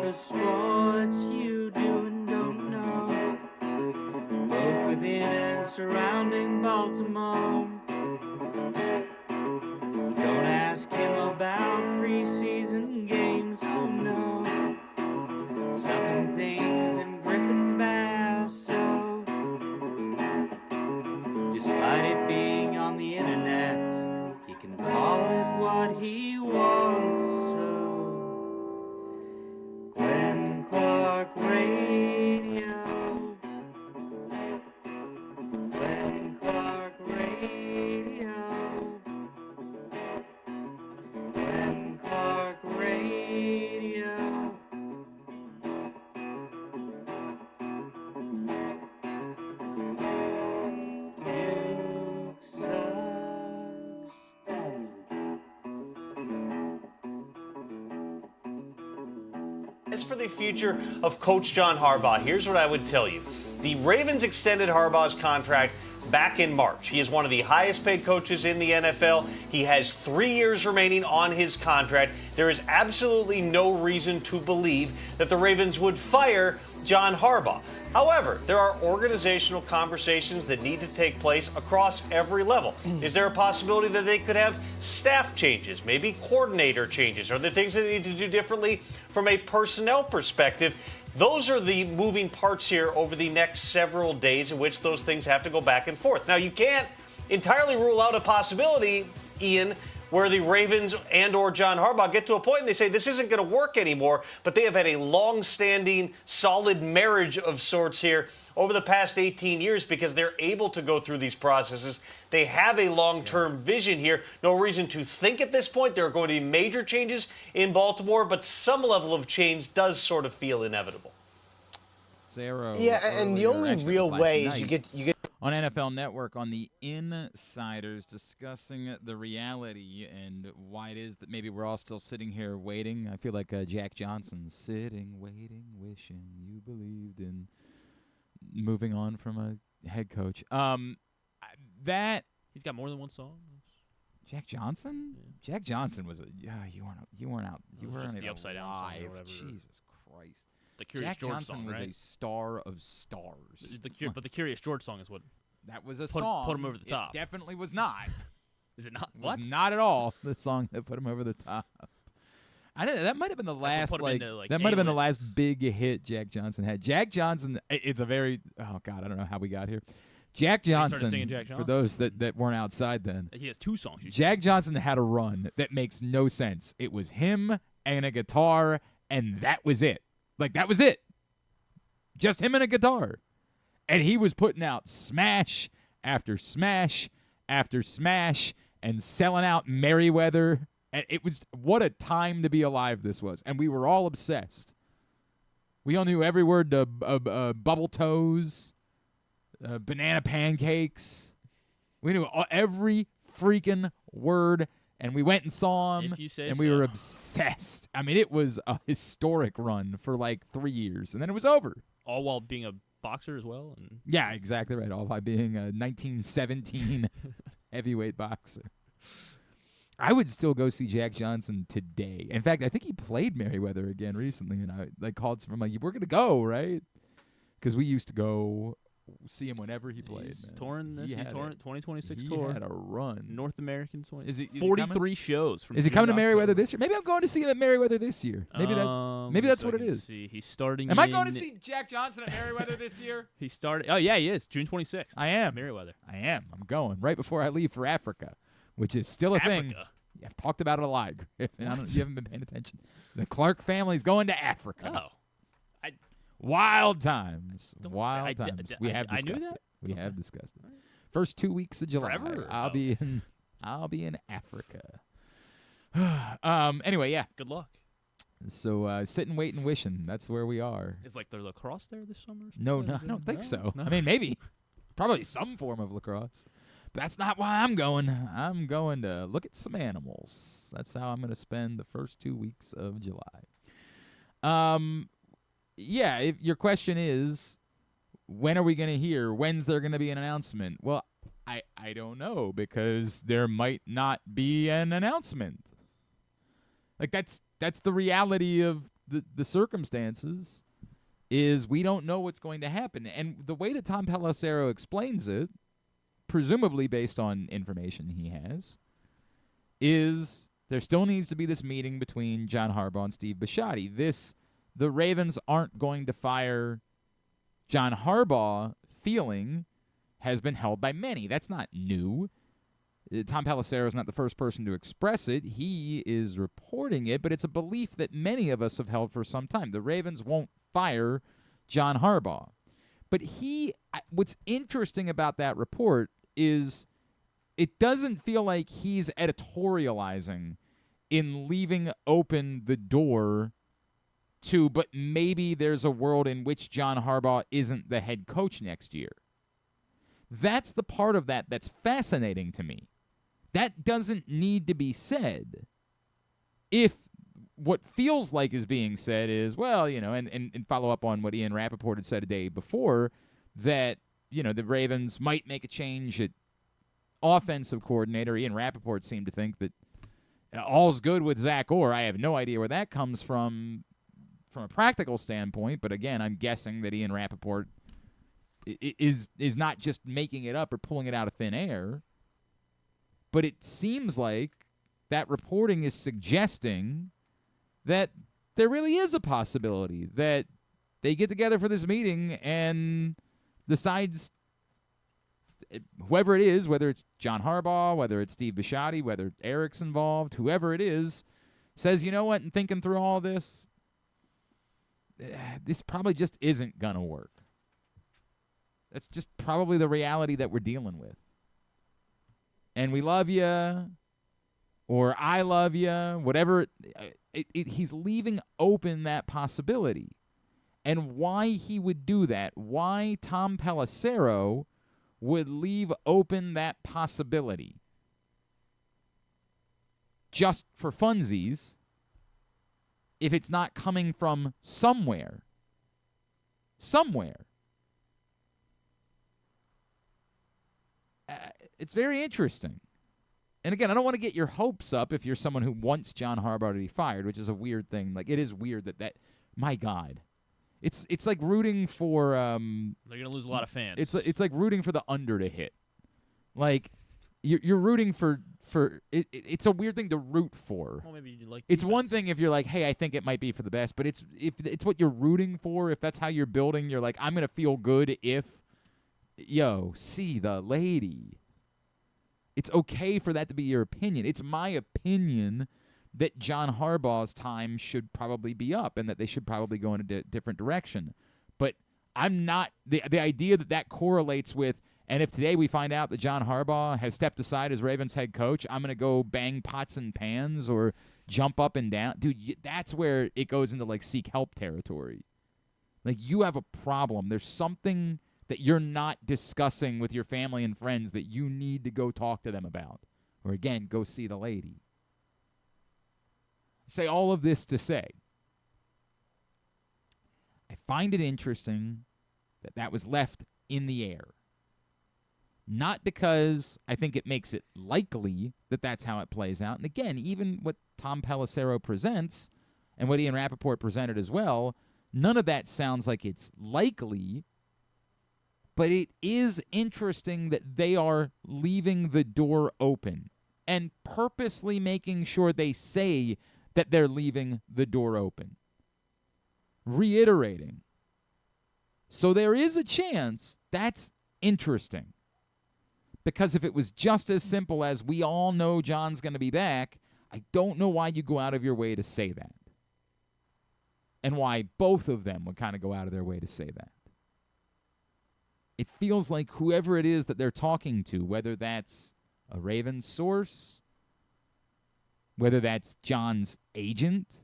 the sports you do and don't know, both within and surrounding Baltimore. Don't ask him about preseason games, oh no, stuffing things in Griffin Basso. Despite it being on the internet, he can call it what he wants, so Glenn Clark Radio, Glenn Clark Radio, Glenn Clark Radio. Duke sucks. As for the future of Coach John Harbaugh, here's what I would tell you. The Ravens extended Harbaugh's contract back in March. He is one of the highest paid coaches in the NFL. He has 3 years remaining on his contract. There is absolutely no reason to believe that the Ravens would fire John Harbaugh. However, there are organizational conversations that need to take place across every level. Is there a possibility that they could have staff changes, maybe coordinator changes? Are there things that they need to do differently from a personnel perspective? Those are the moving parts here over the next several days in which those things have to go back and forth. Now, you can't entirely rule out a possibility, Ian, where the Ravens and or John Harbaugh get to a point and they say this isn't going to work anymore, but they have had a long-standing, solid marriage of sorts here over the past 18 years because they're able to go through these processes. They have a long-term vision here. No reason to think at this point there are going to be major changes in Baltimore, but some level of change does sort of feel inevitable. Yeah, and the only real way is you get on NFL Network on the Insiders discussing the reality and why it is that maybe we're all still sitting here waiting. I feel like Jack Johnson, sitting, waiting, wishing you believed in moving on from a head coach. That he's got more than one song. Jack Johnson? Yeah. Jack Johnson was you weren't out. You weren't the Upside Down song or whatever. Jesus Christ. The Curious Jack George Johnson song, was right? a star of stars. But the Curious George song is what. That was a song. Put him over the top. It definitely was not. Is it not? It What? was not at all the song that put him over the top. I don't know. That might have been the last that might have been the last big hit Jack Johnson had. Jack Johnson. It's a very I don't know how we got here. Jack Johnson. For those that weren't outside then. He has two songs. Jack Johnson had a run that makes no sense. It was him and a guitar, and that was it. Like that was it. Just him and a guitar. And he was putting out smash after smash after smash and selling out Merriweather. And it was, what a time to be alive this was. And we were all obsessed. We all knew every word to Bubble Toes, Banana Pancakes. We knew every freaking word. And we went and saw him, and we were obsessed. I mean, it was a historic run for like 3 years, and then it was over. All while being a boxer as well? Yeah, exactly right. All by being a 1917 heavyweight boxer. I would still go see Jack Johnson today. In fact, I think he played Merriweather again recently, and I called from we're going to go, right? Because we used to go see him whenever he played. He's touring this. He's touring 2026 he tour. He had a run. North American 20. Is he 43 shows. Is he coming to Merriweather this year? Maybe I'm going to see him at Merriweather this year. Maybe that's what it is. See. He's starting. Am I going to see Jack Johnson at Merriweather this year? He started. Oh yeah, he is. June 26th. I am. Merriweather. I am. I'm going right before I leave for Africa, which is still a thing. I've talked about it a lot. If you haven't been paying attention. The Clark family's going to Africa. Oh. Wild times. Wild times. We have discussed I knew that? it. We have discussed it. First 2 weeks of July. Forever? I'll be in Africa. Anyway, yeah. Good luck. So sitting, waiting, wishing. That's where we are. Is like the lacrosse there this summer? No, I don't think so. No. I mean, maybe. Probably some form of lacrosse. But that's not why I'm going. I'm going to look at some animals. That's how I'm going to spend the first 2 weeks of July. Yeah, if your question is, when are we going to hear? When's there going to be an announcement? Well, I don't know, because there might not be an announcement. Like that's the reality of the circumstances is we don't know what's going to happen. And the way that Tom Pelissero explains it, presumably based on information he has, is there still needs to be this meeting between John Harbaugh and Steve Bisciotti. The Ravens aren't going to fire John Harbaugh feeling has been held by many. That's not new. Tom Pelissero is not the first person to express it. He is reporting it, but it's a belief that many of us have held for some time. The Ravens won't fire John Harbaugh. But what's interesting about that report is it doesn't feel like he's editorializing in leaving open the door to, but maybe there's a world in which John Harbaugh isn't the head coach next year. That's the part of that that's fascinating to me. That doesn't need to be said if what feels like is being said is, well, and follow up on what Ian Rappaport had said a day before, that, the Ravens might make a change at offensive coordinator. Ian Rappaport seemed to think that all's good with Zach Orr. I have no idea where that comes from a practical standpoint, but again, I'm guessing that Ian Rappaport is not just making it up or pulling it out of thin air. But it seems like that reporting is suggesting that there really is a possibility that they get together for this meeting and decides, whoever it is, whether it's John Harbaugh, whether it's Steve Bisciotti, whether Eric's involved, whoever it is, says, you know what, in thinking through all this probably just isn't going to work. That's just probably the reality that we're dealing with. And we love you, or I love you, whatever. He's leaving open that possibility. And why he would do that, why Tom Pelissero would leave open that possibility just for funsies if it's not coming from somewhere. It's very interesting. And again, I don't want to get your hopes up if you're someone who wants John Harbaugh to be fired, which is a weird thing. Like, it is weird that my God. It's like rooting for they're going to lose a lot of fans. It's like rooting for the under to hit. Like you're rooting for it's a weird thing to root for. Well, maybe you like it's defense. one thing if you're like, hey, I think it might be for the best, but if it's what you're rooting for, if that's how you're building, you're like, I'm going to feel good if see the lady. It's okay for that to be your opinion. It's my opinion that John Harbaugh's time should probably be up and that they should probably go in a different direction. But I'm not the idea that correlates with, and if today we find out that John Harbaugh has stepped aside as Ravens head coach, I'm going to go bang pots and pans or jump up and down. Dude, that's where it goes into like seek help territory. Like, you have a problem. There's something that you're not discussing with your family and friends that you need to go talk to them about. Or again, go see the lady. Say all of this to say, I find it interesting that was left in the air. Not because I think it makes it likely that that's how it plays out. And again, even what Tom Pelissero presents and what Ian Rappaport presented as well, none of that sounds like it's likely. But it is interesting that they are leaving the door open and purposely making sure they say that they're leaving the door open. Reiterating. So there is a chance. That's interesting. Because if it was just as simple as we all know John's going to be back, I don't know why you go out of your way to say that. And why both of them would kind of go out of their way to say that. It feels like whoever it is that they're talking to, whether that's a Ravens source, whether that's John's agent,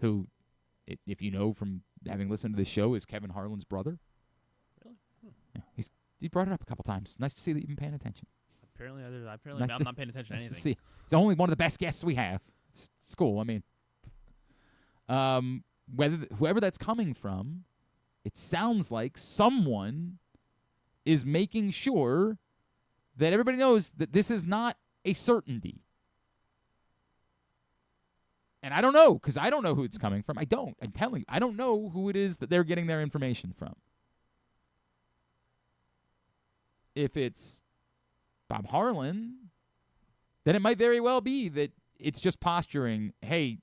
who, if you know from having listened to the show, is Kevin Harlan's brother. Really? Yeah, he brought it up a couple times. Nice to see that you've been paying attention. Apparently Nice I'm not paying attention to Nice anything. to see. It's only one of the best guests we have. It's cool. I mean, whoever that's coming from, it sounds like someone is making sure that everybody knows that this is not a certainty. And I don't know, because I don't know who it's coming from. I'm telling you, I don't know who it is that they're getting their information from. If it's Bob Harlan, then it might very well be that it's just posturing, hey,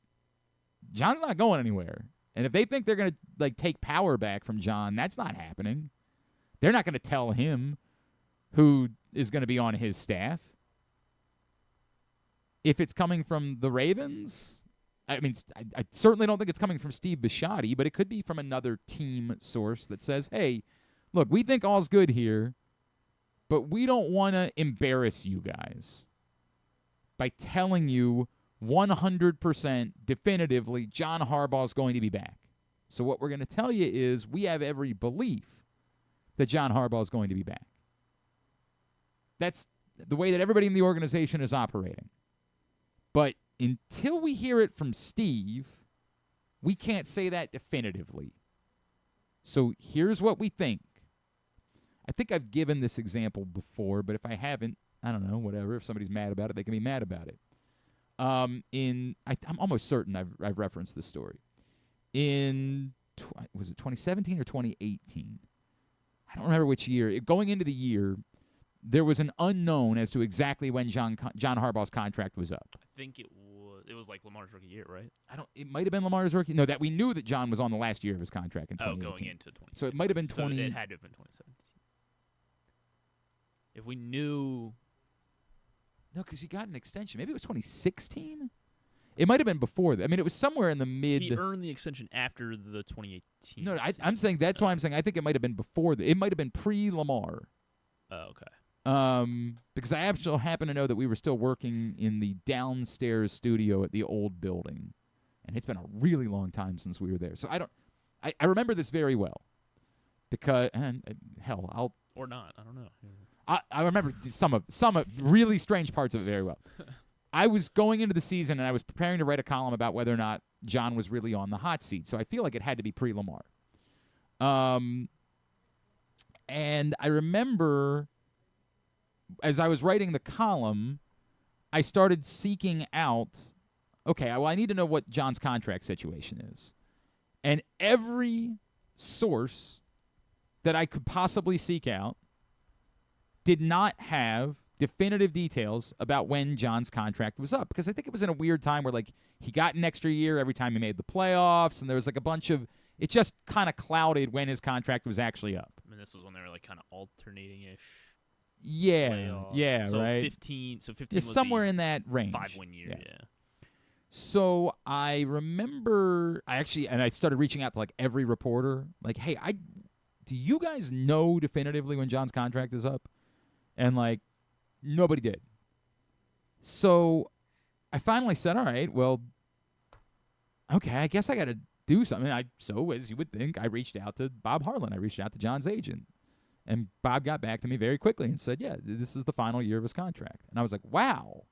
John's not going anywhere. And if they think they're going to like take power back from John, that's not happening. They're not going to tell him who is going to be on his staff. If it's coming from the Ravens, I mean, I certainly don't think it's coming from Steve Bisciotti, but it could be from another team source that says, hey, look, we think all's good here, but we don't want to embarrass you guys by telling you 100% definitively John Harbaugh is going to be back. So what we're going to tell you is we have every belief that John Harbaugh is going to be back. That's the way that everybody in the organization is operating. But until we hear it from Steve, we can't say that definitively. So here's what we think. I think I've given this example before, but if I haven't, I don't know, whatever. If somebody's mad about it, they can be mad about it. I'm almost certain I've referenced this story. Was it 2017 or 2018? I don't remember which year. Going into the year, there was an unknown as to exactly when John Harbaugh's contract was up. I think it was like Lamar's rookie year, right? It might have been Lamar's rookie. No, that we knew that John was on the last year of his contract in 2018. Going into 2017. So it might have been 20. So it had to have been 2017. If we knew. No, because he got an extension. Maybe it was 2016. It might have been before that. I mean, it was somewhere in the mid. He earned the extension after the 2018. No, I'm saying that's why I'm saying I think it might have been before that. It might have been pre-Lamar. Oh, okay. Because I actually happen to know that we were still working in the downstairs studio at the old building, and it's been a really long time since we were there. So I remember this very well, because I'll or not, I don't know. I remember some of really strange parts of it very well. I was going into the season and I was preparing to write a column about whether or not John was really on the hot seat. So I feel like it had to be pre-Lamar. And I remember as I was writing the column, I started seeking out, okay, well, I need to know what John's contract situation is. And every source that I could possibly seek out did not have definitive details about when John's contract was up, because I think it was in a weird time where, like, he got an extra year every time he made the playoffs, and there was, like, a bunch of – it just kind of clouded when his contract was actually up. I mean, this was when they were, like, kind of alternating-ish. Yeah, playoffs. yeah, so right. 15 was somewhere in that range. 5-win year, yeah. So I remember I started reaching out to, like, every reporter, like, hey, do you guys know definitively when John's contract is up? And, like, nobody did. So I finally said, all right, well, okay, I guess I got to do something. So, as you would think, I reached out to Bob Harlan. I reached out to John's agent. And Bob got back to me very quickly and said, yeah, this is the final year of his contract. And I was like, wow,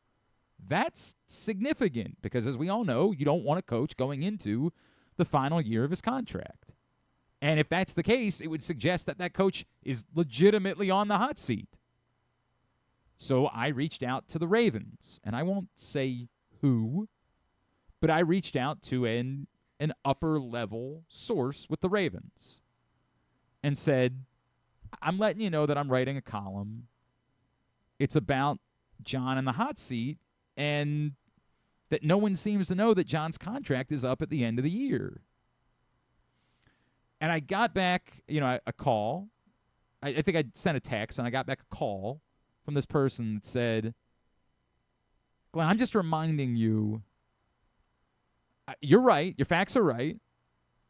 that's significant, because as we all know, you don't want a coach going into the final year of his contract. And if that's the case, it would suggest that coach is legitimately on the hot seat. So I reached out to the Ravens, and I won't say who, but I reached out to an upper-level source with the Ravens and said, I'm letting you know that I'm writing a column. It's about John in the hot seat, and that no one seems to know that John's contract is up at the end of the year. And I got back, a call. I think I sent a text, and I got back a call from this person that said, Glenn, I'm just reminding you, you're right, your facts are right,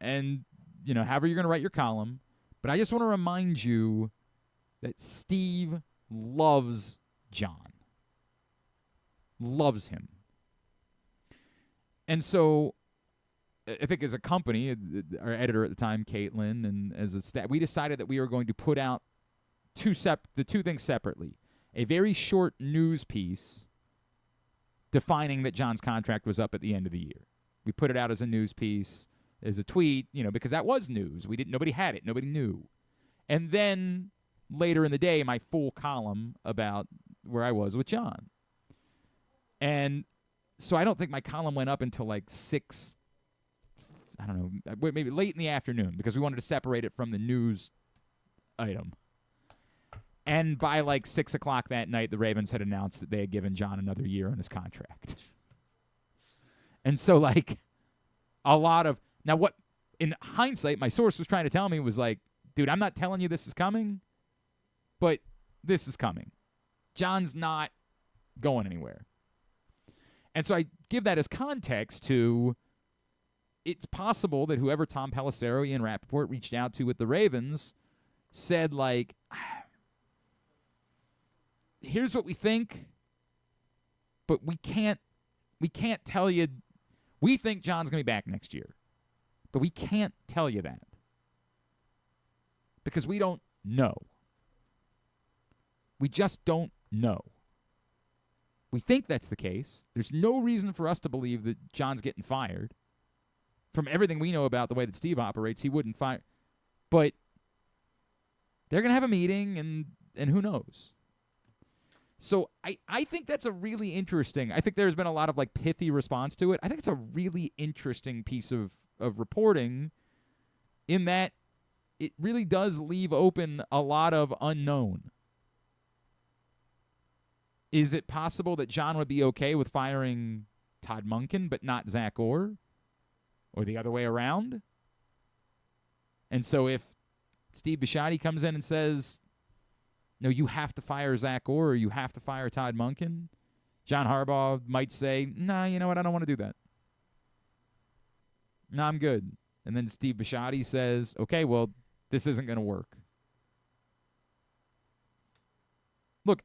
and, however you're going to write your column, but I just want to remind you that Steve loves John. Loves him. And so I think as a company, our editor at the time, Caitlin, and as a staff, we decided that we were going to put out the two things separately. A very short news piece defining that John's contract was up at the end of the year. We put it out as a news piece, as a tweet, because that was news. Nobody had it. Nobody knew. And then later in the day, my full column about where I was with John. And So I don't think my column went up until like 6, I don't know, maybe late in the afternoon because we wanted to separate it from the news item. And by like 6 o'clock that night, the Ravens had announced that they had given John another year on his contract. And so like a lot of, now what, in hindsight, my source was trying to tell me was like, dude, I'm not telling you this is coming, but this is coming. John's not going anywhere. And so I give that as context to it's possible that whoever Tom Pelissero, Ian Rappaport reached out to with the Ravens said, like, here's what we think, but we can't tell you. We think John's going to be back next year, but we can't tell you that because we don't know. We just don't know. We think that's the case. There's no reason for us to believe that John's getting fired. From everything we know about the way that Steve operates, he wouldn't fire. But they're going to have a meeting, and who knows? So I think that's a really interesting. I think there's been a lot of like pithy response to it. I think it's a really interesting piece of reporting in that it really does leave open a lot of unknown. Is it possible that John would be okay with firing Todd Monken but not Zach Orr? Or the other way around? And so if Steve Bisciotti comes in and says, no, you have to fire Zach Orr or you have to fire Todd Monken, John Harbaugh might say, nah, you know what, I don't want to do that. No, I'm good. And then Steve Bisciotti says, okay, well, this isn't going to work. Look,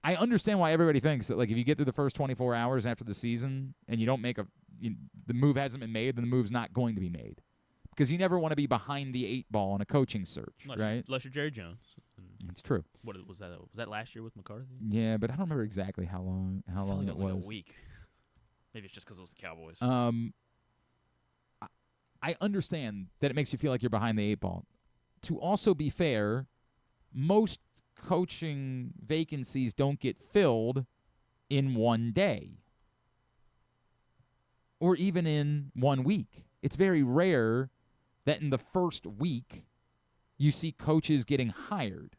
I understand why everybody thinks that, like, if you get through the first 24 hours after the season and you don't make the move hasn't been made, then the move's not going to be made. Because you never want to be behind the 8 ball in a coaching search, right? Unless you're Jerry Jones. It's true. What was that? Was that last year with McCarthy? Yeah, but I don't remember exactly how long I feel like it was. Like a week. Maybe it's just because it was the Cowboys. I understand that it makes you feel like you're behind the 8 ball. To also be fair, most coaching vacancies don't get filled in one day or even in 1 week. It's very rare that in the first week you see coaches getting hired.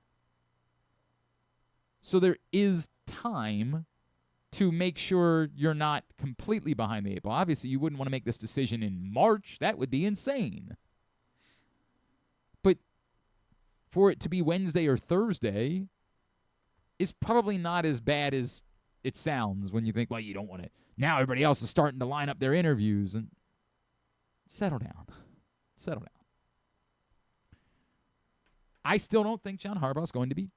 So there is time to make sure you're not completely behind the 8 ball. Obviously, you wouldn't want to make this decision in March. That would be insane. But for it to be Wednesday or Thursday is probably not as bad as it sounds when you think, well, you don't want it. Now everybody else is starting to line up their interviews. And settle down. Settle down. I still don't think John Harbaugh is going to be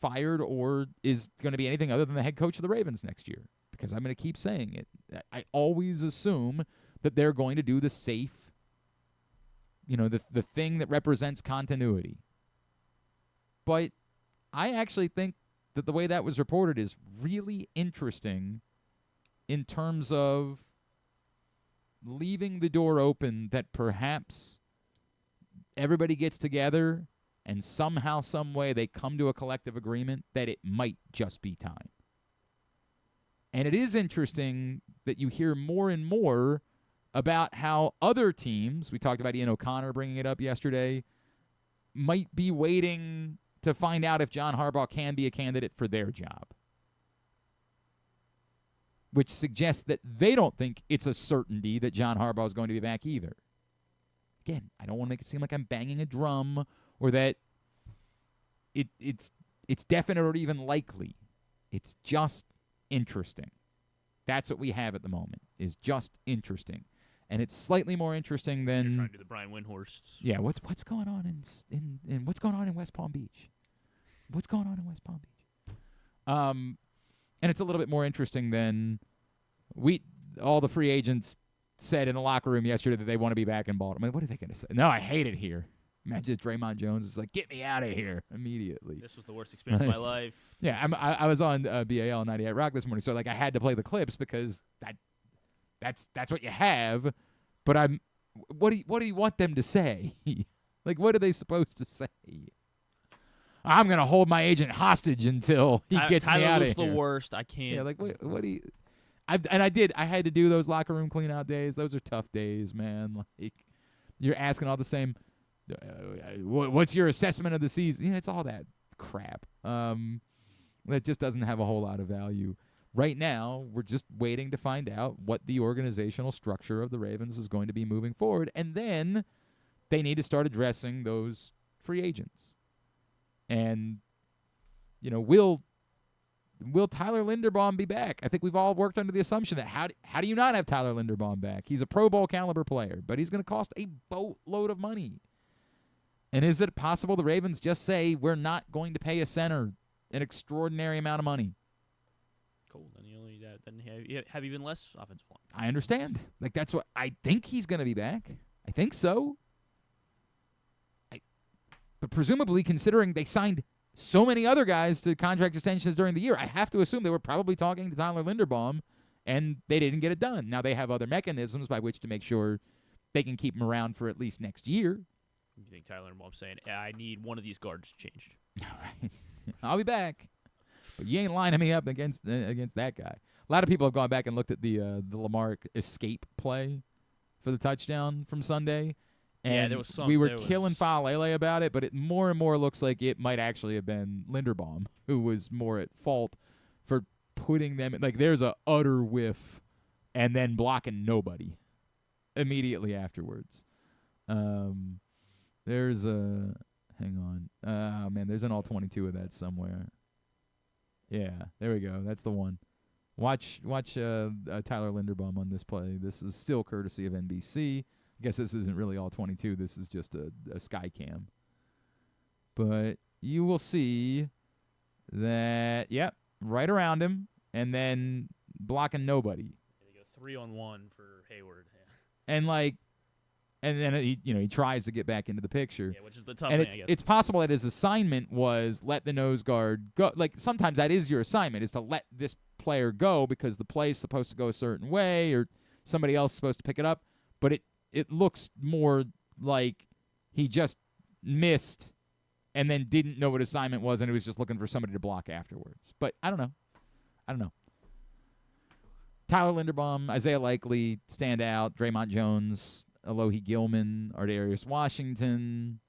fired or is going to be anything other than the head coach of the Ravens next year because I'm going to keep saying it. I always assume that they're going to do the safe, the thing that represents continuity. But I actually think that the way that was reported is really interesting in terms of leaving the door open that perhaps everybody gets together and somehow, some way, they come to a collective agreement that it might just be time. And it is interesting that you hear more and more about how other teams, we talked about Ian O'Connor bringing it up yesterday, might be waiting to find out if John Harbaugh can be a candidate for their job. Which suggests that they don't think it's a certainty that John Harbaugh is going to be back either. Again, I don't want to make it seem like I'm banging a drum or that it's definite or even likely. It's just interesting. That's what we have at the moment, is just interesting. And it's slightly more interesting than... You're trying to do the Brian Windhorst. Yeah, what's going on in what's going on in West Palm Beach? What's going on in West Palm Beach? And it's a little bit more interesting than all the free agents said in the locker room yesterday that they want to be back in Baltimore. I mean, what are they going to say? No, I hate it here. Imagine Draymond Jones is like, get me out of here immediately. This was the worst experience of my life. Yeah, I was on BAL 98 Rock this morning, so like I had to play the clips because that's what you have. But what do you want them to say? Like, what are they supposed to say? I'm gonna hold my agent hostage until he gets me out of here. Tyler Luke's the worst. I can't. Yeah, like what do you? I had to do those locker room clean out days. Those are tough days, man. Like, you're asking all the same, what's your assessment of the season? It's all that crap. That just doesn't have a whole lot of value. Right now, we're just waiting to find out what the organizational structure of the Ravens is going to be moving forward, and then they need to start addressing those free agents. And, will Tyler Linderbaum be back? I think we've all worked under the assumption that how do you not have Tyler Linderbaum back? He's a Pro Bowl caliber player, but he's going to cost a boatload of money. And is it possible the Ravens just say, we're not going to pay a center an extraordinary amount of money? Cool. Then you have even less offensive line. I understand. Like, that's what I think he's going to be back. I think so. But presumably, considering they signed so many other guys to contract extensions during the year, I have to assume they were probably talking to Tyler Linderbaum, and they didn't get it done. Now, they have other mechanisms by which to make sure they can keep him around for at least next year. You think Tyler Linderbaum's saying, I need one of these guards changed? All right. I'll be back. But you ain't lining me up against that guy. A lot of people have gone back and looked at the Lamar escape play for the touchdown from Sunday. And there was some. We were killing Falele about it, but it more and more looks like it might actually have been Linderbaum who was more at fault for putting them. Like, there's a utter whiff and then blocking nobody immediately afterwards. There's a hang on. Oh man, there's an all 22 of that somewhere. Yeah, there we go. That's the one. Watch Tyler Linderbaum on this play. This is still courtesy of NBC. I guess this isn't really all 22. This is just a sky cam. But you will see that, right around him, and then blocking nobody. They go 3-on-1 for Hayward. And then he tries to get back into the picture. Yeah, which is the tough and thing, I guess. It's possible that his assignment was let the nose guard go. Like, sometimes that is your assignment, is to let this player go because the play is supposed to go a certain way or somebody else is supposed to pick it up. But it looks more like he just missed and then didn't know what assignment was, and he was just looking for somebody to block afterwards. But I don't know. Tyler Linderbaum, Isaiah Likely stand out. Draymond Jones, Alohi Gilman, Ardarius Washington.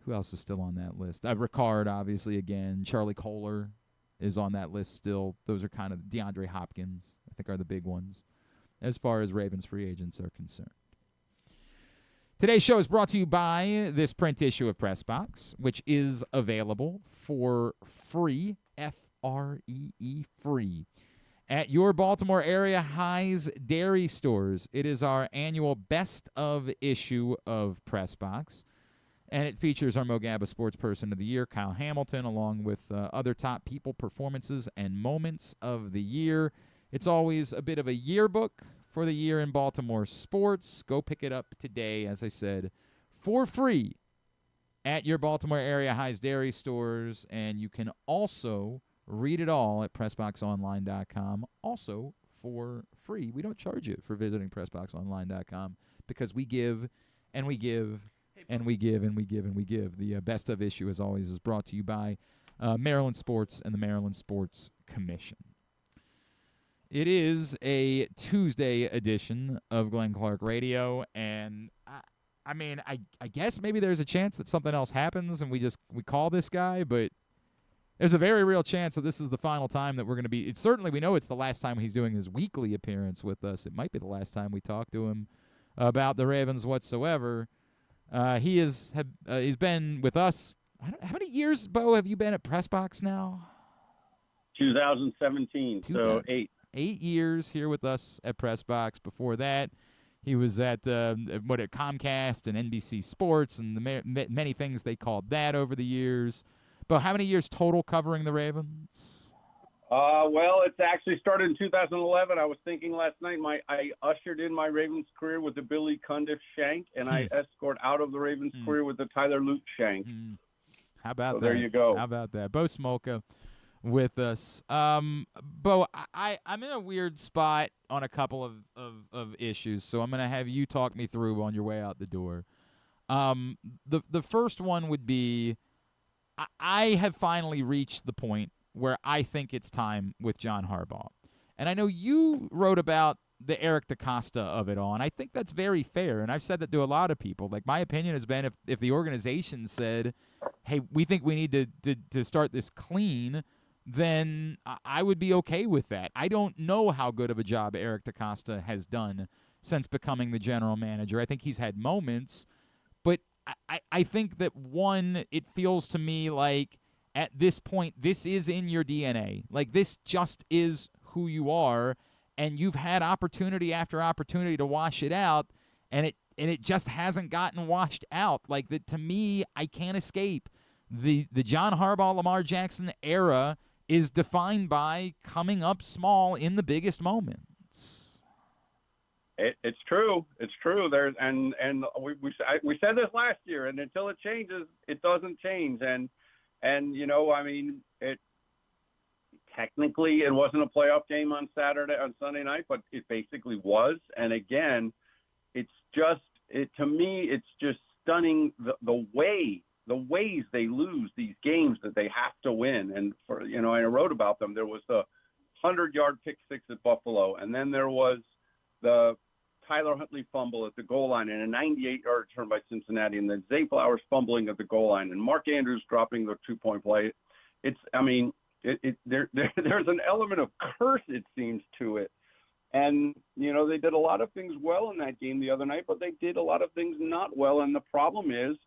Who else is still on that list? Ricard, obviously, again. Charlie Kohler is on that list still. Those are kind of DeAndre Hopkins, I think, are the big ones as far as Ravens free agents are concerned. Today's show is brought to you by this print issue of PressBox, which is available for free, Free, free, at your Baltimore area High's Dairy Stores. It is our annual best of issue of PressBox, and it features our Mogaba Sports Person of the Year, Kyle Hamilton, along with other top people, performances, and moments of the year. It's always a bit of a yearbook for the year in Baltimore sports. Go pick it up today, as I said, for free at your Baltimore area High's Dairy Stores, and you can also read it all at PressBoxOnline.com, also for free. We don't charge you for visiting PressBoxOnline.com because we give and we give and we give and we give and we give. The best of issue, as always, is brought to you by Maryland Sports and the Maryland Sports Commission. It is a Tuesday edition of Glenn Clark Radio, and I guess maybe there's a chance that something else happens and we call this guy, but there's a very real chance that this is the final time that we're going to be. Certainly we know it's the last time he's doing his weekly appearance with us. It might be the last time we talk to him about the Ravens whatsoever. He's been with us. How many years, Bo, have you been at PressBox now? 2017, so 8. 8 years here with us at PressBox. Before that, he was at Comcast and NBC Sports and the many things they called that over the years. But how many years total covering the Ravens? Well, it's actually started in 2011. I was thinking last night, I ushered in my Ravens career with the Billy Cundiff shank, and I escort out of the Ravens career with the Tyler Luke shank. How about that? There you go. How about that? Bo Smolka with us. Bo, I'm in a weird spot on a couple of issues, so I'm going to have you talk me through on your way out the door. The first one would be, I have finally reached the point where I think it's time with John Harbaugh. And I know you wrote about the Eric DaCosta of it all, and I think that's very fair. And I've said that to a lot of people. Like, my opinion has been if the organization said, hey, we think we need to start this clean, then I would be okay with that. I don't know how good of a job Eric DaCosta has done since becoming the general manager. I think he's had moments, but I think that, one, it feels to me like at this point, this is in your DNA. Like, this just is who you are, and you've had opportunity after opportunity to wash it out, and it just hasn't gotten washed out. Like, that, to me, I can't escape. The John Harbaugh, Lamar Jackson era is defined by coming up small in the biggest moments. It's true. It's true. There's and we said this last year, and until it changes, it doesn't change. And you know, I mean, technically it wasn't a playoff game on Sunday night, but it basically was. And again, to me, it's just stunning the ways they lose these games that they have to win. And I wrote about them. There was the 100-yard pick six at Buffalo, and then there was the Tyler Huntley fumble at the goal line and a 98-yard return by Cincinnati, and then Zay Flowers fumbling at the goal line and Mark Andrews dropping the 2-point play. There's an element of curse, it seems, to it. And, they did a lot of things well in that game the other night, but they did a lot of things not well. And the problem is,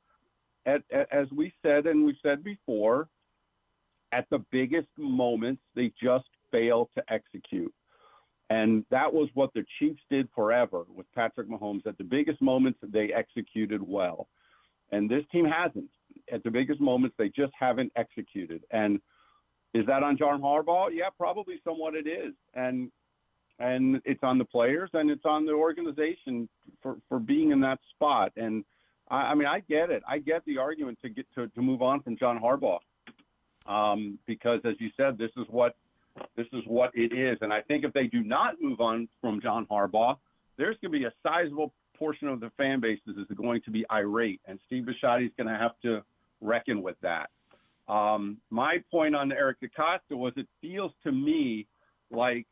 as we said, and we've said before, at the biggest moments, they just fail to execute. And that was what the Chiefs did forever with Patrick Mahomes. At the biggest moments, they executed well. And this team hasn't. At the biggest moments, they just haven't executed. And is that on John Harbaugh? Yeah, probably somewhat it is. And it's on the players and it's on the organization for being in that spot. And I get it. I get the argument to get to move on from John Harbaugh because, as you said, this is what it is. And I think if they do not move on from John Harbaugh, there's going to be a sizable portion of the fan base that is going to be irate, and Steve Bisciotti is going to have to reckon with that. My point on Eric DaCosta was it feels to me like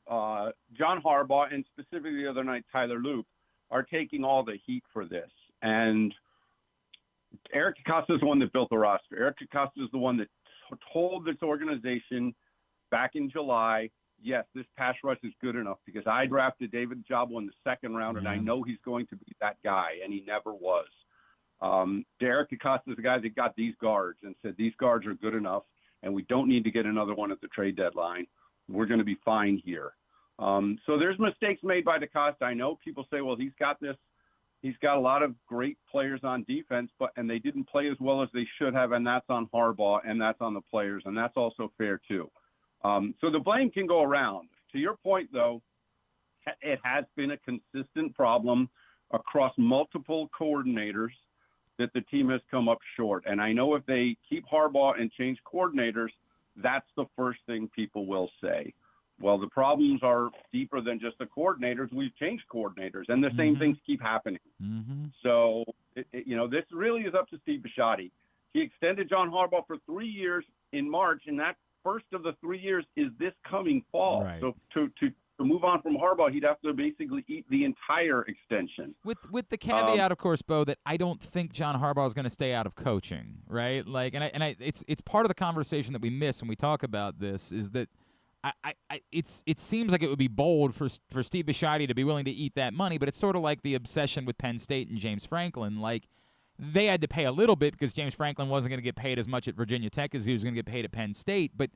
John Harbaugh and specifically the other night Tyler Loop are taking all the heat for this. And Eric DaCosta is the one that built the roster. Eric DaCosta is the one that told this organization back in July, yes, this pass rush is good enough because I drafted David Njoku in the second round, and I know he's going to be that guy, and he never was. Eric DaCosta is the guy that got these guards and said these guards are good enough, and we don't need to get another one at the trade deadline. We're going to be fine here. So there's mistakes made by DaCosta. I know people say, well, he's got this. He's got a lot of great players on defense, and they didn't play as well as they should have, and that's on Harbaugh, and that's on the players, and that's also fair too. So the blame can go around. To your point, though, it has been a consistent problem across multiple coordinators that the team has come up short. And I know if they keep Harbaugh and change coordinators, that's the first thing people will say. Well, the problems are deeper than just the coordinators. We've changed coordinators, and the same things keep happening. So, this really is up to Steve Bisciotti. He extended John Harbaugh for 3 years in March, and that first of the 3 years is this coming fall. Right. So to move on from Harbaugh, he'd have to basically eat the entire extension. With the caveat, of course, Bo, that I don't think John Harbaugh is going to stay out of coaching, right? Like, it's part of the conversation that we miss when we talk about this is that it seems like it would be bold for Steve Bisciotti to be willing to eat that money, but it's sort of like the obsession with Penn State and James Franklin. Like, they had to pay a little bit because James Franklin wasn't going to get paid as much at Virginia Tech as he was going to get paid at Penn State. But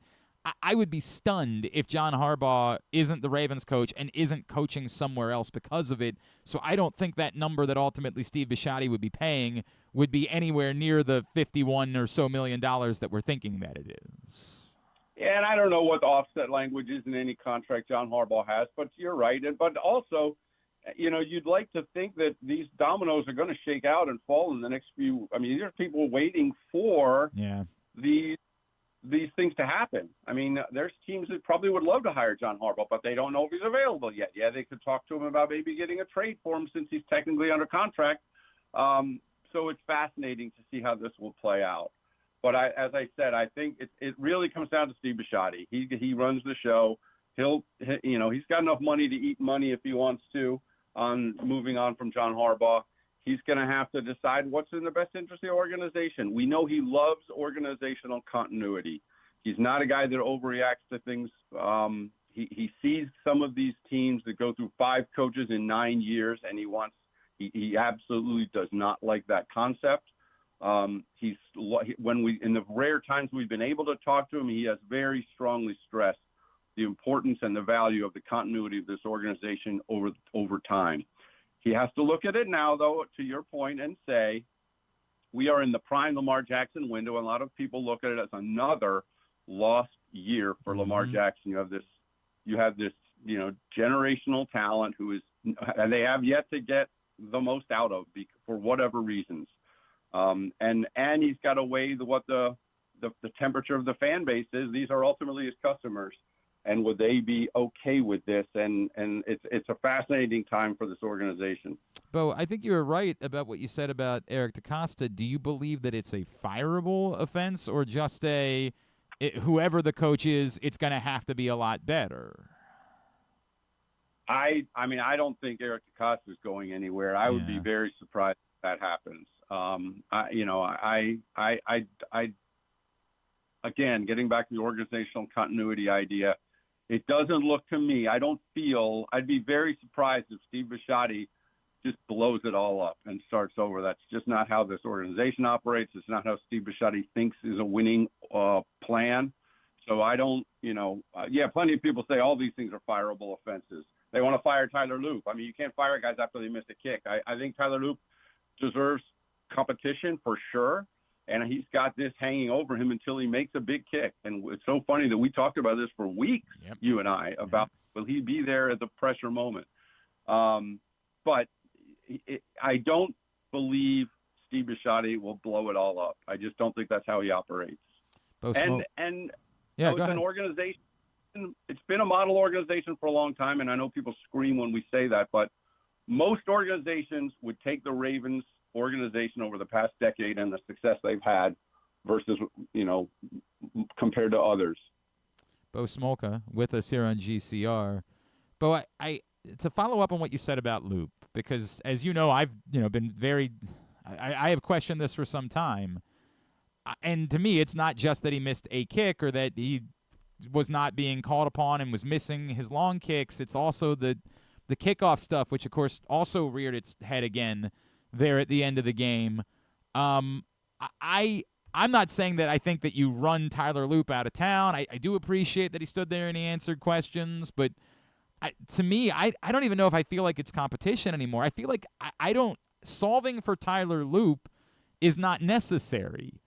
I would be stunned if John Harbaugh isn't the Ravens coach and isn't coaching somewhere else because of it. So I don't think that number that ultimately Steve Bisciotti would be paying would be anywhere near the $51 or so million that we're thinking that it is. Yeah, and I don't know what the offset language is in any contract John Harbaugh has, but you're right. But also, you'd like to think that these dominoes are going to shake out and fall in the next few. I mean, there's people waiting for these things to happen. I mean, there's teams that probably would love to hire John Harbaugh, but they don't know if he's available yet. Yeah, they could talk to him about maybe getting a trade for him since he's technically under contract. So it's fascinating to see how this will play out. But as I said, I think it really comes down to Steve Bisciotti. He runs the show. he's got enough money to eat money if he wants to on moving on from John Harbaugh. He's going to have to decide what's in the best interest of the organization. We know he loves organizational continuity. He's not a guy that overreacts to things. He sees some of these teams that go through 5 coaches in 9 years, and he absolutely does not like that concept. In the rare times we've been able to talk to him, he has very strongly stressed the importance and the value of the continuity of this organization over time. He has to look at it now, though, to your point, and say, we are in the prime Lamar Jackson window. And a lot of people look at it as another lost year for Lamar Jackson. You have this, generational talent and they have yet to get the most out of for whatever reasons. And he's got to weigh what the temperature of the fan base is. These are ultimately his customers. And would they be okay with this? And it's a fascinating time for this organization. Bo, I think you were right about what you said about Eric DeCosta. Do you believe that it's a fireable offense or just whoever the coach is, it's going to have to be a lot better? I mean, I don't think Eric DeCosta is going anywhere. I would be very surprised if that happens. Again, getting back to the organizational continuity idea, it doesn't look to me. I'd be very surprised if Steve Bisciotti just blows it all up and starts over. That's just not how this organization operates. It's not how Steve Bisciotti thinks is a winning plan. So I don't, plenty of people say all these things are fireable offenses. They want to fire Tyler Loop. I mean, you can't fire guys after they missed a kick. I think Tyler Loop deserves competition for sure. And he's got this hanging over him until he makes a big kick. And it's so funny that we talked about this for weeks, you and I, about will he be there at the pressure moment. But I don't believe Steve Bisciotti will blow it all up. I just don't think that's how he operates. It's an organization. It's been a model organization for a long time, and I know people scream when we say that, but most organizations would take the Ravens organization over the past decade and the success they've had versus, compared to others. Bo Smolka with us here on GCR. Bo, I to follow up on what you said about Loop, because as you know, I've been I have questioned this for some time. And to me, it's not just that he missed a kick or that he was not being called upon and was missing his long kicks. It's also the kickoff stuff, which, of course, also reared its head again there at the end of the game. I'm not saying that I think that you run Tyler Loop out of town. I do appreciate that he stood there and he answered questions, but to me, I don't even know if I feel like it's competition anymore. I feel like solving for Tyler Loop is not necessary.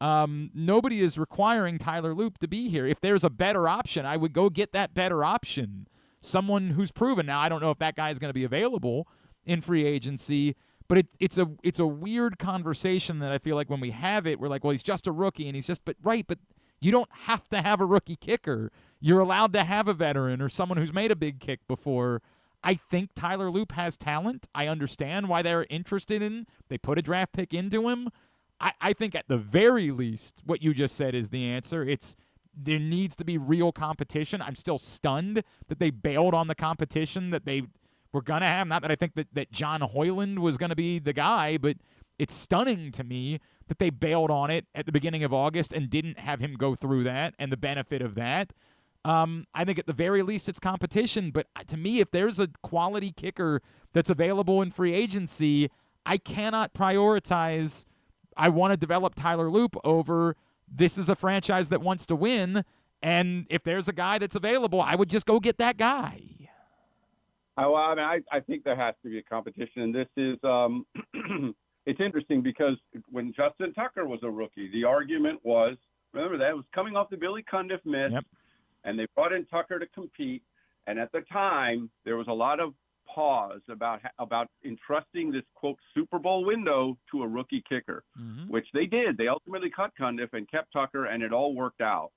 Nobody is requiring Tyler Loop to be here. If there's a better option, I would go get that better option. Someone who's proven. Now, I don't know if that guy is going to be available in free agency, but it's a weird conversation that I feel like when we have it, we're like, well, he's just a rookie, and but you don't have to have a rookie kicker. You're allowed to have a veteran or someone who's made a big kick before. I think Tyler Loop has talent. I understand why they're interested in. They put a draft pick into him. I think at the very least, what you just said is the answer. There needs to be real competition. I'm still stunned that they bailed on the competition that they were going to have. Not that I think that John Hoyland was going to be the guy, but it's stunning to me that they bailed on it at the beginning of August and didn't have him go through that and the benefit of that. I think at the very least it's competition, but to me, if there's a quality kicker that's available in free agency, I cannot prioritize I want to develop Tyler Loop over this is a franchise that wants to win, and if there's a guy that's available, I would just go get that guy. Well, I think there has to be a competition, and this is it's interesting because when Justin Tucker was a rookie, the argument was, remember that, it was coming off the Billy Cundiff miss, and they brought in Tucker to compete, and at the time, there was a lot of pause about entrusting this, quote, Super Bowl window to a rookie kicker, which they did. They ultimately cut Cundiff and kept Tucker, and it all worked out.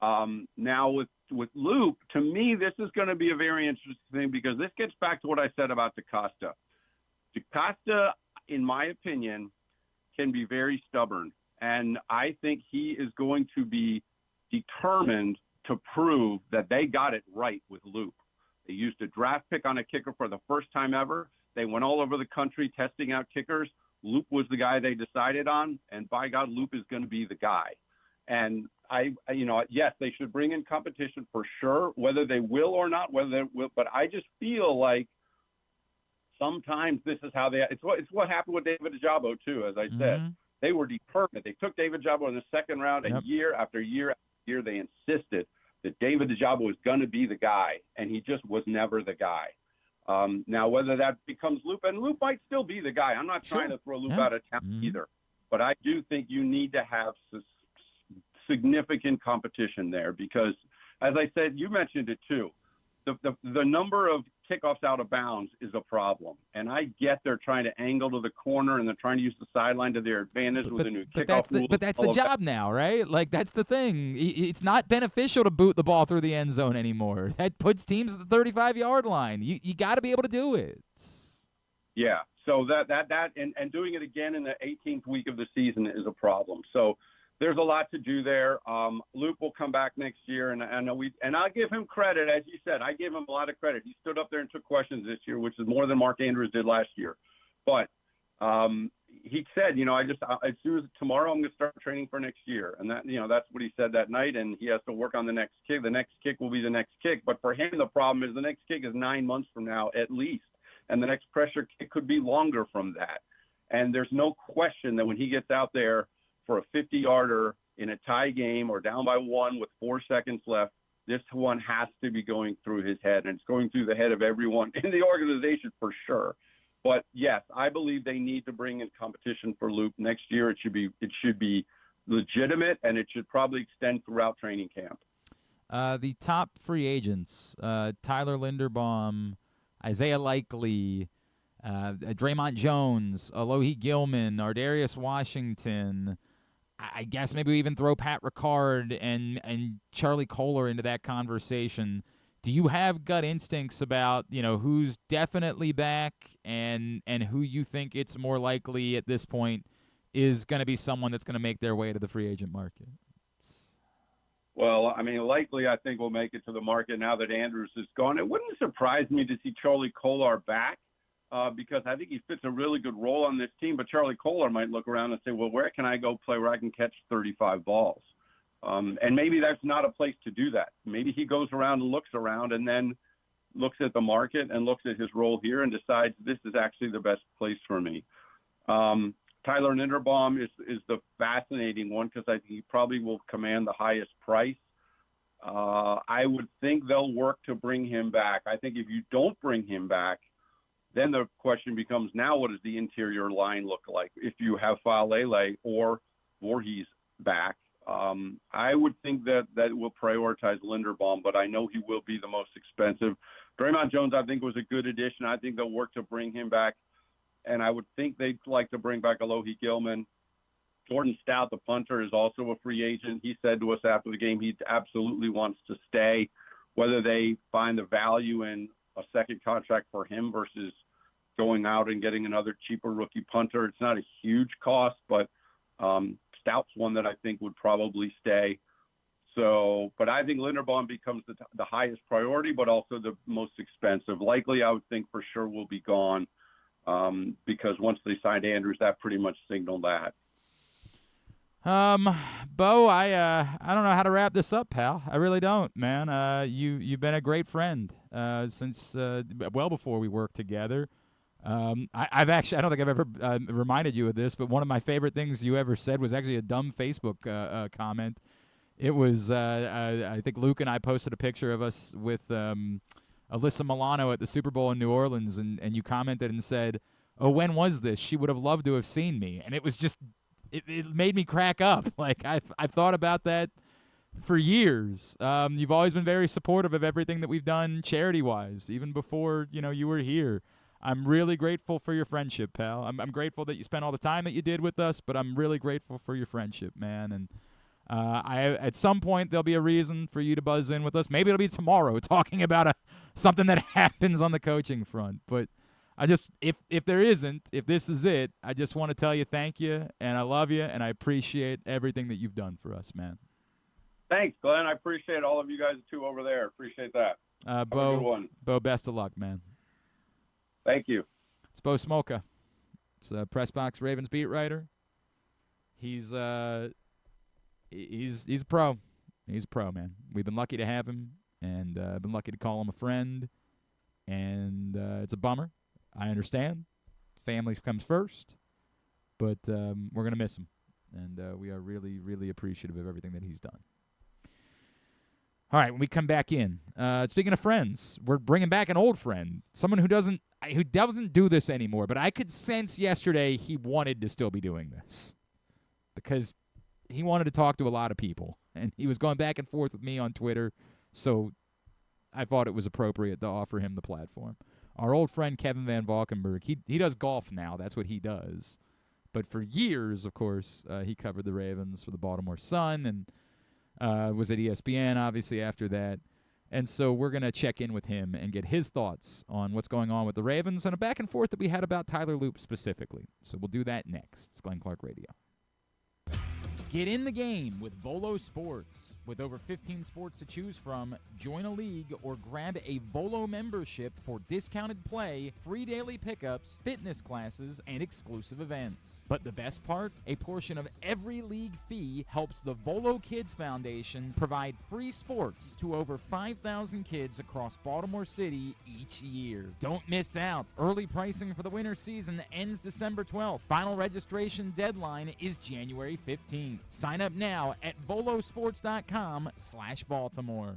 Now with Loop, to me, this is going to be a very interesting thing because this gets back to what I said about DeCosta. DeCosta, in my opinion, can be very stubborn, and I think he is going to be determined to prove that they got it right with Loop. They used a draft pick on a kicker for the first time ever. They went all over the country testing out kickers. Loop was the guy they decided on, and by God, Loop is going to be the guy. And yes, they should bring in competition for sure, whether they will or not, but I just feel like sometimes this is how it's what happened with David Ojabo too, as I said. They were determined. They took David Ojabo in the second round, and year after year after year, they insisted that David Ojabo was going to be the guy, and he just was never the guy. Now, whether that becomes Loop, and Loop might still be the guy. I'm not trying to throw Loop out of town either, but I do think you need to have significant competition there because, as I said, you mentioned it too. The number of kickoffs out of bounds is a problem, and I get they're trying to angle to the corner and they're trying to use the sideline to their advantage with a new kickoff rule. But that's the job now, right? Like that's the thing. It's not beneficial to boot the ball through the end zone anymore. That puts teams at the 35-yard line. You got to be able to do it. Yeah. So that and doing it again in the 18th week of the season is a problem. So there's a lot to do there. Luke will come back next year, and I'll give him credit, as you said. I gave him a lot of credit. He stood up there and took questions this year, which is more than Mark Andrews did last year. But he said, as soon as tomorrow, I'm going to start training for next year, and that's what he said that night. And he has to work on the next kick. The next kick will be the next kick. But for him, the problem is the next kick is 9 months from now at least, and the next pressure kick could be longer from that. And there's no question that when he gets out there for a 50-yarder in a tie game or down by 1 with 4 seconds left, this one has to be going through his head, and it's going through the head of everyone in the organization for sure. But yes, I believe they need to bring in competition for Luke next year. It should be legitimate, and it should probably extend throughout training camp. The top free agents: Tyler Linderbaum, Isaiah Likely, Draymond Jones, Alohi Gilman, Ardarius Washington. I guess maybe we even throw Pat Ricard and Charlie Kolar into that conversation. Do you have gut instincts about who's definitely back and who you think it's more likely at this point is going to be someone that's going to make their way to the free agent market? Well, I mean, likely I think we'll make it to the market now that Andrews is gone. It wouldn't surprise me to see Charlie Kolar back. Because I think he fits a really good role on this team. But Charlie Kolar might look around and say, well, where can I go play where I can catch 35 balls? And maybe that's not a place to do that. Maybe he goes around and looks around and then looks at the market and looks at his role here and decides this is actually the best place for me. Tyler Linderbaum is the fascinating one because I think he probably will command the highest price. I would think they'll work to bring him back. I think if you don't bring him back, then the question becomes now, what does the interior line look like if you have Faalele or Voorhees back? I would think that will prioritize Linderbaum, but I know he will be the most expensive. Draymond Jones, I think, was a good addition. I think they'll work to bring him back, and I would think they'd like to bring back Alohi Gilman. Jordan Stout, the punter, is also a free agent. He said to us after the game he absolutely wants to stay. Whether they find the value in a second contract for him versus going out and getting another cheaper rookie punter. It's not a huge cost, but Stout's one that I think would probably stay. So, but I think Linderbaum becomes the highest priority, but also the most expensive. Likely, I would think for sure will be gone because once they signed Andrews, that pretty much signaled that. Bo, I don't know how to wrap this up, pal. I really don't, man. You've been a great friend since well before we worked together. I don't think I've ever reminded you of this, but one of my favorite things you ever said was actually a dumb Facebook comment. It was I think Luke and I posted a picture of us with Alyssa Milano at the Super Bowl in New Orleans, and you commented and said, "Oh, when was this? She would have loved to have seen me." And it was just. It made me crack up. Like I've thought about that for years. You've always been very supportive of everything that we've done charity-wise, even before you were here. I'm really grateful for your friendship, pal. I'm grateful that you spent all the time that you did with us, but I'm really grateful for your friendship, man. And at some point there'll be a reason for you to buzz in with us. Maybe it'll be tomorrow, talking about something that happens on the coaching front, but. If there isn't, if this is it, I just want to tell you thank you, and I love you, and I appreciate everything that you've done for us, man. Thanks, Glenn. I appreciate all of you guys, too, over there. Appreciate that. Bo, best of luck, man. Thank you. It's Bo Smolka. It's a PressBox Ravens beat writer. He's a pro. He's a pro, man. We've been lucky to have him, and I've been lucky to call him a friend. And it's a bummer. I understand. Family comes first. But we're going to miss him. And we are really, really appreciative of everything that he's done. All right, when we come back in, speaking of friends, we're bringing back an old friend, someone who doesn't do this anymore. But I could sense yesterday he wanted to still be doing this because he wanted to talk to a lot of people, and he was going back and forth with me on Twitter. So I thought it was appropriate to offer him the platform. Our old friend Kevin Van Valkenburg, he does golf now. That's what he does. But for years, of course, he covered the Ravens for the Baltimore Sun and was at ESPN, obviously, after that. And so we're going to check in with him and get his thoughts on what's going on with the Ravens and a back and forth that we had about Tyler Loop specifically. So we'll do that next. It's Glenn Clark Radio. Get in the game with Volo Sports. With over 15 sports to choose from, join a league or grab a Volo membership for discounted play, free daily pickups, fitness classes, and exclusive events. But the best part? A portion of every league fee helps the Volo Kids Foundation provide free sports to over 5,000 kids across Baltimore City each year. Don't miss out. Early pricing for the winter season ends December 12th. Final registration deadline is January 15th. Sign up now at volosports.com/Baltimore.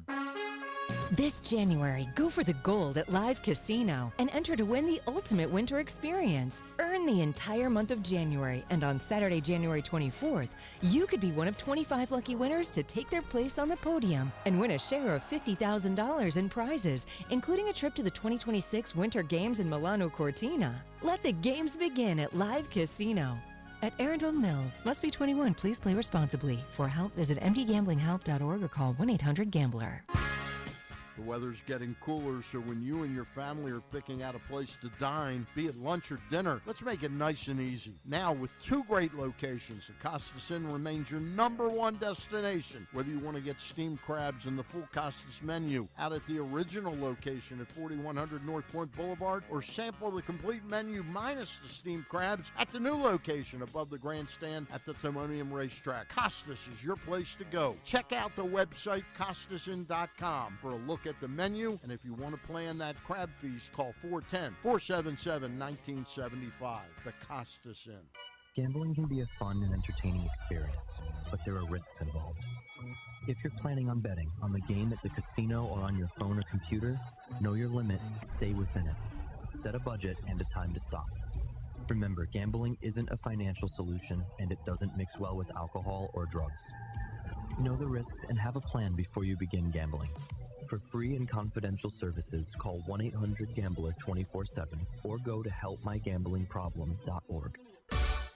This January, go for the gold at Live Casino and enter to win the ultimate winter experience. Earn the entire month of January, and on Saturday, January 24th, you could be one of 25 lucky winners to take their place on the podium and win a share of $50,000 in prizes, including a trip to the 2026 Winter Games in Milano Cortina. Let the games begin at Live Casino. At Arundel Mills, must be 21. Please play responsibly. For help, visit mdgamblinghelp.org or call 1-800-GAMBLER. The weather's getting cooler, so when you and your family are picking out a place to dine, be it lunch or dinner, let's make it nice and easy. Now, with 2 great locations, the Costas Inn remains your #1 destination. Whether you want to get steamed crabs and the full Costas menu out at the original location at 4100 North Point Boulevard, or sample the complete menu minus the steamed crabs at the new location above the grandstand at the Timonium Racetrack. Costas is your place to go. Check out the website, CostasInn.com, for a look at the menu, and if you want to plan that crab feast, call 410-477-1975. The Costas Inn. Gambling can be a fun and entertaining experience, but there are risks involved. If you're planning on betting on the game at the casino or on your phone or computer, know your limit, stay within it. Set a budget and a time to stop. Remember, gambling isn't a financial solution, and it doesn't mix well with alcohol or drugs. Know the risks and have a plan before you begin gambling. For free and confidential services, call 1-800-GAMBLER 24/7 or go to helpmygamblingproblem.org.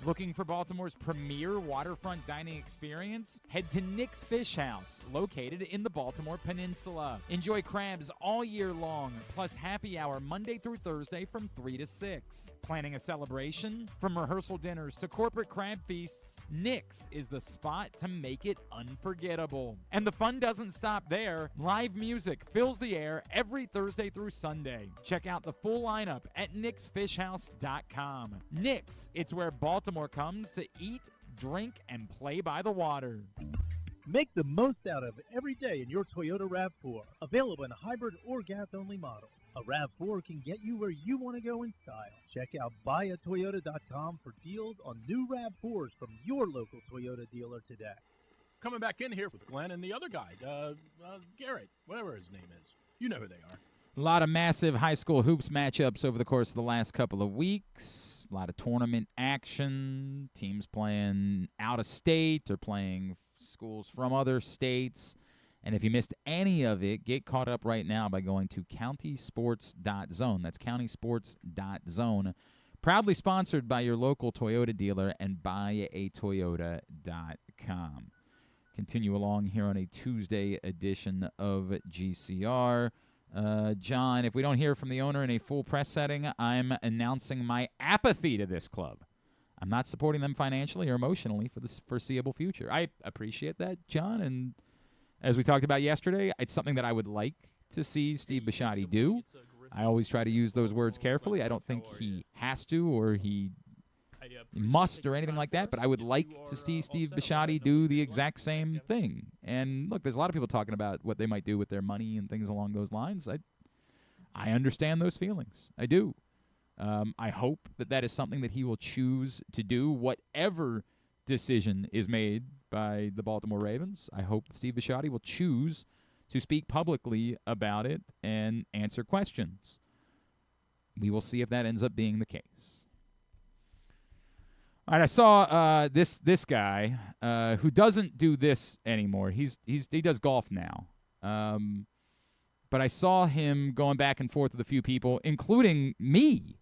Looking for Baltimore's premier waterfront dining experience? Head to Nick's Fish House, located in the Baltimore Peninsula. Enjoy crabs all year long, plus happy hour Monday through Thursday from 3 to 6. Planning a celebration? From rehearsal dinners to corporate crab feasts, Nick's is the spot to make it unforgettable. And the fun doesn't stop there. Live music fills the air every Thursday through Sunday. Check out the full lineup at nicksfishhouse.com. Nick's, it's where Baltimore comes to eat, drink, and play by the water. Make the most out of every day in your Toyota RAV4. Available in hybrid or gas-only models. A RAV4 can get you where you want to go in style. Check out buyatoyota.com for deals on new RAV4s from your local Toyota dealer today. Coming back in here with Glenn and the other guy, Garrett, whatever his name is. You know who they are. A lot of massive high school hoops matchups over the course of the last couple of weeks. A lot of tournament action. Teams playing out of state or playing schools from other states. And if you missed any of it, get caught up right now by going to countysports.zone. That's countysports.zone. Proudly sponsored by your local Toyota dealer and buyatoyota.com. Continue along here on a Tuesday edition of GCR. John, if we don't hear from the owner in a full press setting, I'm announcing my apathy to this club. I'm not supporting them financially or emotionally for the foreseeable future. I appreciate that, John, and as we talked about yesterday. It's something that I would like to see Steve Bisciotti do. I always try to use those words carefully. I don't think he has to or he must or anything like that, but I would like to see Steve Bisciotti do the exact same thing. And look, there's a lot of people talking about what they might do with their money and things along those lines. I understand those feelings. I do. I hope that is something that he will choose to do, whatever decision is made by the Baltimore Ravens. I hope that Steve Bisciotti will choose to speak publicly about it and answer questions. We will see if that ends up being the case. All right, I saw this guy who doesn't do this anymore. He does golf now, but I saw him going back and forth with a few people, including me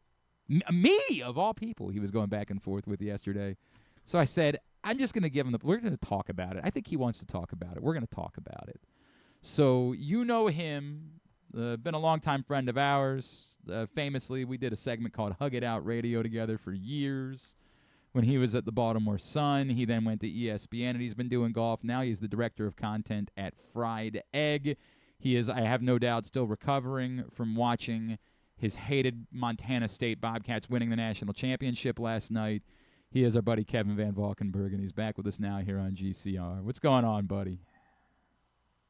of all people. He was going back and forth with yesterday. So I said, I'm just going to give him we're going to talk about it. I think he wants to talk about it. We're going to talk about it. So you know him, been a longtime friend of ours. Famously, we did a segment called Hug It Out Radio together for years. When he was at the Baltimore Sun, he then went to ESPN, and he's been doing golf. Now he's the director of content at Fried Egg. He is, I have no doubt, still recovering from watching his hated Montana State Bobcats winning the national championship last night. He is our buddy Kevin Van Valkenburg, and he's back with us now here on GCR. What's going on, buddy?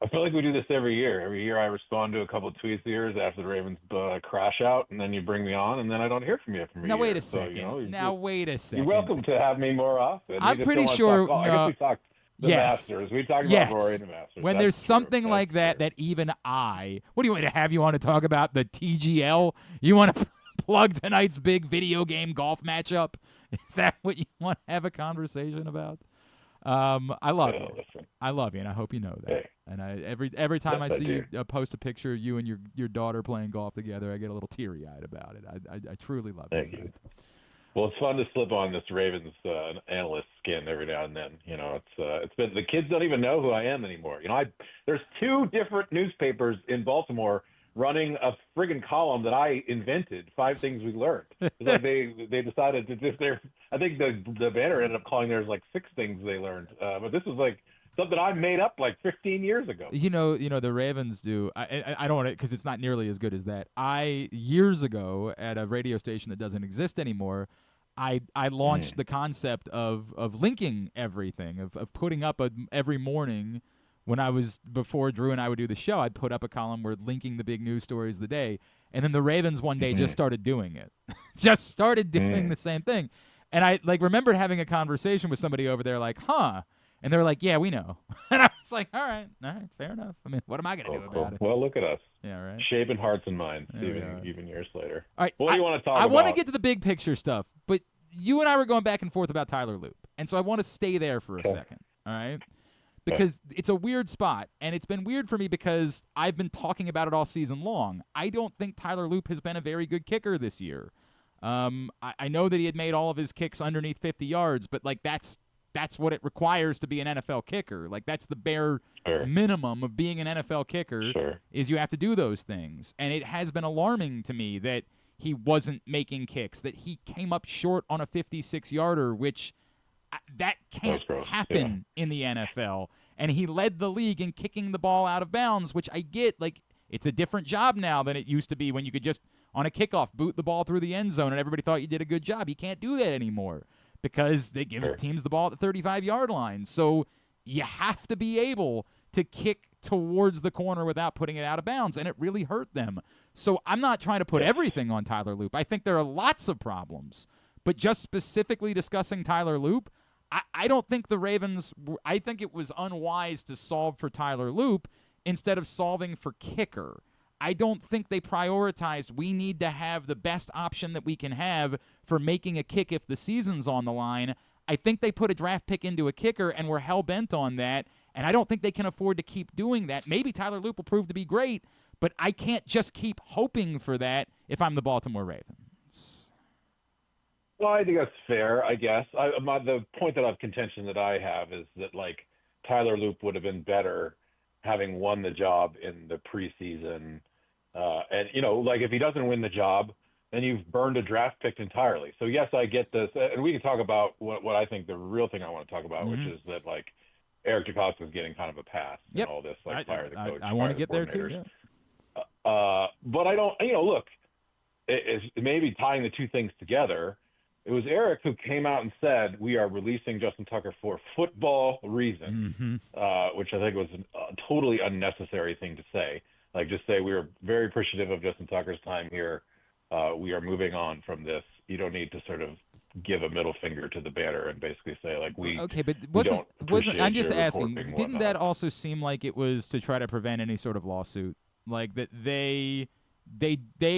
I feel like we do this every year. Every year I respond to a couple of tweets of yours after the Ravens crash out, and then you bring me on, and then I don't hear from you for a year. Wait a second. Wait a second. You're welcome to have me more often. I'm pretty sure. I guess we talked the Masters. We talked about Rory and the Masters. When there's something like that even what do you want to have you on to talk about the TGL? You want to plug tonight's big video game golf matchup? Is that what you want to have a conversation about? I love you. Listen. I love you, and I hope you know that. Hey. And every time I see you post a picture of you and your daughter playing golf together, I get a little teary-eyed about it. I truly love Thank you. Well, it's fun to slip on this Ravens analyst skin every now and then. You know, it's been the kids don't even know who I am anymore. You know, there's 2 different newspapers in Baltimore running a friggin' column that I invented, 5 things we learned. It's like they decided to just I think the banner ended up calling theirs like 6 things they learned. But this was like something I made up like 15 years ago. You know the Ravens do. I don't want to, because it's not nearly as good as that. Years ago at a radio station that doesn't exist anymore, I launched the concept of linking everything, of putting up every morning. Before Drew and I would do the show, I'd put up a column where linking the big news stories of the day. And then the Ravens one day just started doing it. Just started doing the same thing. And I remembered having a conversation with somebody over there like, huh? And they were like, yeah, we know. And I was like, all right, fair enough. I mean, what am I going to do about it? Well, look at us. Yeah, right. Shaping hearts and minds, even years later. All right. What do you want to talk about? I want to get to the big picture stuff, but you and I were going back and forth about Tyler Loop. And so I want to stay there for a second, all right? Because it's a weird spot, and it's been weird for me because I've been talking about it all season long. I don't think Tyler Loop has been a very good kicker this year. I know that he had made all of his kicks underneath 50 yards, but that's what it requires to be an NFL kicker. Like, that's the bare minimum of being an NFL kicker is you have to do those things. And it has been alarming to me that he wasn't making kicks, that he came up short on a 56-yarder, which that can't happen in the NFL. And he led the league in kicking the ball out of bounds, which I get. Like, it's a different job now than it used to be when you could just, on a kickoff, boot the ball through the end zone and everybody thought you did a good job. You can't do that anymore because they give teams the ball at the 35-yard line. So you have to be able to kick towards the corner without putting it out of bounds, and it really hurt them. So I'm not trying to put everything on Tyler Loop. I think there are lots of problems. But just specifically discussing Tyler Loop, I don't think the Ravens – I think it was unwise to solve for Tyler Loop instead of solving for kicker. I don't think they prioritized we need to have the best option that we can have for making a kick if the season's on the line. I think they put a draft pick into a kicker and were hell-bent on that, and I don't think they can afford to keep doing that. Maybe Tyler Loop will prove to be great, but I can't just keep hoping for that if I'm the Baltimore Ravens. Well, I think that's fair, I guess. The point of contention that I have is that, like, Tyler Loop would have been better having won the job in the preseason. And, you know, like, if he doesn't win the job, then you've burned a draft pick entirely. So, yes, I get this. And we can talk about what I think the real thing I want to talk about, which is that, like, Eric DeCosta is getting kind of a pass in all this, like fire the coach. I want to get there too. Yeah. But I don't. Look, it's maybe tying the two things together. It was Eric who came out and said, we are releasing Justin Tucker for football reasons, which I think was a totally unnecessary thing to say. Like, just say we are very appreciative of Justin Tucker's time here. We are moving on from this. You don't need to sort of give a middle finger to the banner and basically say, like, okay, but wasn't I'm just asking, didn't that also seem like it was to try to prevent any sort of lawsuit? Like that they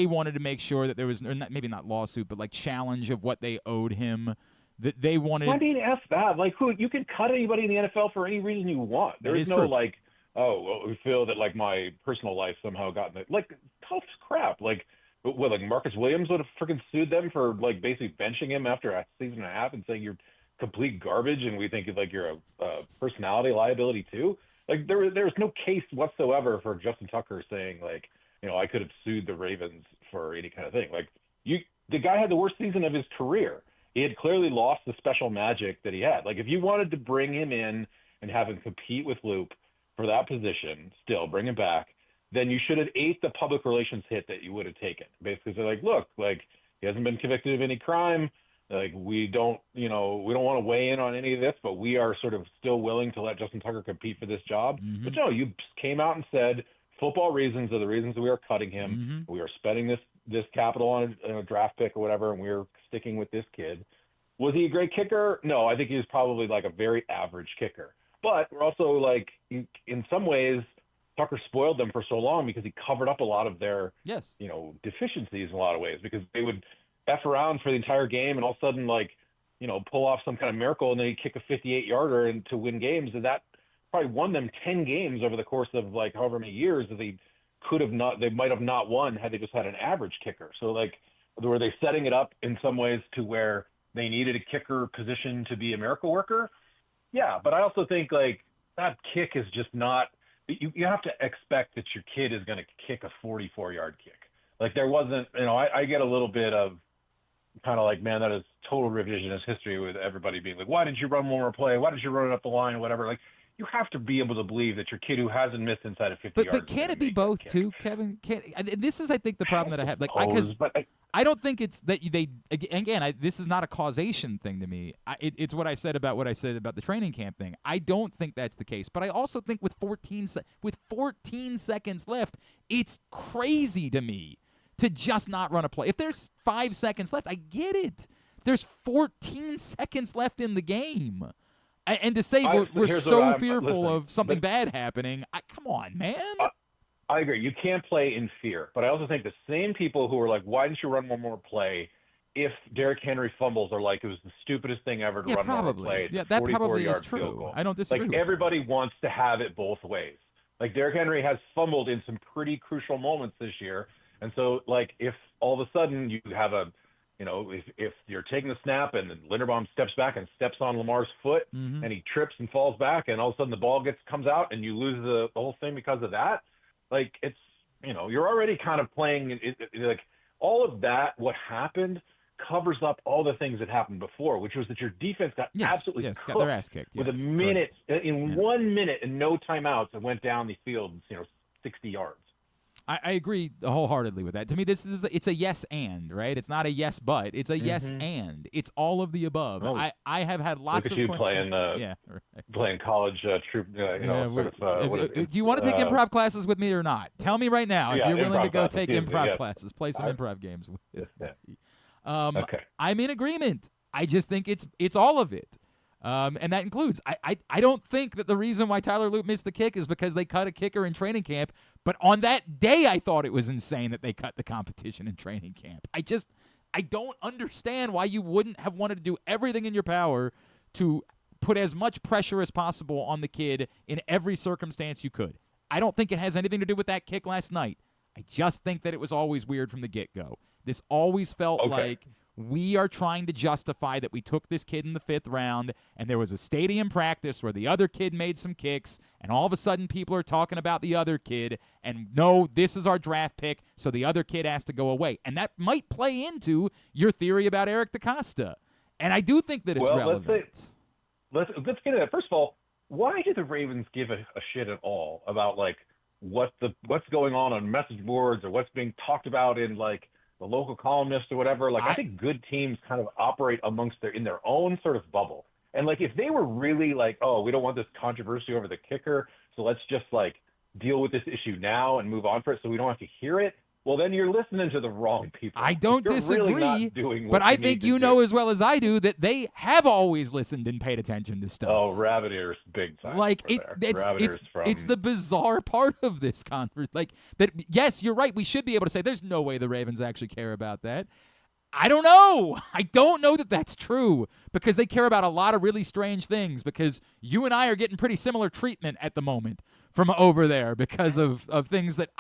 wanted to make sure that there was, or maybe not lawsuit, but like challenge of what they owed him. That they wanted. I mean, F that. Like, who you can cut anybody in the NFL for any reason you want. There is no true. Like, oh, well, we feel that like my personal life somehow got in it. Like, tough crap. Like, what, like Marcus Williams would have freaking sued them for like basically benching him after a season and a half and saying you're complete garbage and we think like you're a personality liability too. Like, there's no case whatsoever for Justin Tucker saying like, I could have sued the Ravens for any kind of thing. Like, the guy had the worst season of his career. He had clearly lost the special magic that he had. Like, if you wanted to bring him in and have him compete with Loop for that position, still bring him back, then you should have ate the public relations hit that you would have taken. Basically, they're like, look, like, he hasn't been convicted of any crime. Like, we don't want to weigh in on any of this, but we are sort of still willing to let Justin Tucker compete for this job. But no, you came out and said, football reasons are the reasons we are cutting him. We are spending this capital on a draft pick or whatever, and we're sticking with this kid. Was he a great kicker? No, I think he was probably like a very average kicker. But we're also like, in some ways, Tucker spoiled them for so long because he covered up a lot of their, deficiencies in a lot of ways, because they would F around for the entire game and all of a sudden, like, pull off some kind of miracle and then he'd kick a 58-yarder and to win games. And that probably won them 10 games over the course of like however many years that they might have not won had they just had an average kicker. So like, were they setting it up in some ways to where they needed a kicker position to be a miracle worker? Yeah. But I also think like that kick is just not, you have to expect that your kid is going to kick a 44-yard kick. Like, there wasn't, I get a little bit of kind of like, man, that is total revisionist history with everybody being like, why did you run one more play? Why did you run it up the line? Whatever. Like, you have to be able to believe that your kid who hasn't missed inside of 50 yards. But can it be both too, Kevin? This is, I think, the problem that I have. Like, because I don't think it's that this is not a causation thing to me. It's what I said about the training camp thing. I don't think that's the case. But I also think with 14 seconds left, it's crazy to me to just not run a play. If there's 5 seconds left, I get it. There's 14 seconds left in the game. And to say we're so fearful of something bad happening, come on, man. I agree. You can't play in fear. But I also think the same people who are like, why didn't you run one more play? If Derrick Henry fumbles, are like, it was the stupidest thing ever to run one more play. Yeah, that probably is true. I don't disagree. Like, everybody wants to have it both ways. Like, Derrick Henry has fumbled in some pretty crucial moments this year. And so, like, if all of a sudden you have if you're taking the snap and then Linderbaum steps back and steps on Lamar's foot and he trips and falls back and all of a sudden the ball comes out and you lose the whole thing because of that, like, it's, you're already kind of playing like all of that. What happened covers up all the things that happened before, which was that your defense got absolutely cooked, got their ass kicked with a minute, 1 minute and no timeouts, and went down the field, 60 yards. I agree wholeheartedly with that. To me, it's a yes and, right? It's not a yes but. It's a yes and. It's all of the above. Oh. I have had lots of questions. Playing college troop. Do you want to take improv classes with me or not? Tell me right now if you're willing to go take improv classes. Play some improv games with me. Okay. I'm in agreement. I just think it's all of it. And that includes, I don't think that the reason why Tyler Loop missed the kick is because they cut a kicker in training camp, but on that day I thought it was insane that they cut the competition in training camp. I don't understand why you wouldn't have wanted to do everything in your power to put as much pressure as possible on the kid in every circumstance you could. I don't think it has anything to do with that kick last night. I just think that it was always weird from the get-go. This always felt like we are trying to justify that we took this kid in the 5th round and there was a stadium practice where the other kid made some kicks and all of a sudden people are talking about the other kid and no, this is our draft pick, so the other kid has to go away. And that might play into your theory about Eric DeCosta. And I do think that it's relevant. Let's get into that. First of all, why do the Ravens give a shit at all about like what's going on message boards or what's being talked about in like the local columnists or whatever? Like I think good teams kind of operate in their own sort of bubble. And like if they were really like, oh, we don't want this controversy over the kicker, so let's just like deal with this issue now and move on for it so we don't have to hear it. Well, then you're listening to the wrong people. I don't You're disagree, really not doing what but I you think need you to know do. as well as I do that they have always listened and paid attention to stuff. Oh, rabbit ears, big time. Like it's the bizarre part of this conference. Like that. Yes, you're right. We should be able to say there's no way the Ravens actually care about that. I don't know. I don't know that that's true because they care about a lot of really strange things because you and I are getting pretty similar treatment at the moment from over there because of things that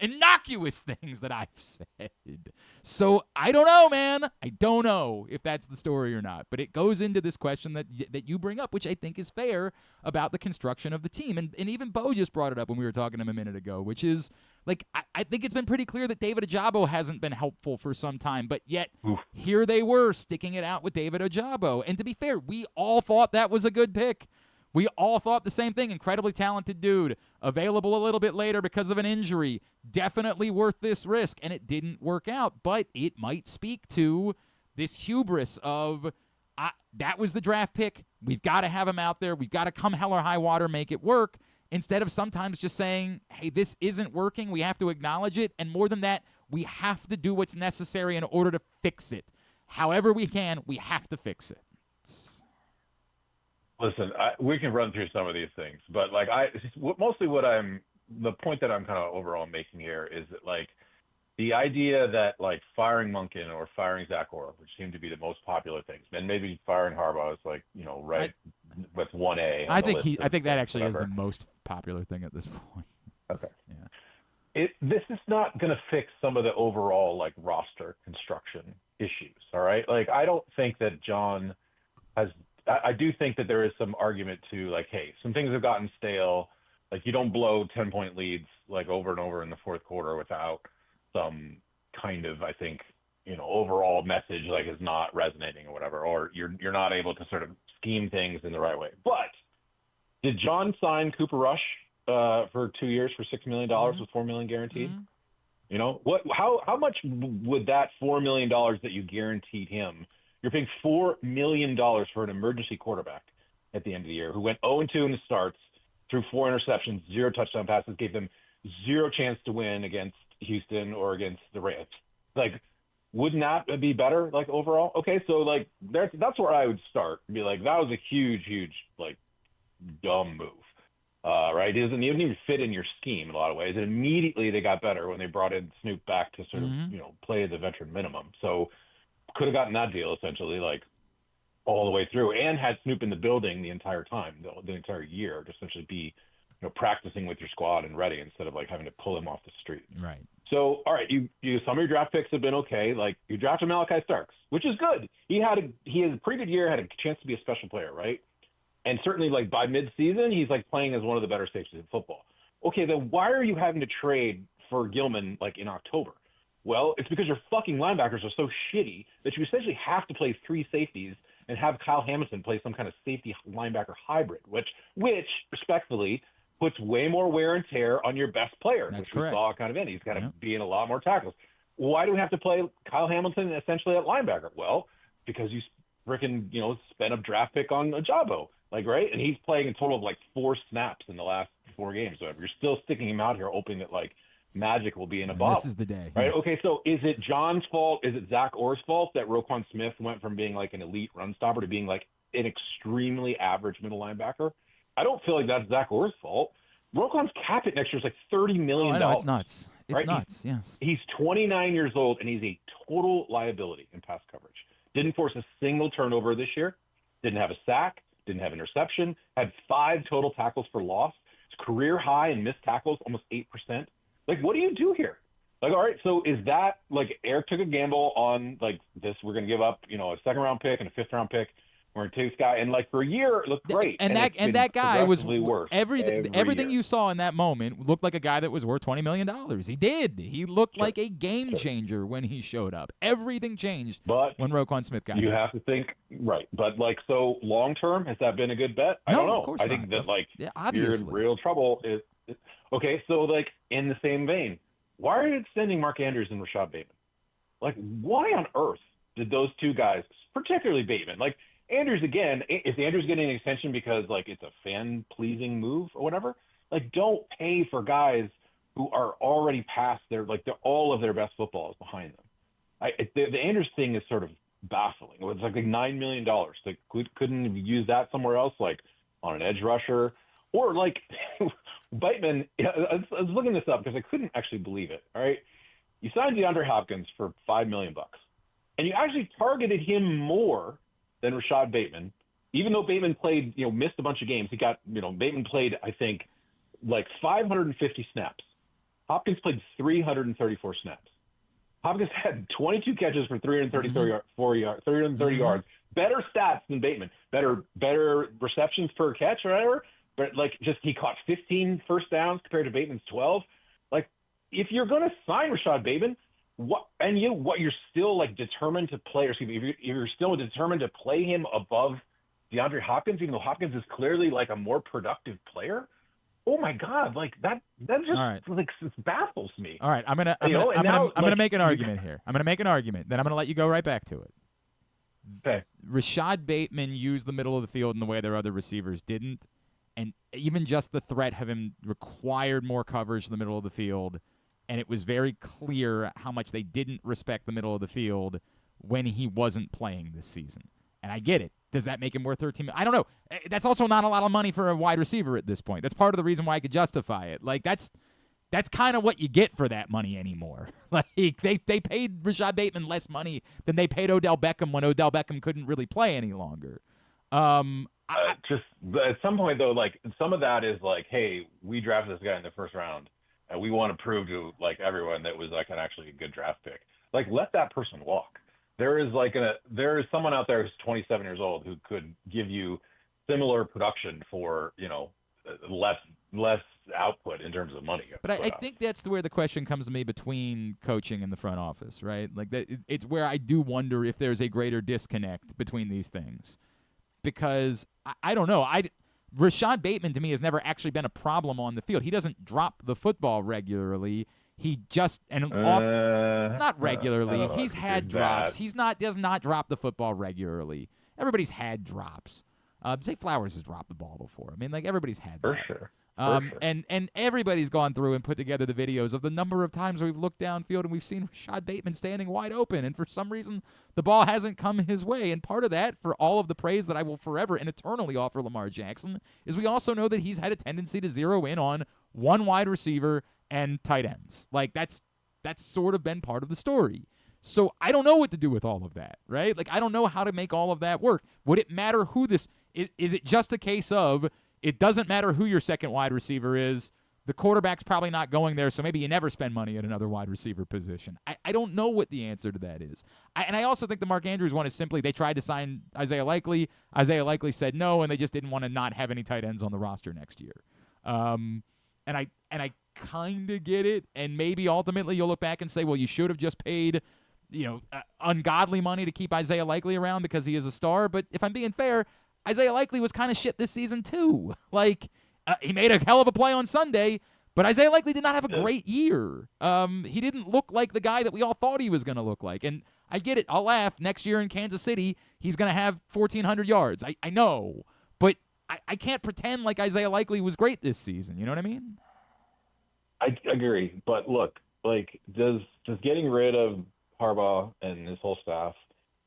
innocuous things that I've said. So I don't know, man. I don't know if that's the story or not. But it goes into this question that you bring up, which I think is fair about the construction of the team. And even Bo just brought it up when we were talking to him a minute ago, which is, like, I think it's been pretty clear that David Ojabo hasn't been helpful for some time. But yet, here they were sticking it out with David Ojabo. And to be fair, we all thought that was a good pick. We all thought the same thing. Incredibly talented dude. Available a little bit later because of an injury. Definitely worth this risk. And it didn't work out. But it might speak to this hubris of that was the draft pick. We've got to have him out there. We've got to come hell or high water, make it work. Instead of sometimes just saying, hey, this isn't working. We have to acknowledge it. And more than that, we have to do what's necessary in order to fix it. However we can, we have to fix it. Listen, we can run through some of these things, but like the point that I'm kind of overall making here is that like the idea that like firing Monken or firing Zach Orr, which seem to be the most popular things, and maybe firing Harbaugh is like, with 1A. I think that actually is the most popular thing at this point. Okay. Yeah. This is not going to fix some of the overall like roster construction issues. All right. Like, I don't think that John I do think that there is some argument to like, hey, some things have gotten stale. Like you don't blow 10-point leads like over and over in the fourth quarter without some kind of, I think, overall message like is not resonating or whatever, or you're not able to sort of scheme things in the right way. But did John sign Cooper Rush for 2 years for $6 million with $4 million guaranteed? Mm-hmm. How much would that $4 million that you guaranteed him? You're paying $4 million for an emergency quarterback at the end of the year who went 0-2 in the starts, threw 4 interceptions, 0 touchdown passes, gave them 0 chance to win against Houston or against the Rams. Like, wouldn't that be better, like, overall? Okay, so, like, that's where I would start. Be like, that was a huge, huge, like, dumb move, right? It doesn't even fit in your scheme in a lot of ways. And immediately they got better when they brought in Snoop back to sort of, play the veteran minimum. So could have gotten that deal essentially like all the way through and had Snoop in the building the entire time, the entire year, to essentially be, practicing with your squad and ready instead of like having to pull him off the street. Right. So, all right, you some of your draft picks have been okay. Like you drafted Malachi Starks, which is good. He had a pretty good year, had a chance to be a special player, right? And certainly like by mid-season, he's like playing as one of the better safeties in football. Okay, then why are you having to trade for Gilman like in October? Well, it's because your fucking linebackers are so shitty that you essentially have to play 3 safeties and have Kyle Hamilton play some kind of safety linebacker hybrid, which respectfully puts way more wear and tear on your best player, That's which correct. we saw kind of in. He's got to be in a lot more tackles. Why do we have to play Kyle Hamilton essentially at linebacker? Well, because you freaking, spent a draft pick on Ojabo, like, right? And he's playing a total of like 4 snaps in the last 4 games. So you're still sticking him out here hoping that like magic will be in a bottle. This is the day. Right? Okay, so is it John's fault? Is it Zach Orr's fault that Roquan Smith went from being like an elite run stopper to being like an extremely average middle linebacker? I don't feel like that's Zach Orr's fault. Roquan's cap hit next year is like $30 million. I know, it's nuts. It's right? nuts, yes. He's 29 years old, and he's a total liability in pass coverage. Didn't force a single turnover this year. Didn't have a sack. Didn't have interception. Had 5 total tackles for loss. His career high in missed tackles, almost 8%. Like, what do you do here? Like, all right, so is that, like, Eric took a gamble on, like, this, we're going to give up, a second-round pick and a fifth-round pick. We're Warren Tate's guy, and like for a year it looked great. And that guy was worse everything year. you saw in that moment looked like a guy that was worth $20 million. He did. He looked like a game changer when he showed up. Everything changed when Roquan Smith got You here. have to think right, but like so long term, has that been a good bet? I don't know. Of course I think not. that like obviously. you're in real trouble. Okay, so like in the same vein, why are you extending Mark Andrews and Rashad Bateman? Like, why on earth did those two guys, particularly Bateman, like Andrews again? Is Andrews getting an extension because like it's a fan-pleasing move or whatever? Like, don't pay for guys who are already past their all of their best football is behind them. The Andrews thing is sort of baffling. It's like $9 million. Like, couldn't you use that somewhere else, like on an edge rusher? Or like Bateman, I was looking this up because I couldn't actually believe it. All right, you signed DeAndre Hopkins for $5 million, and you actually targeted him more than Rashad Bateman, even though Bateman played, missed a bunch of games. He got, Bateman played, I think, like 550 snaps. Hopkins played 334 snaps. Hopkins had 22 catches for 330 yards. Better stats than Bateman. Better receptions per catch or whatever. But like, he caught 15 first downs compared to Bateman's 12. Like, if you're going to sign Rashad Bateman, you're still like determined to play, or excuse me, if you're still determined to play him above DeAndre Hopkins, even though Hopkins is clearly like a more productive player. Oh my God, like that just like baffles me. All right, I'm gonna make an argument here. I'm gonna make an argument, then I'm gonna let you go right back to it. Okay. Rashad Bateman used the middle of the field in the way their other receivers didn't. And even just the threat of him required more coverage in the middle of the field, and it was very clear how much they didn't respect the middle of the field when he wasn't playing this season. And I get it. Does that make him worth $13 million? I don't know. That's also not a lot of money for a wide receiver at this point. That's part of the reason why I could justify it. Like, that's kind of what you get for that money anymore. Like, they paid Rashad Bateman less money than they paid Odell Beckham when Odell Beckham couldn't really play any longer. Just at some point though, like some of that is like, hey, we drafted this guy in the first round, and we want to prove to like everyone that was like actually a good draft pick. Like, let that person walk. There is someone out there who's 27 years old who could give you similar production for less output in terms of money. But I think that's where the question comes to me between coaching and the front office, right? Like it's where I do wonder if there's a greater disconnect between these things. Because I don't know. Rashad Bateman to me has never actually been a problem on the field. He doesn't drop the football regularly. He just not regularly. He's had drops. He does not drop the football regularly. Everybody's had drops. Zay Flowers has dropped the ball before. I mean, like everybody's had that. For sure. And everybody's gone through and put together the videos of the number of times we've looked downfield and we've seen Rashad Bateman standing wide open, and for some reason the ball hasn't come his way. And part of that, for all of the praise that I will forever and eternally offer Lamar Jackson, is we also know that he's had a tendency to zero in on one wide receiver and tight ends. Like that's sort of been part of the story. So I don't know what to do with all of that, right? Like I don't know how to make all of that work. Would it matter who this is? It just a case of it doesn't matter who your second wide receiver is. The quarterback's probably not going there, so maybe you never spend money at another wide receiver position. I don't know what the answer to that is. And I also think the Mark Andrews one is simply they tried to sign Isaiah Likely. Isaiah Likely said no, and they just didn't want to not have any tight ends on the roster next year. And I kind of get it, and maybe ultimately you'll look back and say, well, you should have just paid ungodly money to keep Isaiah Likely around because he is a star. But if I'm being fair, Isaiah Likely was kind of shit this season too. Like, he made a hell of a play on Sunday, but Isaiah Likely did not have a great year. He didn't look like the guy that we all thought he was going to look like. And I get it. I'll laugh. Next year in Kansas City, he's going to have 1,400 yards. I know. But I can't pretend like Isaiah Likely was great this season. You know what I mean? I agree. But look, like, does getting rid of Harbaugh and his whole staff,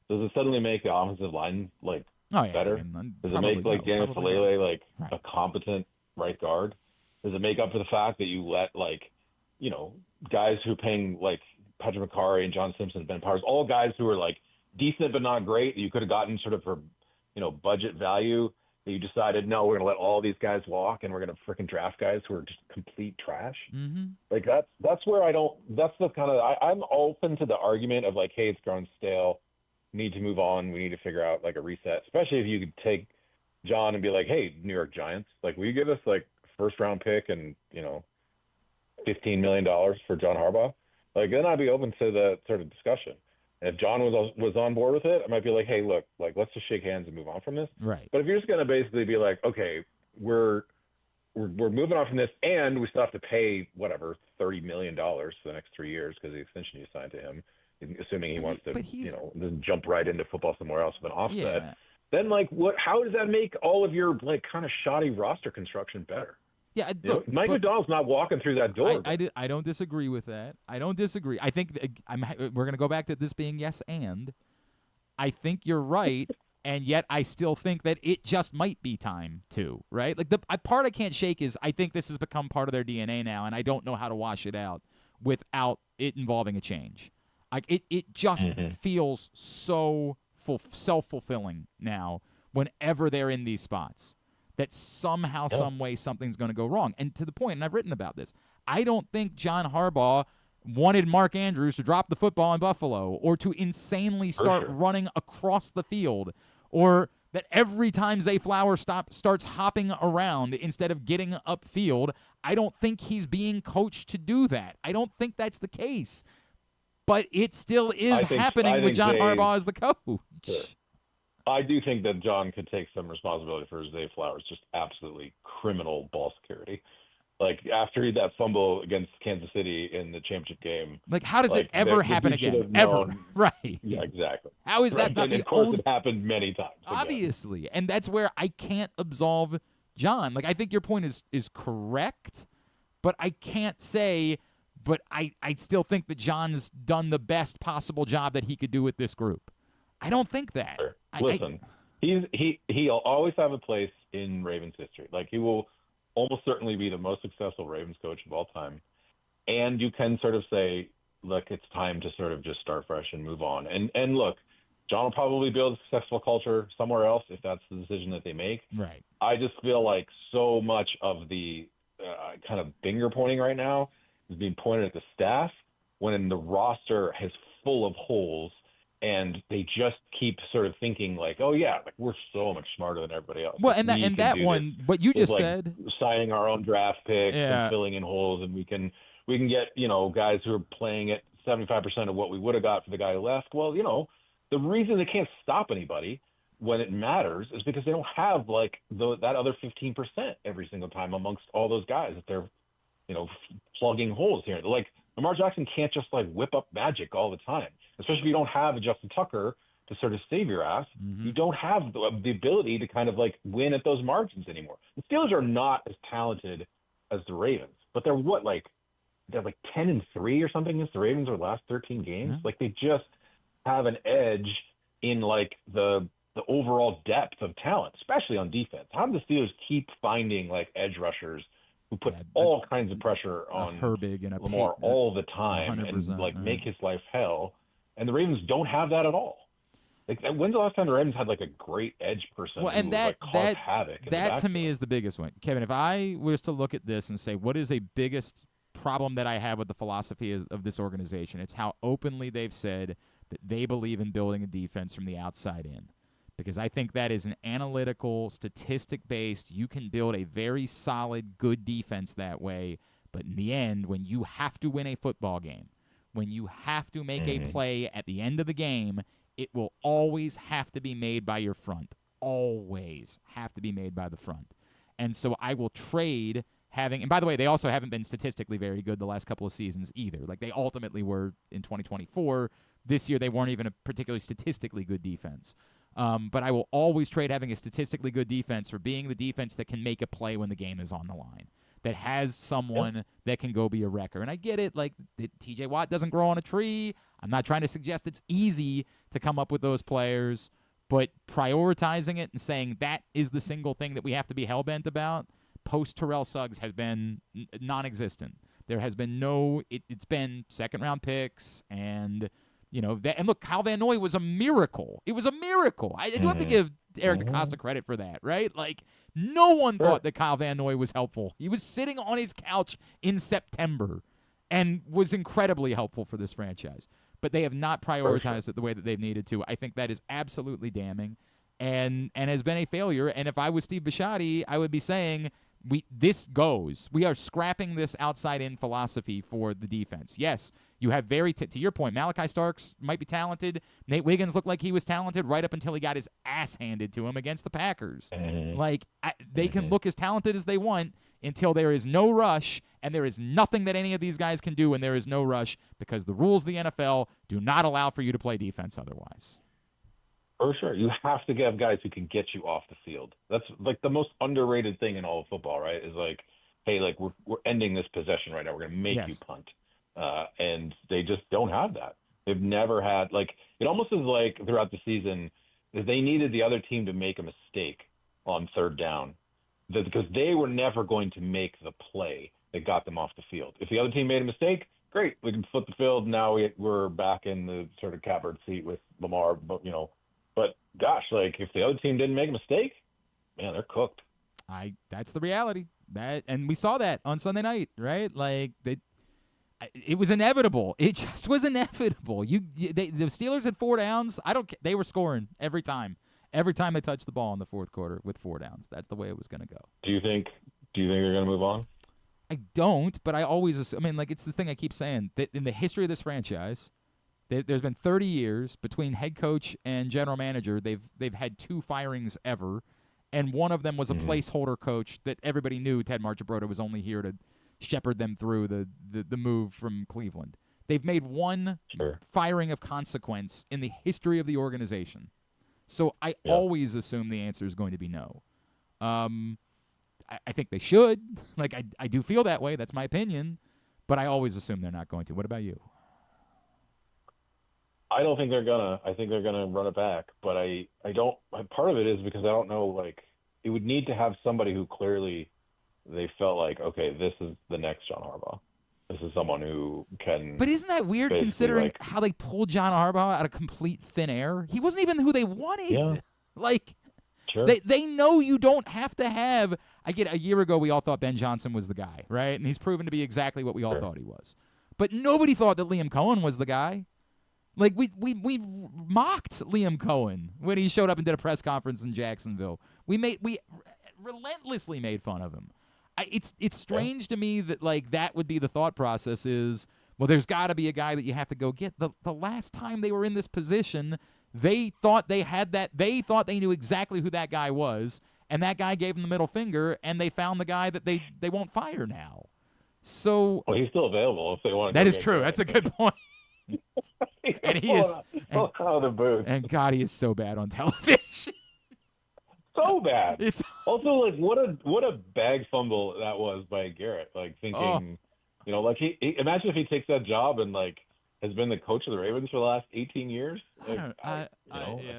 does it suddenly make the offensive line, like, better? Does it make like Daniel Falele like a competent right guard? Does it make up for the fact that you let guys who are paying like Patrick McCarry and John Simpson, Ben Powers, all guys who are like decent but not great that you could have gotten sort of for budget value, that you decided no, we're gonna let all these guys walk and we're gonna freaking draft guys who are just complete trash? Mm-hmm. Like that's where I don't. That's the kind of I'm open to the argument of like, hey, it's grown stale. need to move on. We need to figure out like a reset, especially if you could take John and be like, hey, New York Giants, like, will you give us like first round pick and, $15 million for John Harbaugh? Like, then I'd be open to the sort of discussion. And if John was on board with it, I might be like, hey, look, like, let's just shake hands and move on from this. Right. But if you're just going to basically be like, okay, we're moving on from this, and we still have to pay whatever $30 million for the next 3 years because the extension you signed to him, assuming he wants to, then jump right into football somewhere else with an offset. Yeah. Then like, how does that make all of your like kind of shoddy roster construction better? Yeah, look, Mike McDonald's not walking through that door. I don't disagree with that. I don't disagree. I think we're going to go back to this being yes and. I think you're right, and yet I still think that it just might be time to, right? Like the part I can't shake is I think this has become part of their DNA now, and I don't know how to wash it out without it involving a change. Like it just feels so self-fulfilling now whenever they're in these spots. That somehow, some way, something's going to go wrong. And to the point, and I've written about this, I don't think John Harbaugh wanted Mark Andrews to drop the football in Buffalo or to insanely start running across the field, or that every time Zay Flowers starts hopping around instead of getting upfield. I don't think he's being coached to do that. I don't think that's the case. But it still is happening with John Harbaugh as the coach. Sure. I do think that John could take some responsibility for Zay Flowers' just absolutely criminal ball security. Like, after that fumble against Kansas City in the championship game. Like, how does it ever happen again? Ever. Right. Yeah, exactly. How is that not the old... It happened many times. Obviously. And that's where I can't absolve John. Like, I think your point is correct, but I can't say, but I still think that John's done the best possible job that he could do with this group. I don't think that. Sure. Listen, he'll always have a place in Ravens history. Like, he will almost certainly be the most successful Ravens coach of all time. And you can sort of say, look, it's time to sort of just start fresh and move on. And look, John will probably build a successful culture somewhere else if that's the decision that they make. Right. I just feel like so much of the kind of finger pointing right now is being pointed at the staff when the roster is full of holes. And they just keep sort of thinking like, oh yeah, like we're so much smarter than everybody else. Well, and that one, what you just said, signing our own draft picks and filling in holes, and we can get guys who are playing at 75% of what we would have got for the guy who left. Well, the reason they can't stop anybody when it matters is because they don't have like that other 15% every single time amongst all those guys that they're plugging holes here. Like Lamar Jackson can't just like whip up magic all the time. Especially if you don't have a Justin Tucker to sort of save your ass. You don't have the ability to kind of like win at those margins anymore. The Steelers are not as talented as the Ravens, but they're like 10-3 or something against the Ravens over the last 13 games. Like they just have an edge in like the overall depth of talent, especially on defense. How do the Steelers keep finding like edge rushers who put all kinds of pressure on Herbig and Lamar all the time and like make his life hell? And the Ravens don't have that at all. Like, when's the last time the Ravens had like a great edge person? Well, and that havoc. That to me is the biggest one, Kevin. If I was to look at this and say, what is a biggest problem that I have with the philosophy of this organization? It's how openly they've said that they believe in building a defense from the outside in. Because I think that is an analytical, statistic-based. You can build a very solid, good defense that way. But in the end, when you have to win a football game, when you have to make a play at the end of the game, it will always have to be made by your front. Always have to be made by the front. And so I will trade having – and by the way, they also haven't been statistically very good the last couple of seasons either. Like they ultimately were in 2024. This year they weren't even a particularly statistically good defense. But I will always trade having a statistically good defense for being the defense that can make a play when the game is on the line. That has someone that can go be a wrecker. And I get it, like TJ Watt doesn't grow on a tree. I'm not trying to suggest it's easy to come up with those players, but prioritizing it and saying that is the single thing that we have to be hellbent about, post-Terrell Suggs has been non-existent. There has been it's been second-round picks and, and look, Kyle Van Noy was a miracle. It was a miracle. I do have to give Eric DeCosta credit for that, right? Like, no one thought that Kyle Van Noy was helpful. He was sitting on his couch in September and was incredibly helpful for this franchise. but they have not prioritized it the way that they've needed to. I think that is absolutely damning and has been a failure. And if I was Steve Bisciotti, I would be saying, this goes. We are scrapping this outside-in philosophy for the defense. Yes, you have to your point, Malachi Starks might be talented. Nate Wiggins looked like he was talented right up until he got his ass handed to him against the Packers. They can look as talented as they want until there is no rush, and there is nothing that any of these guys can do when there is no rush because the rules of the NFL do not allow for you to play defense otherwise. For sure. You have to have guys who can get you off the field. That's like the most underrated thing in all of football, right? Is like, hey, like we're ending this possession right now. We're going to make you punt. And they just don't have that. They've never had, like, it almost is like throughout the season that they needed the other team to make a mistake on third down because they were never going to make the play that got them off the field. If the other team made a mistake, great. We can flip the field. Now we're back in the sort of catbird seat with Lamar, But gosh, like if the other team didn't make a mistake, man, they're cooked. That's the reality. And we saw that on Sunday night, right? Like it was inevitable. It just was inevitable. The Steelers had 4 downs. They were scoring every time. Every time they touched the ball in the fourth quarter with 4 downs. That's the way it was going to go. Do you think they're going to move on? I don't, but I always assume. I mean, like it's the thing I keep saying that in the history of this franchise. There's been 30 years between head coach and general manager. They've had 2 firings ever, and one of them was a placeholder coach that everybody knew Ted Marchibroda was only here to shepherd them through the move from Cleveland. They've made 1 firing of consequence in the history of the organization. So I always assume the answer is going to be no. I think they should. Like I do feel that way. That's my opinion, but I always assume they're not going to. What about you? I don't think they're gonna. I think they're gonna run it back, but I don't. Part of it is because I don't know. Like, it would need to have somebody who clearly they felt like, okay, this is the next John Harbaugh. This is someone who can. But isn't that weird considering how they pulled John Harbaugh out of complete thin air? He wasn't even who they wanted. Yeah. Like, sure. They know you don't have to have. I get a year ago we all thought Ben Johnson was the guy, right? And he's proven to be exactly what we all thought he was. But nobody thought that Liam Cohen was the guy. Like, we mocked Liam Cohen when he showed up and did a press conference in Jacksonville. We relentlessly made fun of him. It's strange to me that, like, that would be the thought process is, well, there's got to be a guy that you have to go get. The last time they were in this position, they thought they had that. They thought they knew exactly who that guy was, and that guy gave them the middle finger, and they found the guy that they won't fire now. So, well, he's still available if they want to. That is true. That's a good point. And he is out of the booth. And God, he is so bad on television. So bad. It's also like what a bag fumble that was by Garrett. Like thinking, like he imagine if he takes that job and like has been the coach of the Ravens for the last 18 years. Like, yeah,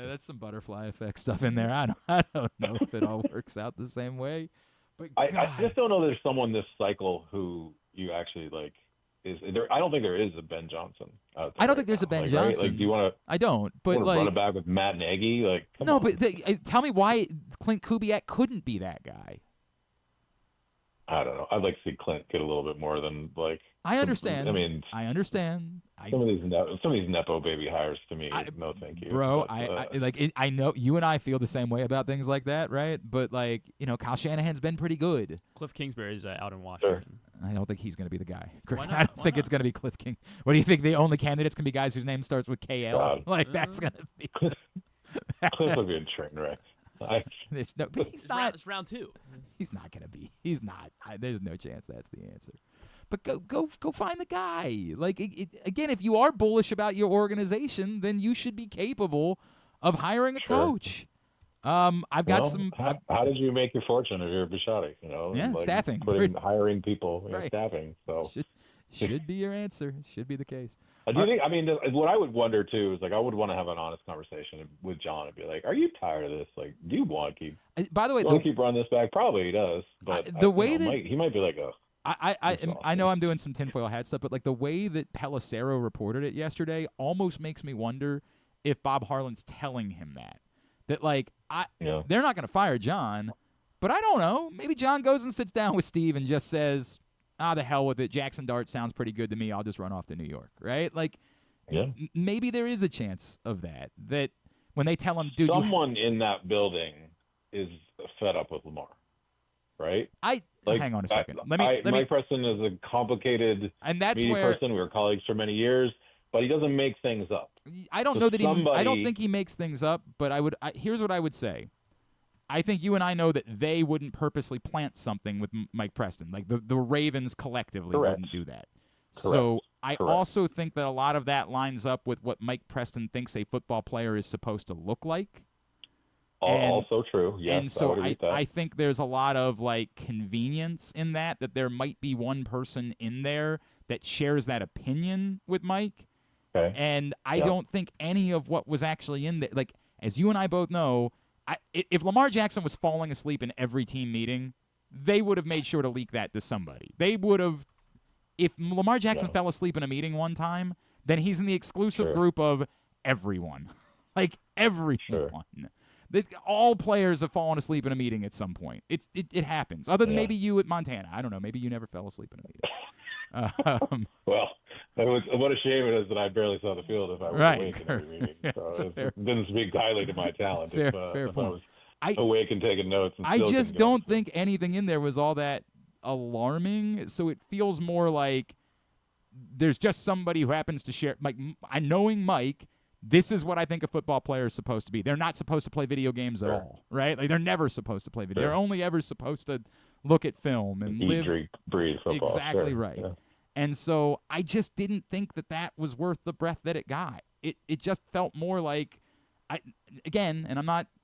that's some butterfly effect stuff in there. I don't know if it all works out the same way. But I just don't know there's someone this cycle who you actually like. Is there? I don't think there is a Ben Johnson. I don't think there's a Ben Johnson. Right? Like, do you want to? I don't. But like, run it back with Matt Nagy. Like, no. But tell me why Clint Kubiak couldn't be that guy. I don't know. I'd like to see Clint get a little bit more than like. I understand. I understand. Some of these nepo baby hires to me, no thank you, bro. But, I know you and I feel the same way about things like that, right? But like Kyle Shanahan's been pretty good. Cliff Kingsbury's out in Washington. Sure. I don't think he's going to be the guy. I don't think it's going to be Cliff King. What do you think? The only candidates can be guys whose name starts with KL. God. Like that's going to be. Cliff would be a train wreck. But he's not. It's round 2. He's not going to be. He's not. There's no chance that's the answer. But go find the guy. Like again, if you are bullish about your organization, then you should be capable of hiring a coach. I've got some. How did you make your fortune if you're a Bisciotti? Yeah, like staffing, hiring people, right. Staffing. So should be your answer. Should be the case. Do you think? I mean, what I would wonder too is like I would want to have an honest conversation with John and be like, "Are you tired of this? Like, do you want to keep? By the way, want to keep running this back? Probably he does, but he might be like, oh." I know I'm doing some tinfoil hat stuff, but like the way that Pelissero reported it yesterday almost makes me wonder if Bob Harlan's telling him that like they're not going to fire John, but I don't know. Maybe John goes and sits down with Steve and just says, the hell with it. Jackson Dart sounds pretty good to me. I'll just run off to New York, right? Like Yeah. Maybe there is a chance of that when they tell him, dude, someone in that building is fed up with Lamar, right? Hang on a second. Mike Preston is a complicated media person. We were colleagues for many years, but he doesn't make things up. I don't know that I don't think he makes things up, but here's what I would say. I think you and I know that they wouldn't purposely plant something with Mike Preston. Like the Ravens collectively wouldn't do that. So I also think that a lot of that lines up with what Mike Preston thinks a football player is supposed to look like. Also true. Yes, and so I think there's a lot of like convenience in that there might be one person in there that shares that opinion with Mike. Okay. And I don't think any of what was actually in there, like as you and I both know, if Lamar Jackson was falling asleep in every team meeting, they would have made sure to leak that to somebody. They would have. If Lamar Jackson fell asleep in a meeting one time, then he's in the exclusive group of everyone, like everyone. Sure. All players have fallen asleep in a meeting at some point. It happens. Other than maybe you at Montana. I don't know. Maybe you never fell asleep in a meeting. Well, what a shame it is that I barely saw the field if I was awake in every meeting. So it didn't speak highly to my talent fair if point. I was awake and taking notes. And I just don't think anything in there was all that alarming. So it feels more like there's just somebody who happens to share. Like, knowing Mike, this is what I think a football player is supposed to be. They're not supposed to play video games at all, right? Like, they're never supposed to play video. They're only ever supposed to look at film and live. Drink, breathe football. Exactly right. Yeah. And so I just didn't think that was worth the breath that it got. It just felt more like,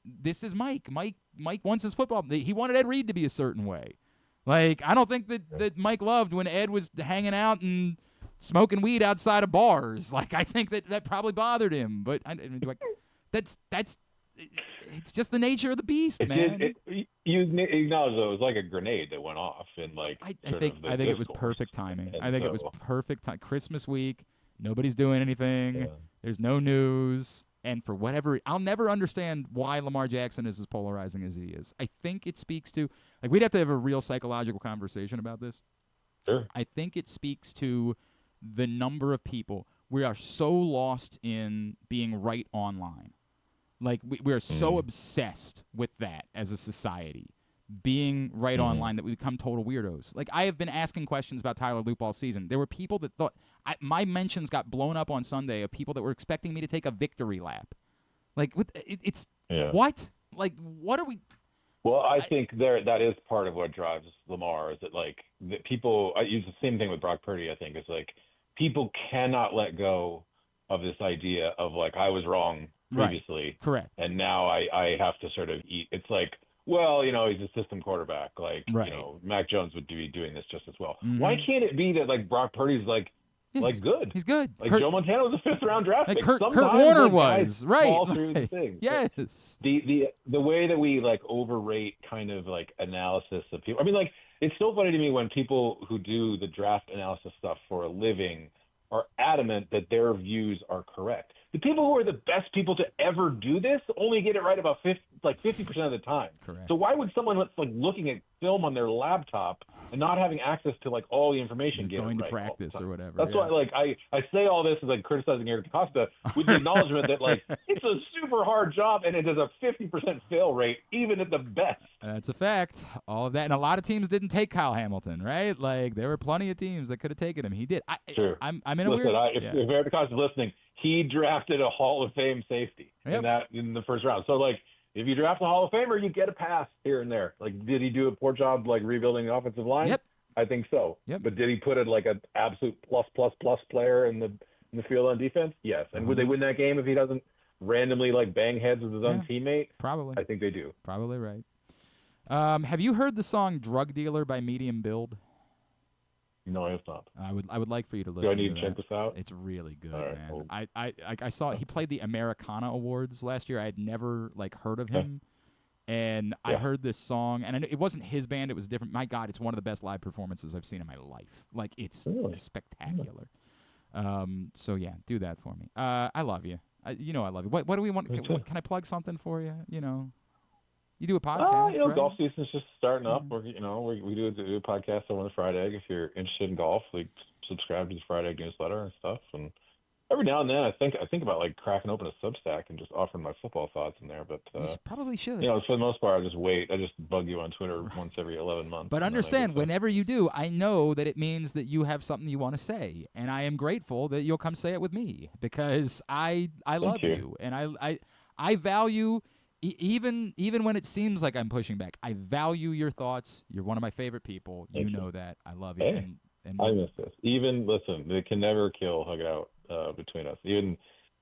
this is Mike. Mike wants his football. He wanted Ed Reed to be a certain way. Like, I don't think that Mike loved when Ed was hanging out and smoking weed outside of bars. Like, I think that probably bothered him. But it's just the nature of the beast, man. You acknowledge though, it was like a grenade that went off in I think it was perfect timing. I think it was perfect time. Christmas week, nobody's doing anything. Yeah. There's no news. And for whatever, I'll never understand why Lamar Jackson is as polarizing as he is. I think it speaks to, like, we'd have to have a real psychological conversation about this. Sure. I think it speaks to the number of people. We are so lost in being right online. Like, we are so obsessed with that as a society, being right online, that we become total weirdos. Like, I have been asking questions about Tyler Loop all season. There were people that thought my mentions got blown up on Sunday of people that were expecting me to take a victory lap. Like, what? Like, what are we? Well, I think that is part of what drives Lamar. Is that like people? I use the same thing with Brock Purdy. I think it's like people cannot let go of this idea of like, I was wrong previously. Right. Correct. And now I have to sort of eat. It's like, well, he's a system quarterback. Like, Mac Jones would be doing this just as well. Mm-hmm. Why can't it be that like Brock Purdy's like good? He's good. Like Joe Montana was a 5th round draft pick. Kurt Warner was right. Fall through the thing. Yes. The way that we like overrate kind of like analysis of people. I mean, like, it's so funny to me when people who do the draft analysis stuff for a living are adamant that their views are correct. The people who are the best people to ever do this only get it right about 50% of the time. Correct. So why would someone that's like looking at film on their laptop and not having access to like all the information get going it right to practice or whatever? That's why like I say all this as like criticizing Eric Costa with the acknowledgement that like it's a super hard job and it has a 50% fail rate even at the best. That's a fact. All of that, and a lot of teams didn't take Kyle Hamilton, right? Like, there were plenty of teams that could have taken him. He did. Sure. I'm in a weird. If Eric Costa is listening, he drafted a Hall of Fame safety in the first round. So like, if you draft a Hall of Famer, you get a pass here and there. Like, did he do a poor job like rebuilding the offensive line? Yep. I think so. Yep. But did he put it like an absolute plus player in the field on defense? Yes. And would they win that game if he doesn't randomly like bang heads with his own teammate? Probably. I think they do. Probably right. Have you heard the song "Drug Dealer" by Medium Build? No, I have not. I would like for you to listen. Do I need to check this out? It's really good, right, man. cool. I saw he played the Americana Awards last year. I had never heard of him, and I heard this song, and it wasn't his band. It was different. My God, it's one of the best live performances I've seen in my life. Like, it's spectacular. So yeah, do that for me. I love you. I love you. What do we want? Can I plug something for you? You do a podcast, right? Golf season's just starting up. We do a podcast on the Friday Egg. If you're interested in golf, like, subscribe to the Friday Egg newsletter and stuff. And Every now and then, I think about like cracking open a Substack and just offering my football thoughts in there. But You probably should. for the most part, I just wait. I just bug you on Twitter once every 11 months. But understand, whenever you do, I know that it means that you have something you want to say, and I am grateful that you'll come say it with me because I love you, and I value even when it seems like I'm pushing back. I value your thoughts. You're one of my favorite people. You know that. I love you. Hey, and I miss this. Listen, they can never kill Hug It Out between us. Even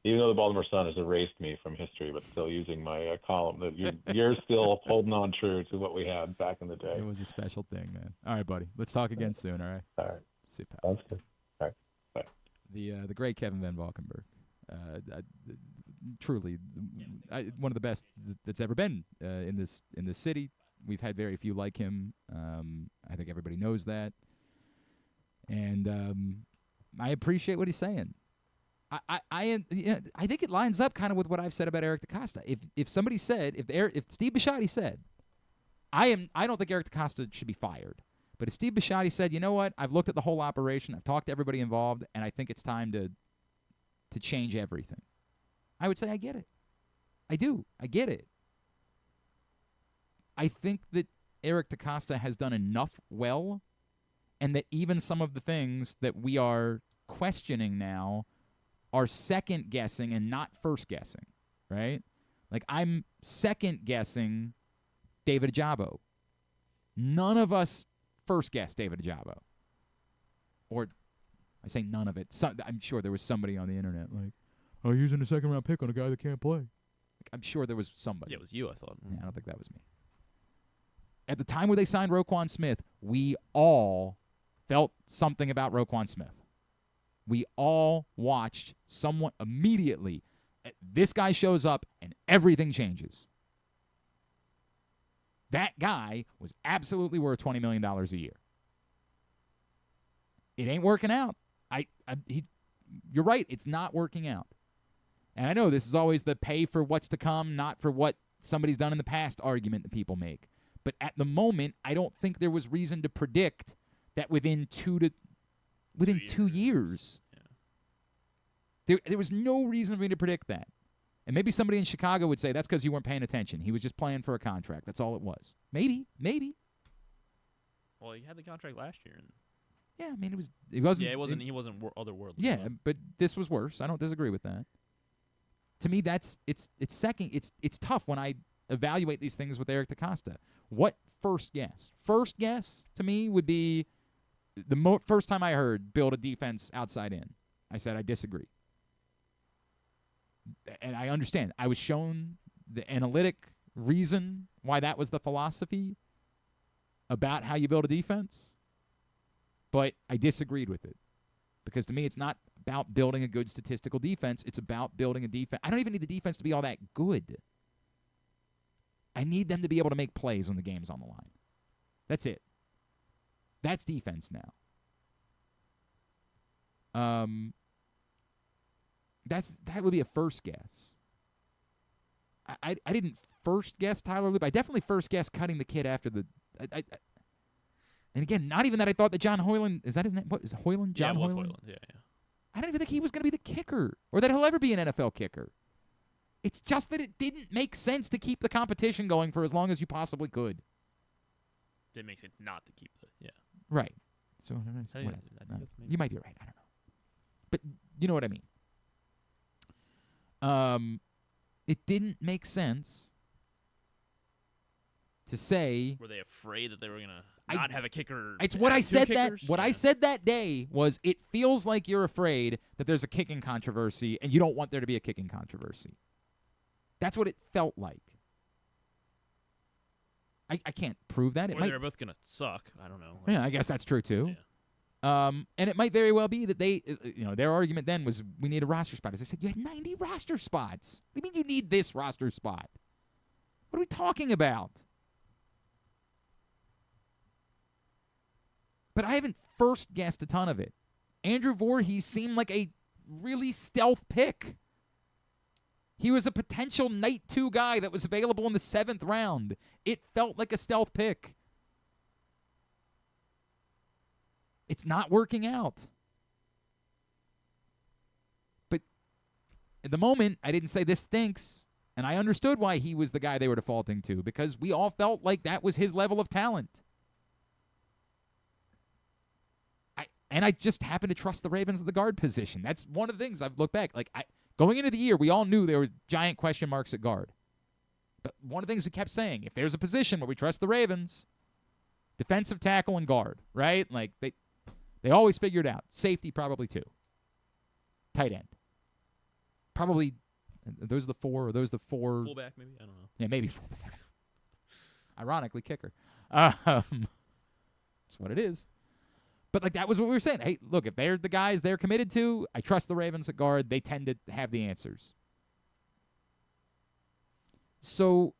though the Baltimore Sun has erased me from history, but still using my column, that you're still holding on true to what we had back in the day. It was a special thing, man. All right, buddy. Let's talk again soon. All right. All right. See you, pal. Sounds good. All right. Bye. The great Kevin Van Valkenburg. Truly, one of the best that's ever been in this city. We've had very few like him. I think everybody knows that, and I appreciate what he's saying. I think it lines up kind of with what I've said about Eric DeCosta. If somebody said if Steve Bisciotti said, I don't think Eric DeCosta should be fired, but if Steve Bisciotti said, you know what, I've looked at the whole operation, I've talked to everybody involved, and I think it's time to change everything, I would say I get it. I do. I get it. I think that Eric DeCosta has done enough well, and that even some of the things that we are questioning now are second-guessing and not first-guessing, right? Like, I'm second-guessing David Ajabo. None of us first-guessed David Ajabo. Or, I say none of it. I'm sure there was somebody on the internet like, oh, using a second-round pick on a guy that can't play. Like, I'm sure there was somebody. Yeah, it was you, I thought. Yeah, I don't think that was me. At the time where they signed Roquan Smith, we all felt something about Roquan Smith. We all watched someone immediately. This guy shows up and everything changes. That guy was absolutely worth $20 million a year. It ain't working out. You're right. It's not working out. And I know this is always the pay for what's to come, not for what somebody's done in the past argument that people make. But at the moment, I don't think there was reason to predict that within 2 years. Yeah. There was no reason for me to predict that. And maybe somebody in Chicago would say that's because you weren't paying attention. He was just playing for a contract. That's all it was. Maybe. Well, he had the contract last year. And yeah, I mean, it wasn't. Yeah, he wasn't otherworldly. Yeah, but this was worse. I don't disagree with that. To me, it's second. It's tough when I evaluate these things with Eric DeCosta. What first guess? First guess to me would be the first time I heard build a defense outside in. I said I disagree. And I understand. I was shown the analytic reason why that was the philosophy about how you build a defense, but I disagreed with it. Because to me, it's not about building a good statistical defense. It's about building a defense. I don't even need the defense to be all that good. I need them to be able to make plays when the game's on the line. That's it. That's defense now. That would be a first guess. I didn't first guess Tyler Loop. I definitely first guessed cutting the kid after the. And again, not even that I thought that John Hoyland, is that his name? What is it, Hoyland? John Hoyland? Yeah. I don't even think he was going to be the kicker or that he'll ever be an NFL kicker. It's just that it didn't make sense to keep the competition going for as long as you possibly could. Didn't make sense not to keep the, yeah. Right. So you might be right. I don't know. But you know what I mean. It didn't make sense to say. Were they afraid that they were going to not have a kicker? It's what I said I said that day was it feels like you're afraid that there's a kicking controversy and you don't want there to be a kicking controversy. That's what it felt like. I can't prove that. Or they're both going to suck. I don't know. Yeah, I guess that's true too. Yeah. And it might very well be that they, their argument then was we need a roster spot. As I said, you had 90 roster spots. What do you mean you need this roster spot? What are we talking about? But I haven't first guessed a ton of it. Andrew Voorhees seemed like a really stealth pick. He was a potential night 2 guy that was available in the 7th round. It felt like a stealth pick. It's not working out. But at the moment, I didn't say this stinks, and I understood why he was the guy they were defaulting to, because we all felt like that was his level of talent. I just happen to trust the Ravens at the guard position. That's one of the things I've looked back. Like, going into the year, we all knew there were giant question marks at guard. But one of the things we kept saying, if there's a position where we trust the Ravens, defensive tackle and guard, right? Like, they always figured out. Safety probably too. Tight end. Probably, are those the four? Fullback, maybe? I don't know. Yeah, maybe fullback. Ironically, kicker. That's what it is. But, like, that was what we were saying. Hey, look, if they're the guys they're committed to, I trust the Ravens at guard. They tend to have the answers. So,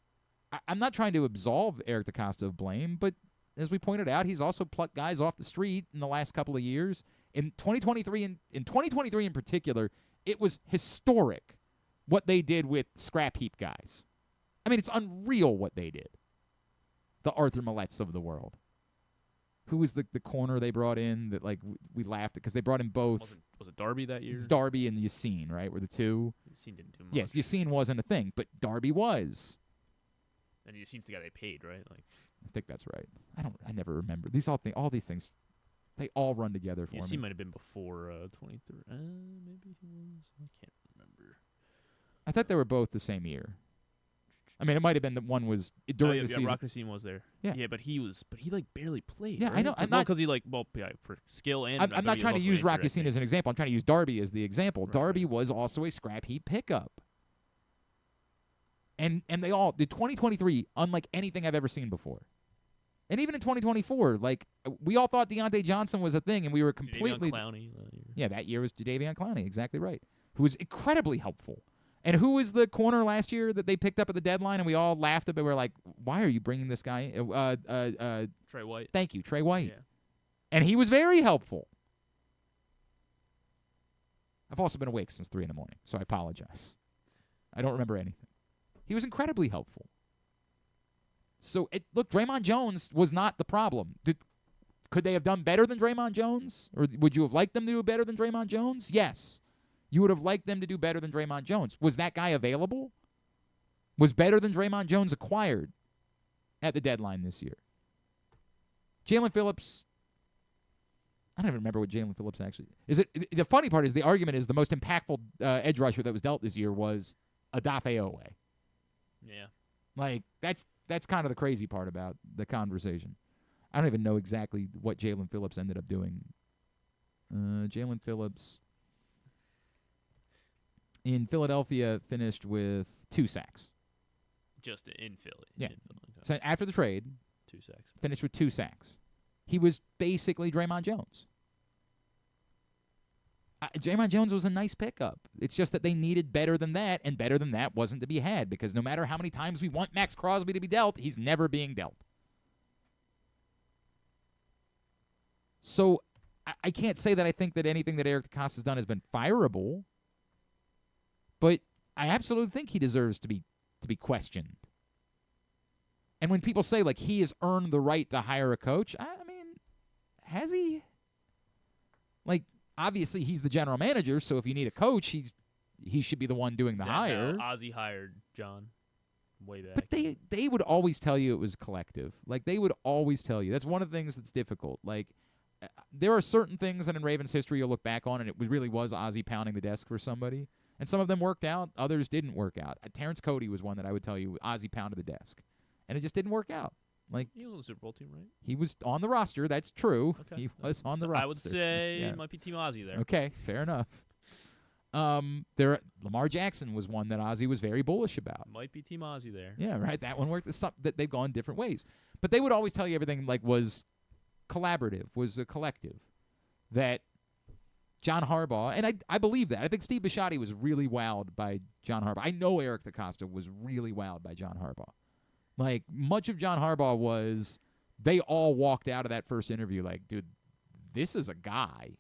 I'm not trying to absolve Eric DeCosta of blame, but as we pointed out, he's also plucked guys off the street in the last couple of years. In 2023, in particular, it was historic what they did with scrap heap guys. I mean, it's unreal what they did. The Arthur Millettes of the world. Who was the corner they brought in that, like, we laughed at because they brought in both. Was it Darby that year? It's Darby and Yassine, right? Were the two? Yassine didn't do much. Yes, Yassine wasn't a thing, but Darby was. And Yassine's the guy they paid, right? Like, I think that's right. I never remember. All these things, they all run together for me. Yassine might have been before 23. Maybe he was. I can't remember. I thought they were both the same year. I mean, it might have been that one was during the season. Rock Yassine was there. Yeah, but he like barely played. Yeah, right? I know. I'm not not because he for skill and. I'm not trying to use Rock Yassine as an example. I'm trying to use Darby as the example. Right, Darby was also a scrap heap pickup. And they all did 2023 unlike anything I've ever seen before. And even in 2024, like, we all thought Deontay Johnson was a thing, and we were completely. Jadeveon Clowney that year. Yeah, that year was Jadeveon Clowney, exactly right, who was incredibly helpful. And who was the corner last year that they picked up at the deadline, and we all laughed about? We were like, "Why are you bringing this guy?" Trey White. Thank you, Trey White. Yeah. And he was very helpful. I've also been awake since 3 a.m, so I apologize. I don't remember anything. He was incredibly helpful. So, look, Draymond Jones was not the problem. Could they have done better than Draymond Jones? Or would you have liked them to do better than Draymond Jones? Yes. You would have liked them to do better than Draymond Jones. Was that guy available? Was better than Draymond Jones acquired at the deadline this year? Jalen Phillips, I don't even remember what Jalen Phillips actually is. The funny part is the argument is the most impactful edge rusher that was dealt this year was Odafe Owe. Yeah. Like, that's kind of the crazy part about the conversation. I don't even know exactly what Jalen Phillips ended up doing. Jalen Phillips in Philadelphia finished with 2 sacks. Just in Philly. Yeah. In Philly. So after the trade, 2 sacks. Finished with 2 sacks. He was basically Draymond Jones. Draymond Jones was a nice pickup. It's just that they needed better than that, and better than that wasn't to be had, because no matter how many times we want Max Crosby to be dealt, he's never being dealt. So I can't say that I think that anything that Eric DeCosta has done has been fireable, but I absolutely think he deserves to be questioned. And when people say, like, he has earned the right to hire a coach, I mean, has he? Like, obviously he's the general manager, so if you need a coach, he should be the one doing the hire. Ozzie hired John way back. But they would always tell you it was collective. Like, they would always tell you. That's one of the things that's difficult. Like, there are certain things that in Ravens history you'll look back on, and it really was Ozzie pounding the desk for somebody. And some of them worked out. Others didn't work out. Terrence Cody was one that I would tell you Ozzie pounded the desk. And it just didn't work out. Like, he was on the Super Bowl team, right? He was on the roster. That's true. Okay. He was on the roster. I would say it might be Team Ozzie there. Okay, fair enough. Lamar Jackson was one that Ozzie was very bullish about. Might be Team Ozzie there. Yeah, right. That one worked. That they've gone different ways. But they would always tell you everything like was collaborative, was a collective. That John Harbaugh, and I believe that. I think Steve Bisciotti was really wowed by John Harbaugh. I know Eric DeCosta was really wowed by John Harbaugh. Like, much of John Harbaugh was, they all walked out of that first interview like, dude, this is a guy.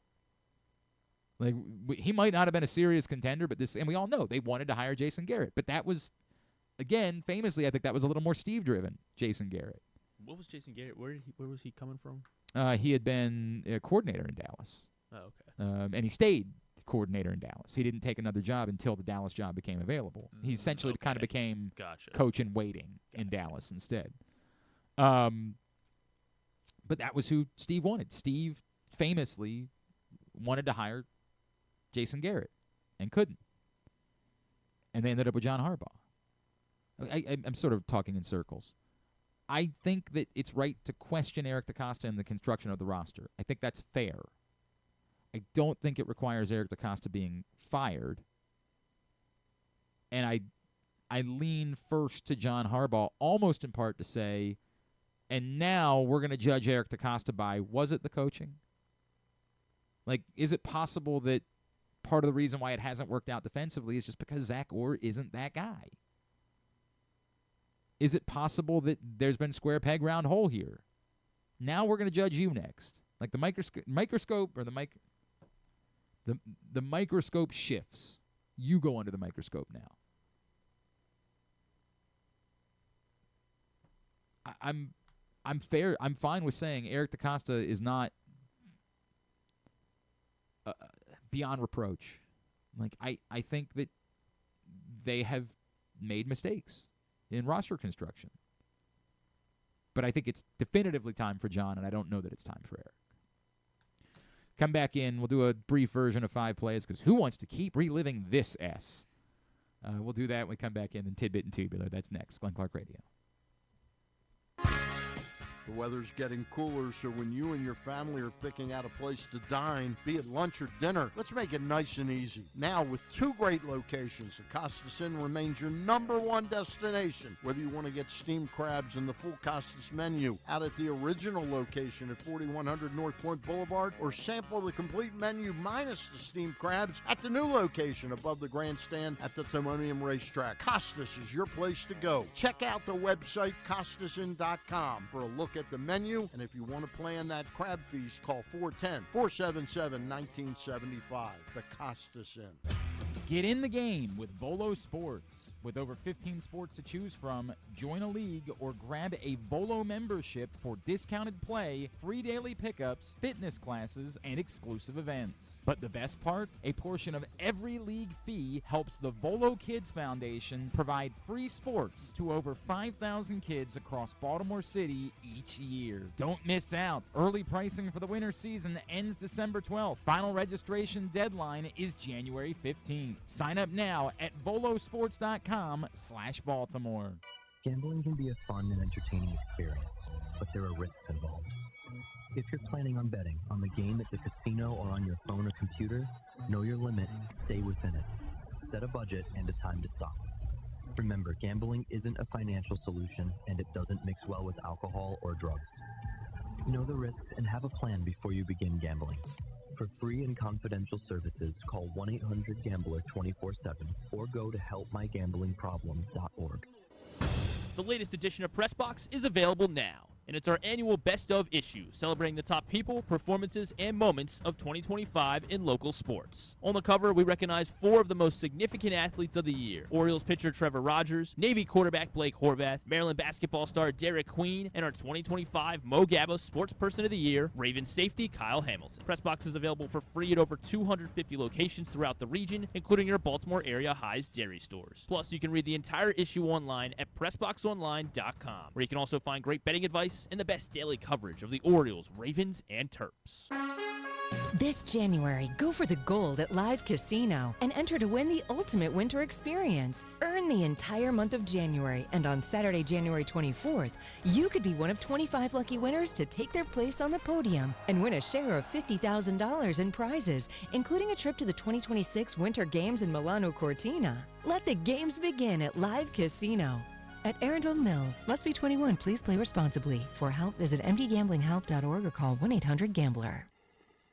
Like, he might not have been a serious contender, but and we all know they wanted to hire Jason Garrett. But that was, again, famously, I think that was a little more Steve-driven, Jason Garrett. What was Jason Garrett? Where was he coming from? He had been a coordinator in Dallas. Oh, okay. And he stayed coordinator in Dallas. He didn't take another job until the Dallas job became available. He essentially kind of became coach in waiting in Dallas instead. But that was who Steve wanted. Steve famously wanted to hire Jason Garrett and couldn't. And they ended up with John Harbaugh. I'm sort of talking in circles. I think that it's right to question Eric DeCosta and the construction of the roster. I think that's fair. I don't think it requires Eric DeCosta being fired. And I lean first to John Harbaugh, almost in part to say, and now we're going to judge Eric DeCosta by, was it the coaching? Like, is it possible that part of the reason why it hasn't worked out defensively is just because Zach Orr isn't that guy? Is it possible that there's been square peg round hole here? Now we're going to judge you next. Like the microscope or the microscope shifts. You go under the microscope now. I'm fair. I'm fine with saying Eric DeCosta is not beyond reproach. Like I think that they have made mistakes in roster construction. But I think it's definitively time for John, and I don't know that it's time for Eric. Come back in. We'll do a brief version of 5 plays because who wants to keep reliving this S? We'll do that when we come back in. And Tidbit and Tubular. That's next. Glenn Clark Radio. The weather's getting cooler, so when you and your family are picking out a place to dine, be it lunch or dinner, let's make it nice and easy. Now, with 2 great locations, the Costas Inn remains your #1 destination. Whether you want to get steamed crabs and the full Costas menu out at the original location at 4100 North Point Boulevard, or sample the complete menu minus the steamed crabs at the new location above the grandstand at the Timonium Racetrack, Costas is your place to go. Check out the website, CostasInn.com, for a look at the menu, and if you want to plan that crab feast, call 410-477-1975. The Costas Inn. Get in the game with Volo Sports. With over 15 sports to choose from, join a league or grab a Volo membership for discounted play, free daily pickups, fitness classes, and exclusive events. But the best part? A portion of every league fee helps the Volo Kids Foundation provide free sports to over 5,000 kids across Baltimore City each year. Don't miss out. Early pricing for the winter season ends December 12th. Final registration deadline is January 15th. Sign up now at volosports.com/Baltimore. Gambling can be a fun and entertaining experience, but there are risks involved. If you're planning on betting on the game at the casino or on your phone or computer, know your limit, stay within it. Set a budget and a time to stop. Remember, gambling isn't a financial solution, and it doesn't mix well with alcohol or drugs. Know the risks and have a plan before you begin gambling. For free and confidential services, call 1-800-GAMBLER 24/7 or go to helpmygamblingproblem.org. The latest edition of PressBox is available now, and it's our annual Best of issue, celebrating the top people, performances, and moments of 2025 in local sports. On the cover, we recognize 4 of the most significant athletes of the year: Orioles pitcher Trevor Rogers, Navy quarterback Blake Horvath, Maryland basketball star Derek Queen, and our 2025 Mo Gabba Sports Person of the Year, Ravens safety Kyle Hamilton. PressBox is available for free at over 250 locations throughout the region, including your Baltimore area High's Dairy stores. Plus, you can read the entire issue online at PressBoxOnline.com, where you can also find great betting advice and the best daily coverage of the Orioles, Ravens, and Terps. This January, go for the gold at Live Casino and enter to win the ultimate winter experience. Earn the entire month of January, and on Saturday, January 24th, you could be one of 25 lucky winners to take their place on the podium and win a share of $50,000 in prizes, including a trip to the 2026 Winter Games in Milano Cortina. Let the games begin at Live Casino. At Arundel Mills, must be 21. Please play responsibly. For help, visit mdgamblinghelp.org or call 1-800-GAMBLER.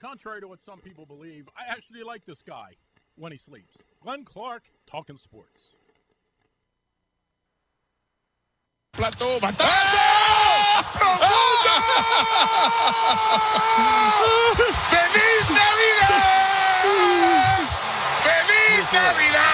Contrary to what some people believe, I actually like this guy when he sleeps. Glenn Clark, talking sports. Plató, batazo! ¡Feliz Navidad! ¡Feliz Navidad!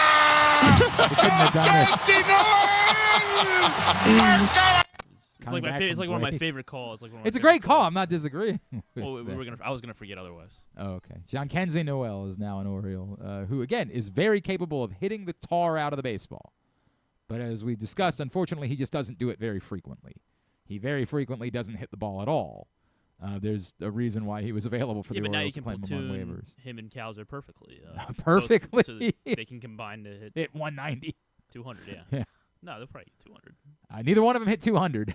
coming back. It's like one of my favorite calls. It's a great call. I'm not disagreeing. I was gonna forget otherwise. Oh, okay. Jean-Kenzie Noel is now an Oriole, who again is very capable of hitting the tar out of the baseball. But as we discussed, unfortunately, he just doesn't do it very frequently. He very frequently doesn't hit the ball at all. There's a reason why he was available for the Orioles to claim him on waivers. Him and Cowser perfectly. Perfectly. So they can combine to hit 190. 200, yeah. Yeah. No, they'll probably hit 200. Neither one of them hit 200.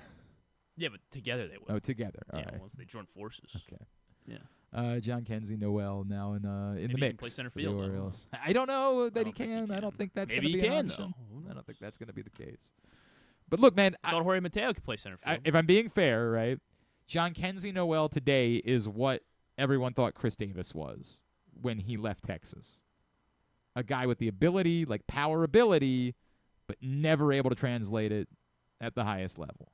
Yeah, but together they would. Oh, together. All right. Once they join forces. Okay. Yeah. Jean-Kenzie Noel now in the Maybe he mix can play center for field, the though. Orioles. I don't know that he can. I don't think that's going to Maybe be he an can, option. though. I don't think that's going to be the case. But look, man. I thought Jorge Mateo could play center field. If I'm being fair, right, Jean-Kenzie Noel today is what everyone thought Chris Davis was when he left Texas. A guy with the ability, like power ability, but never able to translate it at the highest level.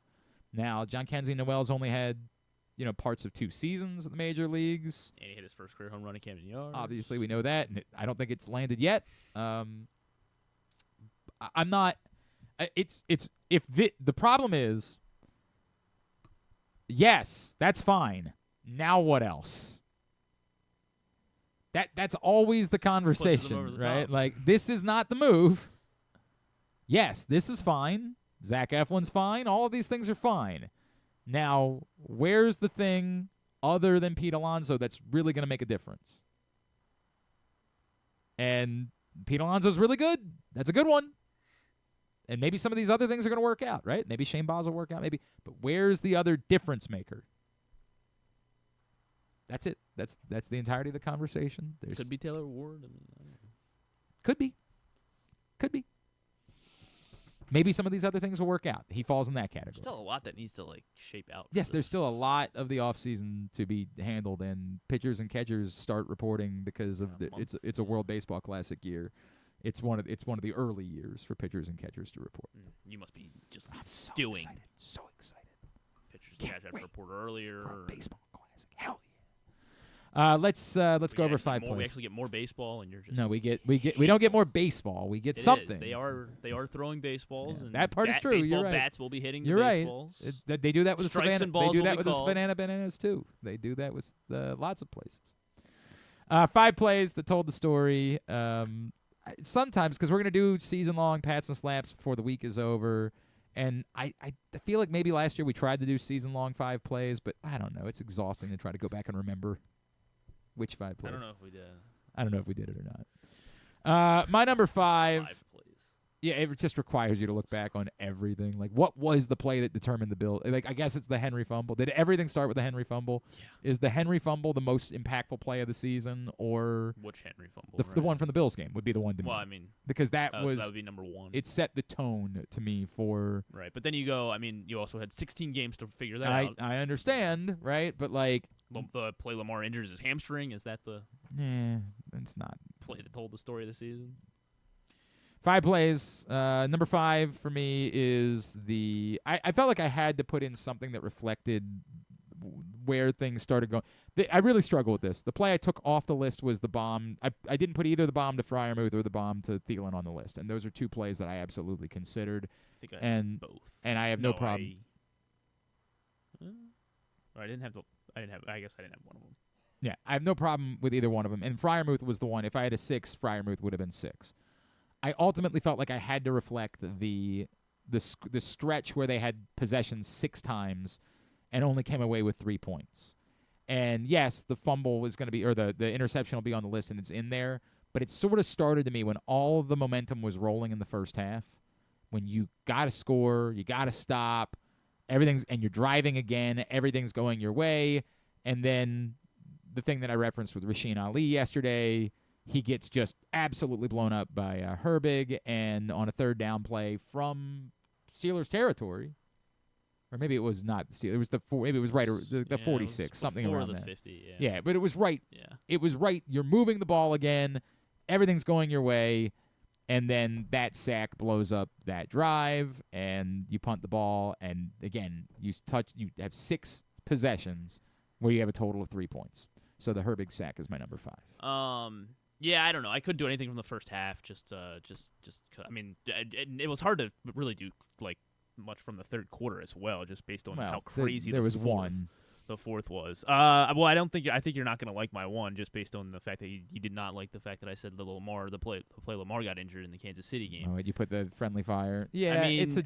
Now, Jean-Kenzie Noel's only had, parts of 2 seasons in the major leagues. And he hit his first career home run at Camden Yards. Obviously, we know that, and I don't think it's landed yet. I'm not. The problem is, yes, that's fine. Now what else? That's always the conversation, right? Like, this is not the move. Yes, this is fine. Zach Eflin's fine. All of these things are fine. Now, where's the thing other than Pete Alonso that's really going to make a difference? And Pete Alonso's really good. That's a good one. And maybe some of these other things are going to work out, right? Maybe Shane Baz will work out, maybe. But where's the other difference maker? That's it. That's the entirety of the conversation. Could be Taylor Ward. Could be. Maybe some of these other things will work out. He falls in that category. There's still a lot that needs to shape out. Yes, there's still a lot of the offseason to be handled, and pitchers and catchers start reporting because of it's a World Baseball Classic year. It's one of the early years for pitchers and catchers to report. You must be just stewing. So excited. Pitchers and catchers had to report earlier. Baseball Classic. Hell yeah. Let's go over 5 points. We actually get more baseball, and you're just we don't get more baseball. We get something. They are throwing baseballs, and that part is true. You're right. Bats will be hitting. You're the right. baseballs. They do that with the Strikes Savannah. and balls They do will that be with the called. Savannah Bananas too. They do that with lots of places. 5 plays that told the story. Sometimes because we're gonna do season-long pats and slaps before the week is over. And I feel like maybe last year we tried to do season-long 5 plays, but I don't know. It's exhausting to try to go back and remember which 5 plays. I don't know if we did. I don't know if we did it or not. My number 5. 5 plays. Yeah, it just requires you to look back on everything. Like, what was the play that determined the bill? Like, I guess it's the Henry fumble. Did everything start with the Henry fumble? Yeah. Is the Henry fumble the most impactful play of the season, or which Henry fumble? The one from the Bills game would be the one to me. Well, I mean, because that would be number 1. It set the tone to me for right. But then you go. I mean, you also had 16 games to figure that out. I understand, right? But like the play Lamar injures his hamstring. Is that the? It's not play that told the story of the season. 5 plays. Number 5 for me is I felt like I had to put in something that reflected where things started going. I really struggle with this. The play I took off the list was the bomb. I didn't put either the bomb to Freiermuth or the bomb to Thielen on the list, and those are 2 plays that I absolutely considered. I think I had both. And I have no problem. I didn't have. I guess I didn't have one of them. Yeah, I have no problem with either one of them. And Freiermuth was the one. If I had a 6, Freiermuth would have been 6. I ultimately felt like I had to reflect the stretch where they had possession 6 times and only came away with 3 points. And yes, the fumble was going to be, or the interception will be on the list and it's in there, but it sort of started to me when all the momentum was rolling in the first half, when you got to score, you got to stop, and you're driving again, everything's going your way, and then the thing that I referenced with Rasheen Ali yesterday, he gets just absolutely blown up by Herbig, and on a 3rd down play from Steelers territory, or maybe it was not the Steelers. It was maybe it was right the 46, something around the that. 50, yeah, but it was right. Yeah, it was right. You're moving the ball again, everything's going your way, and then that sack blows up that drive, and you punt the ball, and again you have 6 possessions where you have a total of 3 points. So the Herbig sack is my number 5. Yeah, I don't know. I couldn't do anything from the first half. Just I mean, it was hard to really do much from the third quarter as well, just based on how crazy there was one. The fourth was. Well, I think you're not going to like my one just based on the fact that you did not like the fact that I said the play Lamar got injured in the Kansas City game. Oh, you put the friendly fire. Yeah, it's a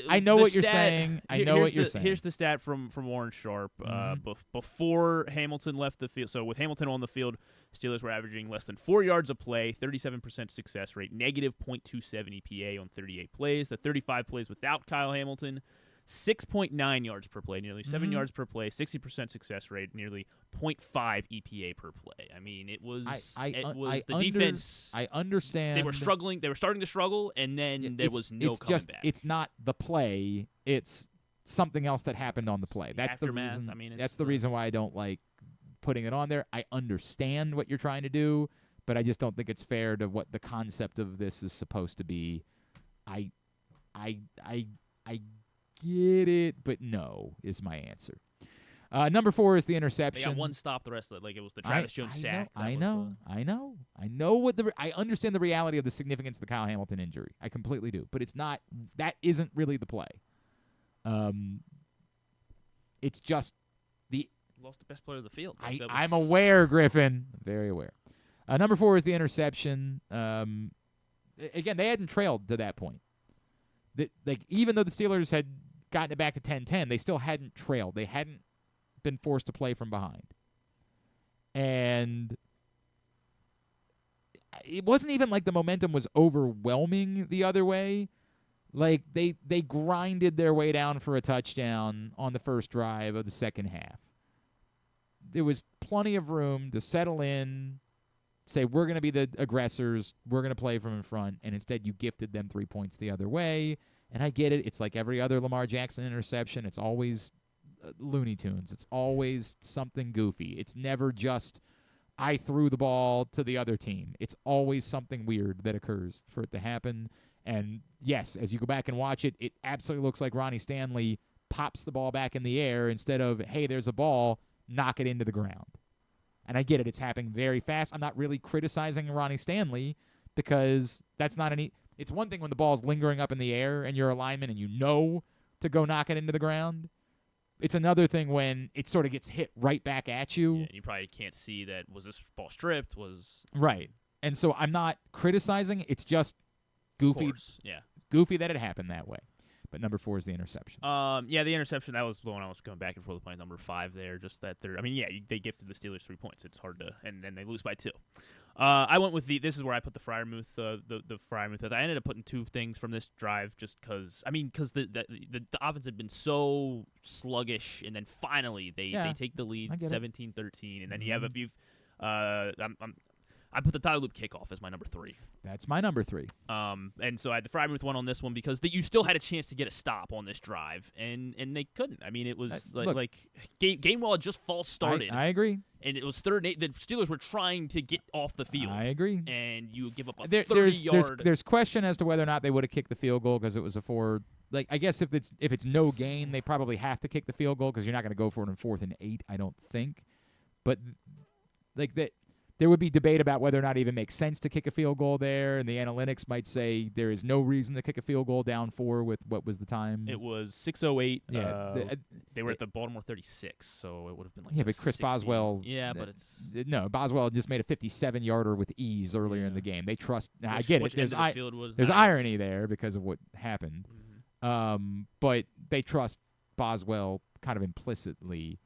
I know what you're saying. Here's the stat from Warren Sharp. Before Hamilton left the field, so with Hamilton on the field, Steelers were averaging less than 4 yards a play, 37% success rate, negative .27 EPA on 38 plays. The 35 plays without Kyle Hamilton, 6.9 yards per play, nearly 7 yards per play, 60% success rate, nearly 0.5 EPA per play. I mean, it was the defense. I understand. They were struggling. They were starting to struggle, and then there was no coming back. It's not the play. It's something else that happened on the play. That's aftermath. the reason. I mean, that's the reason why I don't like putting it on there. I understand what you're trying to do, but I just don't think it's fair to what the concept of this is supposed to be. I get it, but no is my answer. Number 4 is the interception. They got one stop the rest of it. Like, it was the Travis Jones sack. I know what I understand the reality of the significance of the Kyle Hamilton injury. I completely do, but it's not. That isn't really the play. It's just lost the best player of the field. I'm aware, Griffin. Very aware. Number 4 is the interception. Again, they hadn't trailed to that point. Even though the Steelers had gotten it back to 10-10, they still hadn't trailed. They hadn't been forced to play from behind. And it wasn't even like the momentum was overwhelming the other way. Like, they grinded their way down for a touchdown on the first drive of the second half. There was plenty of room to settle in, say, we're going to be the aggressors, we're going to play from in front, and instead you gifted them 3 points the other way. And I get it. It's like every other Lamar Jackson interception. It's always Looney Tunes. It's always something goofy. It's never just I threw the ball to the other team. It's always something weird that occurs for it to happen. And, yes, as you go back and watch it, it absolutely looks like Ronnie Stanley pops the ball back in the air instead of, hey, there's a ball, knock it into the ground. And I get it. It's happening very fast. I'm not really criticizing Ronnie Stanley because that's not any – it's one thing when the ball's lingering up in the air and you're a lineman and you know to go knock it into the ground. It's another thing when it sort of gets hit right back at you. Yeah, you probably can't see that. Was this ball stripped? Right. And so I'm not criticizing. It's just goofy. Yeah. Goofy that it happened that way. But number 4 is the interception. The interception, that was the one I was going back and forth with my number 5 there. Just that they gifted the Steelers 3 points. It's hard to, and then they lose by 2. I went with this is where I put the Freiermuth, the Freiermuth. I ended up putting 2 things from this drive just because the offense had been so sluggish, and then finally they take the lead 17-13, and then you have I put the Tyler Loop kickoff as my number 3. That's my number 3. And so I had the Freiermuth one on this one because you still had a chance to get a stop on this drive, and they couldn't. I mean, it was Gainwell had just false started. I agree. And it was 3rd and 8. The Steelers were trying to get off the field. I agree. And you give up a 30-yard. There's question as to whether or not they would have kicked the field goal because it was a 4. Like, I guess if it's no gain, they probably have to kick the field goal because you're not going to go for it in 4th and 8. I don't think. But like that. There would be debate about whether or not it even makes sense to kick a field goal there, and the analytics might say there is no reason to kick a field goal down 4 with what was the time? It was 6:08. Yeah, they were at the Baltimore 36, so it would have been like but Chris 60. Boswell. Yeah, but it's no. Boswell just made a 57-yarder with ease earlier in the game. They trust. Now, I get it. There's irony there because of what happened, but they trust Boswell kind of implicitly.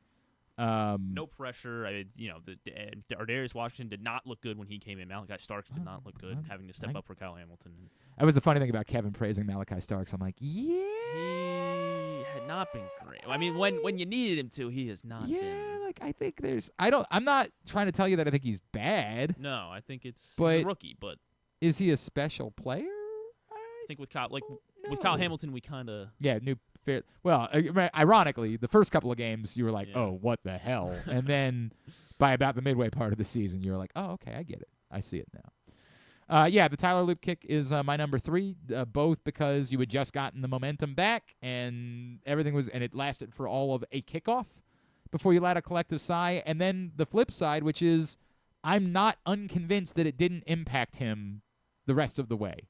No pressure. Darius Washington did not look good when he came in. Malachi Starks did not look good, having to step up for Kyle Hamilton. That was the funny thing about Kevin praising Malachi Starks. I'm like, he had not been great. I mean, when you needed him to, he has not been. Yeah, like I think I'm not trying to tell you that I think he's bad. No, I think he's a rookie, but is he a special player? I think with Kyle, with Kyle Hamilton, we kind of well, ironically, the first couple of games you were like, "Oh, what the hell?" And then by about the midway part of the season, you were like, "Oh, okay, I get it. I see it now." The Tyler Loop kick is my number 3, both because you had just gotten the momentum back and everything was, and it lasted for all of a kickoff before you let a collective sigh. And then the flip side, which is, I'm not unconvinced that it didn't impact him the rest of the way.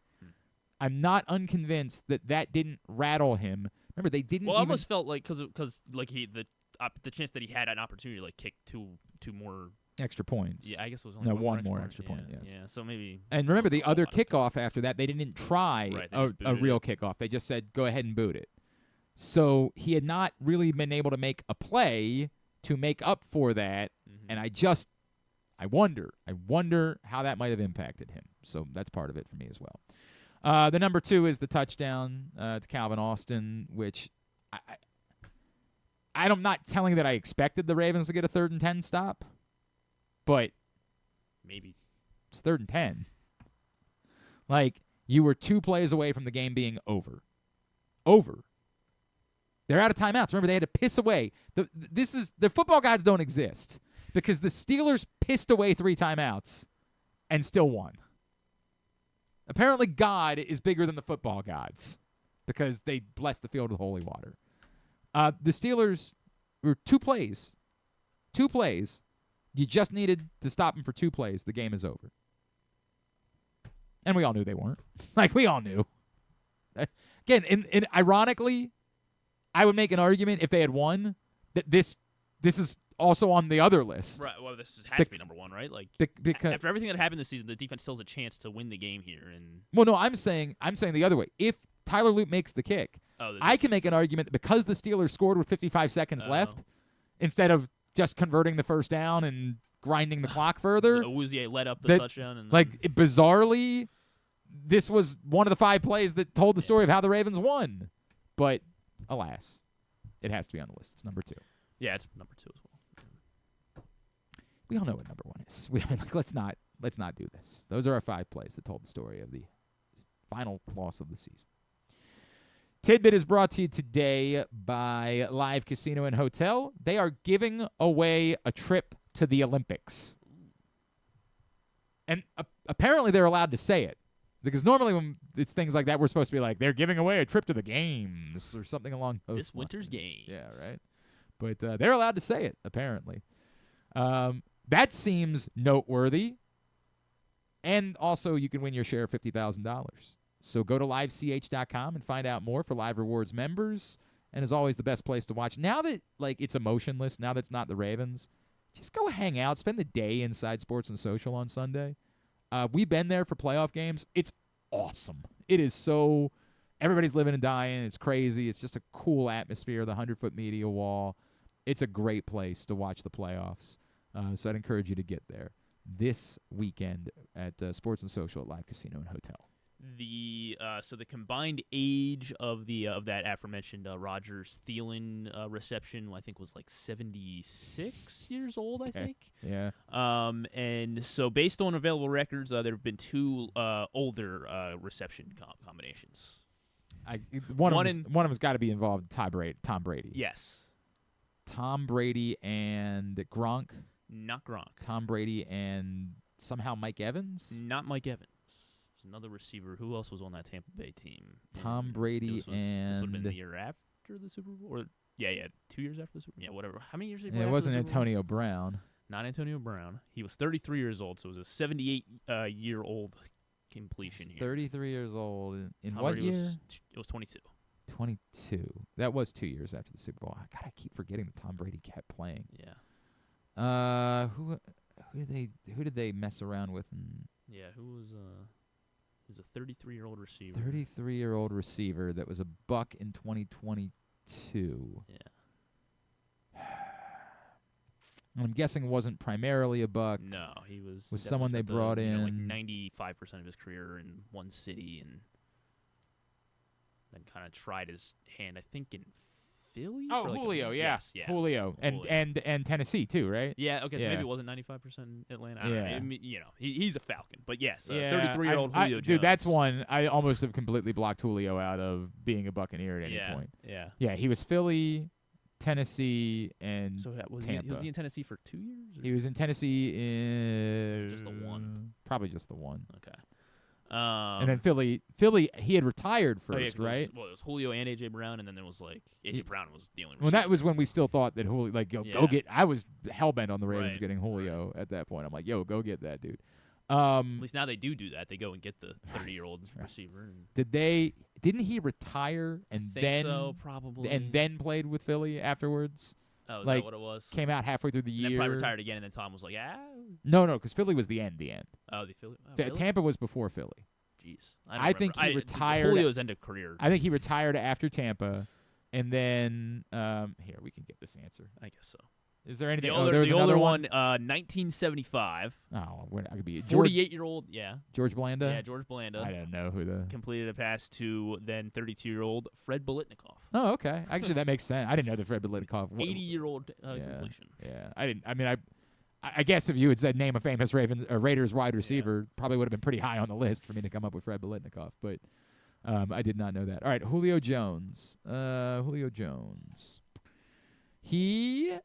I'm not unconvinced that didn't rattle him. Remember, they didn't. Well, I almost felt like because like the chance that he had an opportunity to like kick two more extra points. Yeah, I guess it was only one more extra point. Yes. Yeah, so maybe. And remember, the other kickoff after that, they didn't try a real kickoff. They just said, "Go ahead and boot it." So he had not really been able to make a play to make up for that, and I wonder how that might have impacted him. So that's part of it for me as well. The number 2 is the touchdown to Calvin Austin, which I'm not telling that I expected the Ravens to get a 3rd and 10 stop, but maybe it's 3rd and 10. Like, you were 2 plays away from the game being over. They're out of timeouts. Remember, they had to piss away. The football gods don't exist because the Steelers pissed away 3 timeouts and still won. Apparently, God is bigger than the football gods because they blessed the field with holy water. The Steelers were 2 plays. 2 plays. You just needed to stop them for 2 plays. The game is over. And we all knew they weren't. Like, we all knew. Again, and ironically, I would make an argument if they had won that this is also on the other list. Right. Well, this has to be number 1, right? Like, because after everything that happened this season, the defense still has a chance to win the game here. And well, no, I'm saying the other way. If Tyler Loop makes the kick, I can make an argument that because the Steelers scored with 55 seconds left, instead of just converting the first down and grinding the clock further, Awuzie led up the touchdown. And like, bizarrely, this was one of the 5 plays that told the story of how the Ravens won. But alas, it has to be on the list. It's number 2. Yeah, it's number 2 as well. We all know what number 1 is. Let's not do this. Those are our 5 plays that told the story of the final loss of the season. Tidbit is brought to you today by Live Casino and Hotel. They are giving away a trip to the Olympics. And apparently they're allowed to say it. Because normally when it's things like that, we're supposed to be like, they're giving away a trip to the games or something along those lines. This winter's game. Yeah, right. But they're allowed to say it, apparently. That seems noteworthy. And also, you can win your share of $50,000. So go to livech.com and find out more for Live Rewards members. And as always, the best place to watch. Now that it's emotionless, now that it's not the Ravens, just go hang out. Spend the day inside Sports and Social on Sunday. We've been there for playoff games. It's awesome. It is so – everybody's living and dying. It's crazy. It's just a cool atmosphere, the 100-foot media wall. It's a great place to watch the playoffs. So I'd encourage you to get there this weekend at Sports and Social at Live Casino and Hotel. So the combined age of that aforementioned Rodgers Thielen reception, I think, was like 76 years old. I think. Yeah. And so based on available records, there have been 2 older reception combinations. One of them's got to be involved. Tom Brady. Yes. Tom Brady and Gronk. Not Gronk. Tom Brady and somehow Mike Evans. Not Mike Evans. There's another receiver. Who else was on that Tampa Bay team? Tom Brady this would have been the year after the Super Bowl. Or 2 years after the Super Bowl. Yeah, whatever. How many years? It wasn't Antonio Brown. Not Antonio Brown. He was 33 years old, so it was a 78-year-old completion here. 33 years old. In Tom what Brady year? It was 22. 22. That was 2 years after the Super Bowl. I keep forgetting that Tom Brady kept playing. Yeah. Who did they mess around with? Who was a 33-year-old receiver. 33-year-old receiver that was a buck in 2022. Yeah. I'm guessing wasn't primarily a buck. No, he was someone they brought in. Like 95% of his career in one city, and then kind of tried his hand, I think, in Philly. Oh, Julio, yes, yeah. Julio. And Tennessee too, right? Yeah. Okay, so yeah. maybe it wasn't 95% Atlanta. I don't know. He's a Falcon, but yes, yeah, 33-year-old Julio Jones. Dude, that's one I almost have completely blocked Julio out of being a Buccaneer at any point. Yeah. Yeah, he was Philly, Tennessee, and so Tampa. Was he in Tennessee for 2 years? Or? He was in Tennessee in just the one. Probably just the one. Okay. And then Philly, he had retired first, right? It was Julio and A.J. Brown, and then there was A.J. Brown was the only receiver. Well, that was when we still thought that Julio, go get. I was hellbent on the Ravens getting Julio at that point. I'm like, go get that dude. At least now they do that. They go and get the 30-year-old receiver. And Didn't he retire and then so, probably. and then played with Philly afterwards? Oh, is like, that what it was? Came out halfway through the and year. Then probably retired again, and then Tom was like, No, because Philly was the end. Oh, the Philly. Oh, really? Tampa was before Philly. Jeez. I think he retired. Julio's end of career. I think he retired after Tampa, and then here we can get this answer. I guess so. Is there anything? There was another older one, 1975. Oh, I could be 48-year-old. Yeah. George Blanda. Yeah, George Blanda. I don't know who the completed a pass to then 32-year-old Fred Biletnikoff. Oh, okay. Actually, that makes sense. I didn't know that Fred Biletikoff. 80-year-old completion. Yeah, I didn't. I mean, I guess if you had said name a famous Raiders wide receiver, probably would have been pretty high on the list for me to come up with Fred Biletnikoff, but I did not know that. All right, Julio Jones. He.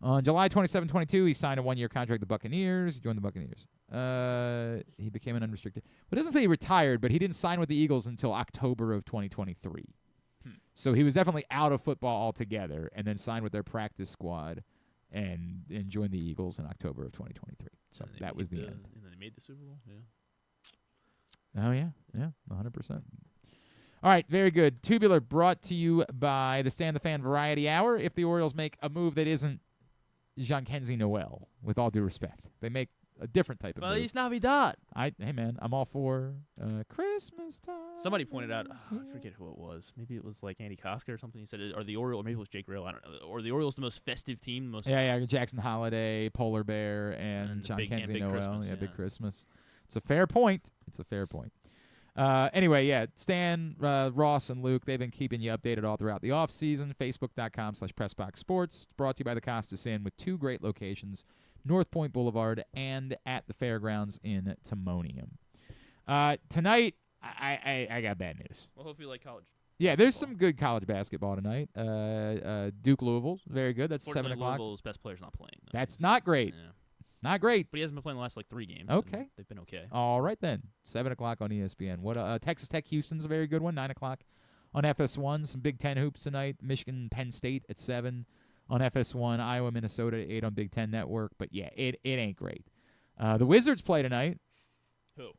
On July 27, 22, he signed a 1-year contract with the Buccaneers. He joined the Buccaneers. He became an unrestricted. Well, it doesn't say he retired, but he didn't sign with the Eagles until October of 2023. So he was definitely out of football altogether, and then signed with their practice squad and joined the Eagles in October of 2023. So that was the end. And then they made the Super Bowl, Oh, yeah, 100%. All right, very good. Tubular brought to you by the Stan the Fan Variety Hour. If the Orioles make a move that isn't Jean-Kenzie Noel, with all due respect, they make a different type of move. Feliz Navidad. Hey, man, I'm all for Christmas time. Somebody pointed out, I forget who it was. Maybe it was like Andy Koska or something. He said, or the Orioles, or maybe it was Jake Rill. I don't know. Or the Orioles the most festive team. Yeah, Jackson Holiday, Polar Bear, and Jean-Kenzie Noel. Christmas, Big Christmas. It's a fair point. Anyway, Stan, Ross, and Luke, they've been keeping you updated all throughout the offseason. Facebook.com/PressBoxSports. It's brought to you by the Costas Inn with 2 great locations, North Point Boulevard and at the Fairgrounds in Timonium. Tonight, I got bad news. Well, hopefully you like college. Yeah, there's some good college basketball tonight. Duke Louisville, very good. That's 7 o'clock. Louisville's best player's not playing. That's not great. Yeah. Not great. But he hasn't been playing the last 3 games. Okay. They've been okay. All right, then. 7 o'clock on ESPN. What? Texas Tech Houston's a very good one. 9 o'clock on FS1. Some Big Ten hoops tonight. Michigan Penn State at 7 on FS1. Iowa Minnesota at 8 on Big Ten Network. But, yeah, it ain't great. The Wizards play tonight. Who?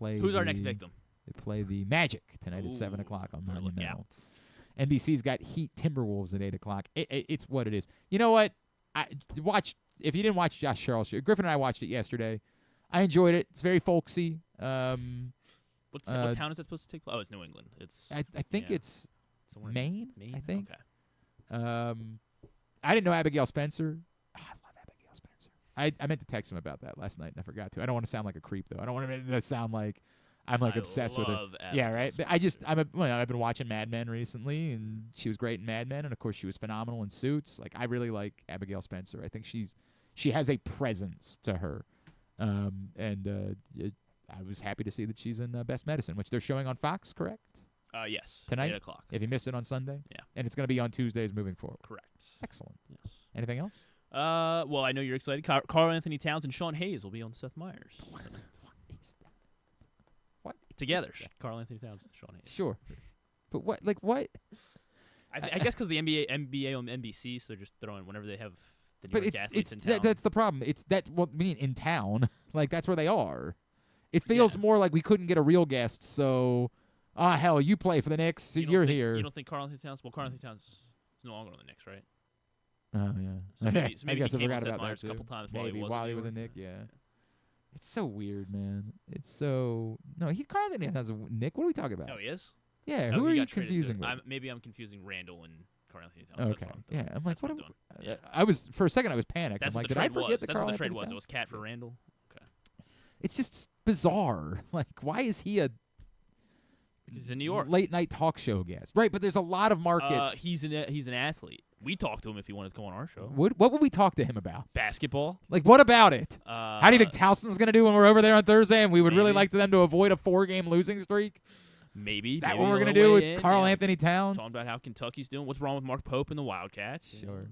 Who's our next victim? They play the Magic tonight at 7 o'clock on Monumental. Look out. NBC's got Heat Timberwolves at 8 o'clock. It's what it is. You know what? If you didn't watch Josh Charles, Griffin and I watched it yesterday. I enjoyed it. It's very folksy. What town is that supposed to take place? Oh, it's New England. I think it's somewhere Maine. I think. Okay. I didn't know Abigail Spencer. I love Abigail Spencer. I meant to text him about that last night, and I forgot to. I don't want to sound like a creep, though. I don't want to sound like I'm obsessed with her. Yeah, right. But I've been watching Mad Men recently, and she was great in Mad Men, and of course she was phenomenal in Suits. Like, I really like Abigail Spencer. I think she has a presence to her, and I was happy to see that she's in Best Medicine, which they're showing on Fox, correct? Yes. Tonight, 8 o'clock. If you missed it on Sunday, yeah, and it's going to be on Tuesdays moving forward. Correct. Excellent. Yes. Anything else? Well, I know you're excited. Carl Anthony Towns and Sean Hayes will be on Seth Meyers. What is that? What? Together, Carl Anthony Towns and Sean Hayes. Sure. But what? Like what? I guess because the NBA on NBC, so they're just throwing whenever they have the New York athletes in town. That's the problem. It's that what I mean in town. Like that's where they are. It feels more like we couldn't get a real guest, so hell, you play for the Knicks, so you're here. You don't think Carl Anthony Towns? Well, Carl Anthony Towns is no longer on the Knicks, right? Oh yeah. So maybe I guess I he came forgot on Seth about Meyers that a too. couple times Maybe while he was a Knick. Yeah. It's so weird, man. It's so Carl Anthony has a Knick. What are we talking about? Oh, he is. Yeah. Who are you confusing with? Maybe I'm confusing Randall and Carl Anthony Towns. Okay. Yeah. I'm like, what am I doing? I was for a second. I was panicked. That's I'm like, what did I forget the That's Carl what the trade Anthony was. Towns? It was Cat for Randall. Okay. It's just bizarre. Like, why is he a Because he's in New York. Late night talk show guest. Right, but there's a lot of markets. He's an athlete. We talked to him if he wanted to go on our show. What would we talk to him about? Basketball. Like, what about it? How do you think Towson's going to do when we're over there on Thursday? And we would really like them to avoid a 4-game losing streak? Maybe. Is that what we're going to do with Carl Anthony Towns? Talking about how Kentucky's doing. What's wrong with Mark Pope and the Wildcats? Sure.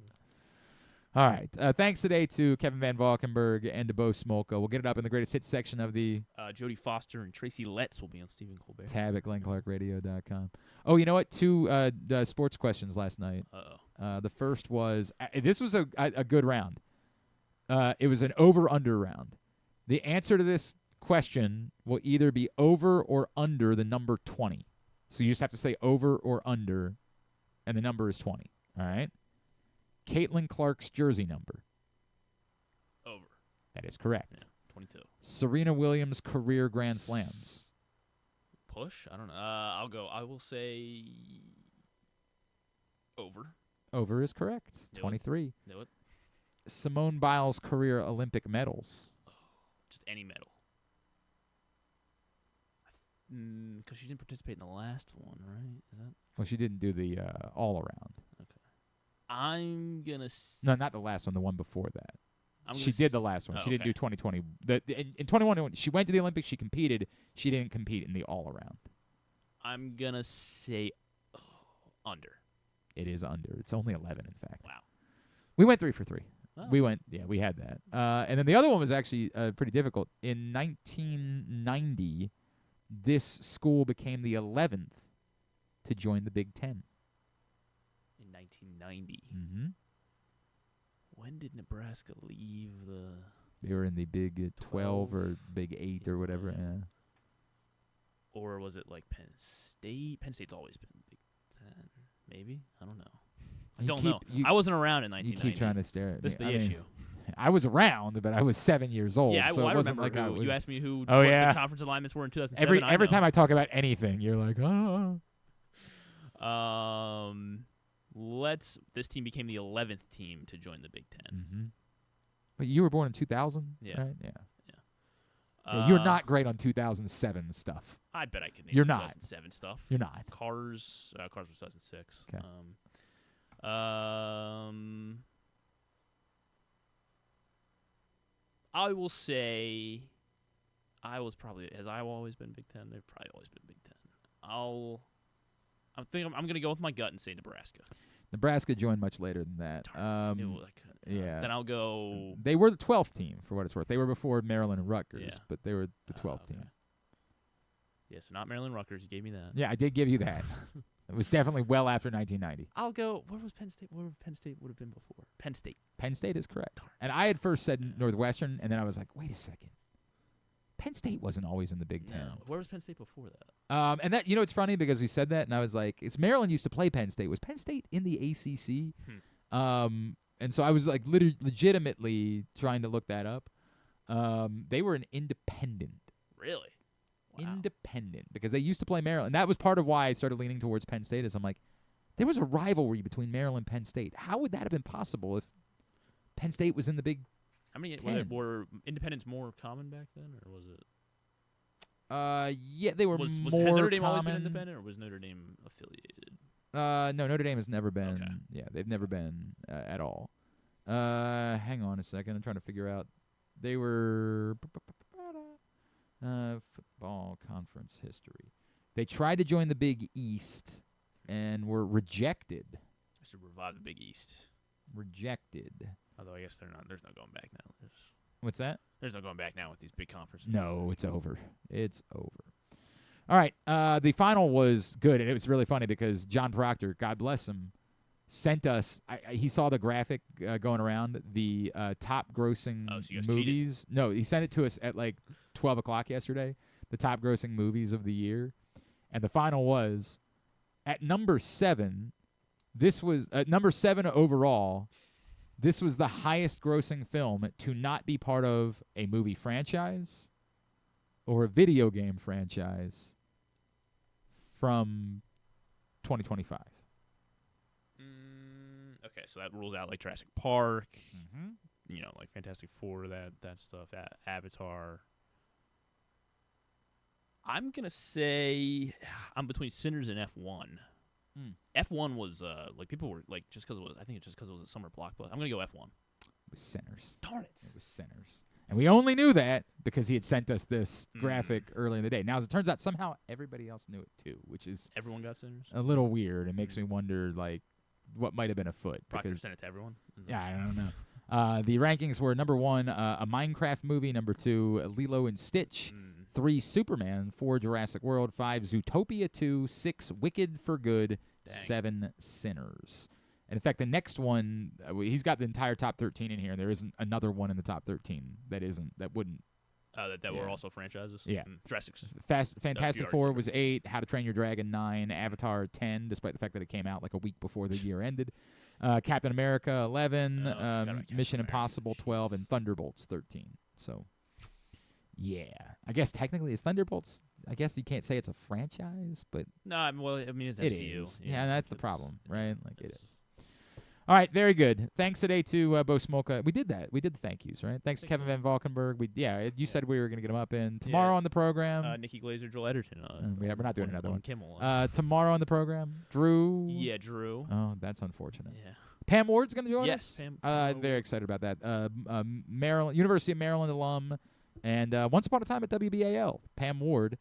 All right. Thanks today to Kevin Van Valkenburg and to Bo Smolka. We'll get it up in the greatest hits section of the Jodie Foster and Tracy Letts will be on Stephen Colbert. tab at GlennClarkRadio.com. Oh, you know what? 2 sports questions last night. Uh-oh. The first was this was a good round. It was an over-under round. The answer to this question will either be over or under the number 20. So you just have to say over or under, and the number is 20. All right? Caitlin Clark's jersey number. Over. That is correct. Yeah, 22. Serena Williams' career Grand Slams. Push? I don't know. I will say over. Over is correct. 23. Knew it. Simone Biles' career Olympic medals. Just any medal. Because she didn't participate in the last one, right? Is that? Well, she didn't do the all-around. Okay. I'm going to... No, not the last one, the one before that. She did the last one. Oh, She didn't do 2020. In 2021, she went to the Olympics. She competed. She didn't compete in the all-around. I'm going to say under. It is under. It's only 11, in fact. Wow. We went 3 for 3. Oh. We had that. And then the other one was actually pretty difficult. In 1990, this school became the 11th to join the Big Ten. In 1990. Mm-hmm. When did Nebraska leave the... They were in the Big 12 or Big 8 or whatever. Yeah. Or was it like Penn State? Penn State's always been Big Ten. Maybe? I don't know. I don't know. I wasn't around in 1990. You keep trying to stare at me. This is the issue. I was around, but I was 7 years old. Yeah, so I it wasn't remember like who. You asked me who oh, what yeah. the conference alignments were in 2007. Every time I talk about anything, you're like, This team became the 11th team to join the Big Ten. Mm-hmm. But you were born in 2000, Yeah. right? Yeah. You're not great on 2007 stuff. I bet I could name You're 2007 stuff. You're not. Cars was 2006. Okay. I will say Iowa's probably, has Iowa always been Big Ten? They've probably always been Big Ten. I'm going to go with my gut and say Nebraska. Nebraska joined much later than that. Yeah. Then I'll go. They were the 12th team, for what it's worth. They were before Maryland and Rutgers, Yeah. but they were the 12th team. Yeah, so not Maryland Rutgers. You gave me that. Yeah, I did give you that. It was definitely well after 1990. I'll go. Where was Penn State? Where Penn State would have been before? Penn State. Penn State is correct. And I had first said Northwestern, and then I was like, wait a second. Penn State wasn't always in the Big Ten. No. Where was Penn State before that? And that, it's funny because we said that, and I was like, it's Maryland used to play Penn State. Was Penn State in the ACC? And so I was like legitimately trying to look that up. They were an independent. Really? Wow. Independent, because they used to play Maryland. And that was part of why I started leaning towards Penn State, is I'm like, there was a rivalry between Maryland and Penn State. How would that have been possible if Penn State was in the Big I mean, 10? were independents more common back then, or was it? Yeah, they were more Has Notre Dame common. always been independent, or was Notre Dame affiliated? No, Notre Dame has never been. Okay. Yeah, they've never been at all. Hang on a second. I'm trying to figure out. They were football conference history. They tried to join the Big East and were rejected. I should revive the Big East. Rejected. Although I guess they're not. There's no going back now. What's that? There's no going back now with these big conferences. No, it's over. It's over. All right. The final was good, and it was really funny because John Proctor, God bless him, sent us. He saw the graphic going around, the top grossing so you guys movies. cheated? No, he sent it to us at like 12 o'clock yesterday. The top grossing movies of the year, and the final was at number 7. This was number 7 overall. This was the highest grossing film to not be part of a movie franchise or a video game franchise from 2025. Okay, so that rules out like Jurassic Park, Mm-hmm. like Fantastic Four, that stuff, Avatar. I'm going to say I'm between Sinners and F1. F1 was like people were like just because it was. I think it's just because it was a summer blockbuster. I'm gonna go F1. It was Sinners. Darn it! It was Sinners, and we only knew that because he had sent us this graphic early in the day. Now, as it turns out, somehow everybody else knew it too, which is everyone got Sinners. A little weird. It makes me wonder like what might have been afoot. Proctor because sent it to everyone. Yeah, I don't know. The rankings were number 1, a Minecraft movie. Number 2, Lilo and Stitch. 3, Superman. 4, Jurassic World. 5, Zootopia 2. 6, Wicked for Good. 7, Sinners. And in fact, the next one, he's got the entire top 13 in here, and there isn't another one in the top 13 that wouldn't. That were also franchises. Yeah. Jurassic. Fantastic Four was 8. How to Train Your Dragon 9. Avatar 10, despite the fact that it came out like a week before the year ended. Captain America 11. Mission Impossible 12, and Thunderbolts 13. So, yeah, I guess technically it's Thunderbolts. I guess you can't say it's a franchise, but no, it's it MCU. is. Yeah, that's the problem, right? Like it is. All right, very good. Thanks today to Bo Smolka. We did that. We did the thank yous, right? Thanks to Kevin Van Valkenburg. You said we were going to get him up in tomorrow on the program. Nikki Glazer, Joel Edgerton. We're not doing another one. Kimmel. Tomorrow on the program, Drew. Yeah, Drew. Oh, that's unfortunate. Yeah. Pam Ward's going to join us. Yes, very excited about that. Maryland, University of Maryland alum, and once upon a time at WBAL, Pam Ward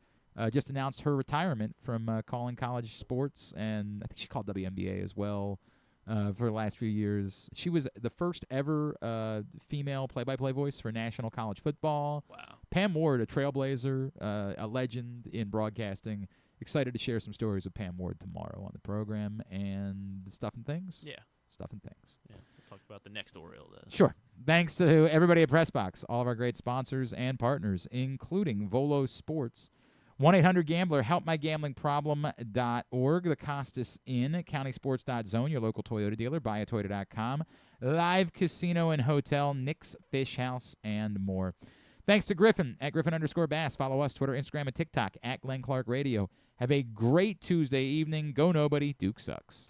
just announced her retirement from calling college sports, and I think she called WNBA as well. For the last few years. She was the first ever female play-by-play voice for national college football. Wow. Pam Ward, a trailblazer, a legend in broadcasting. Excited to share some stories with Pam Ward tomorrow on the program. And Stuff and Things? Yeah. Stuff and Things. Yeah, we'll talk about the next Oriole then. Sure. Thanks to everybody at PressBox, all of our great sponsors and partners, including Volo Sports. 1-800-GAMBLER, helpmygamblingproblem.org, the Costas Inn, countysports.zone, your local Toyota dealer, buyatoyota.com, Live Casino and Hotel, Nick's Fish House, and more. Thanks to Griffin, at Griffin_Bass. Follow us, Twitter, Instagram, and TikTok, at Glenn Clark Radio. Have a great Tuesday evening. Go nobody. Duke sucks.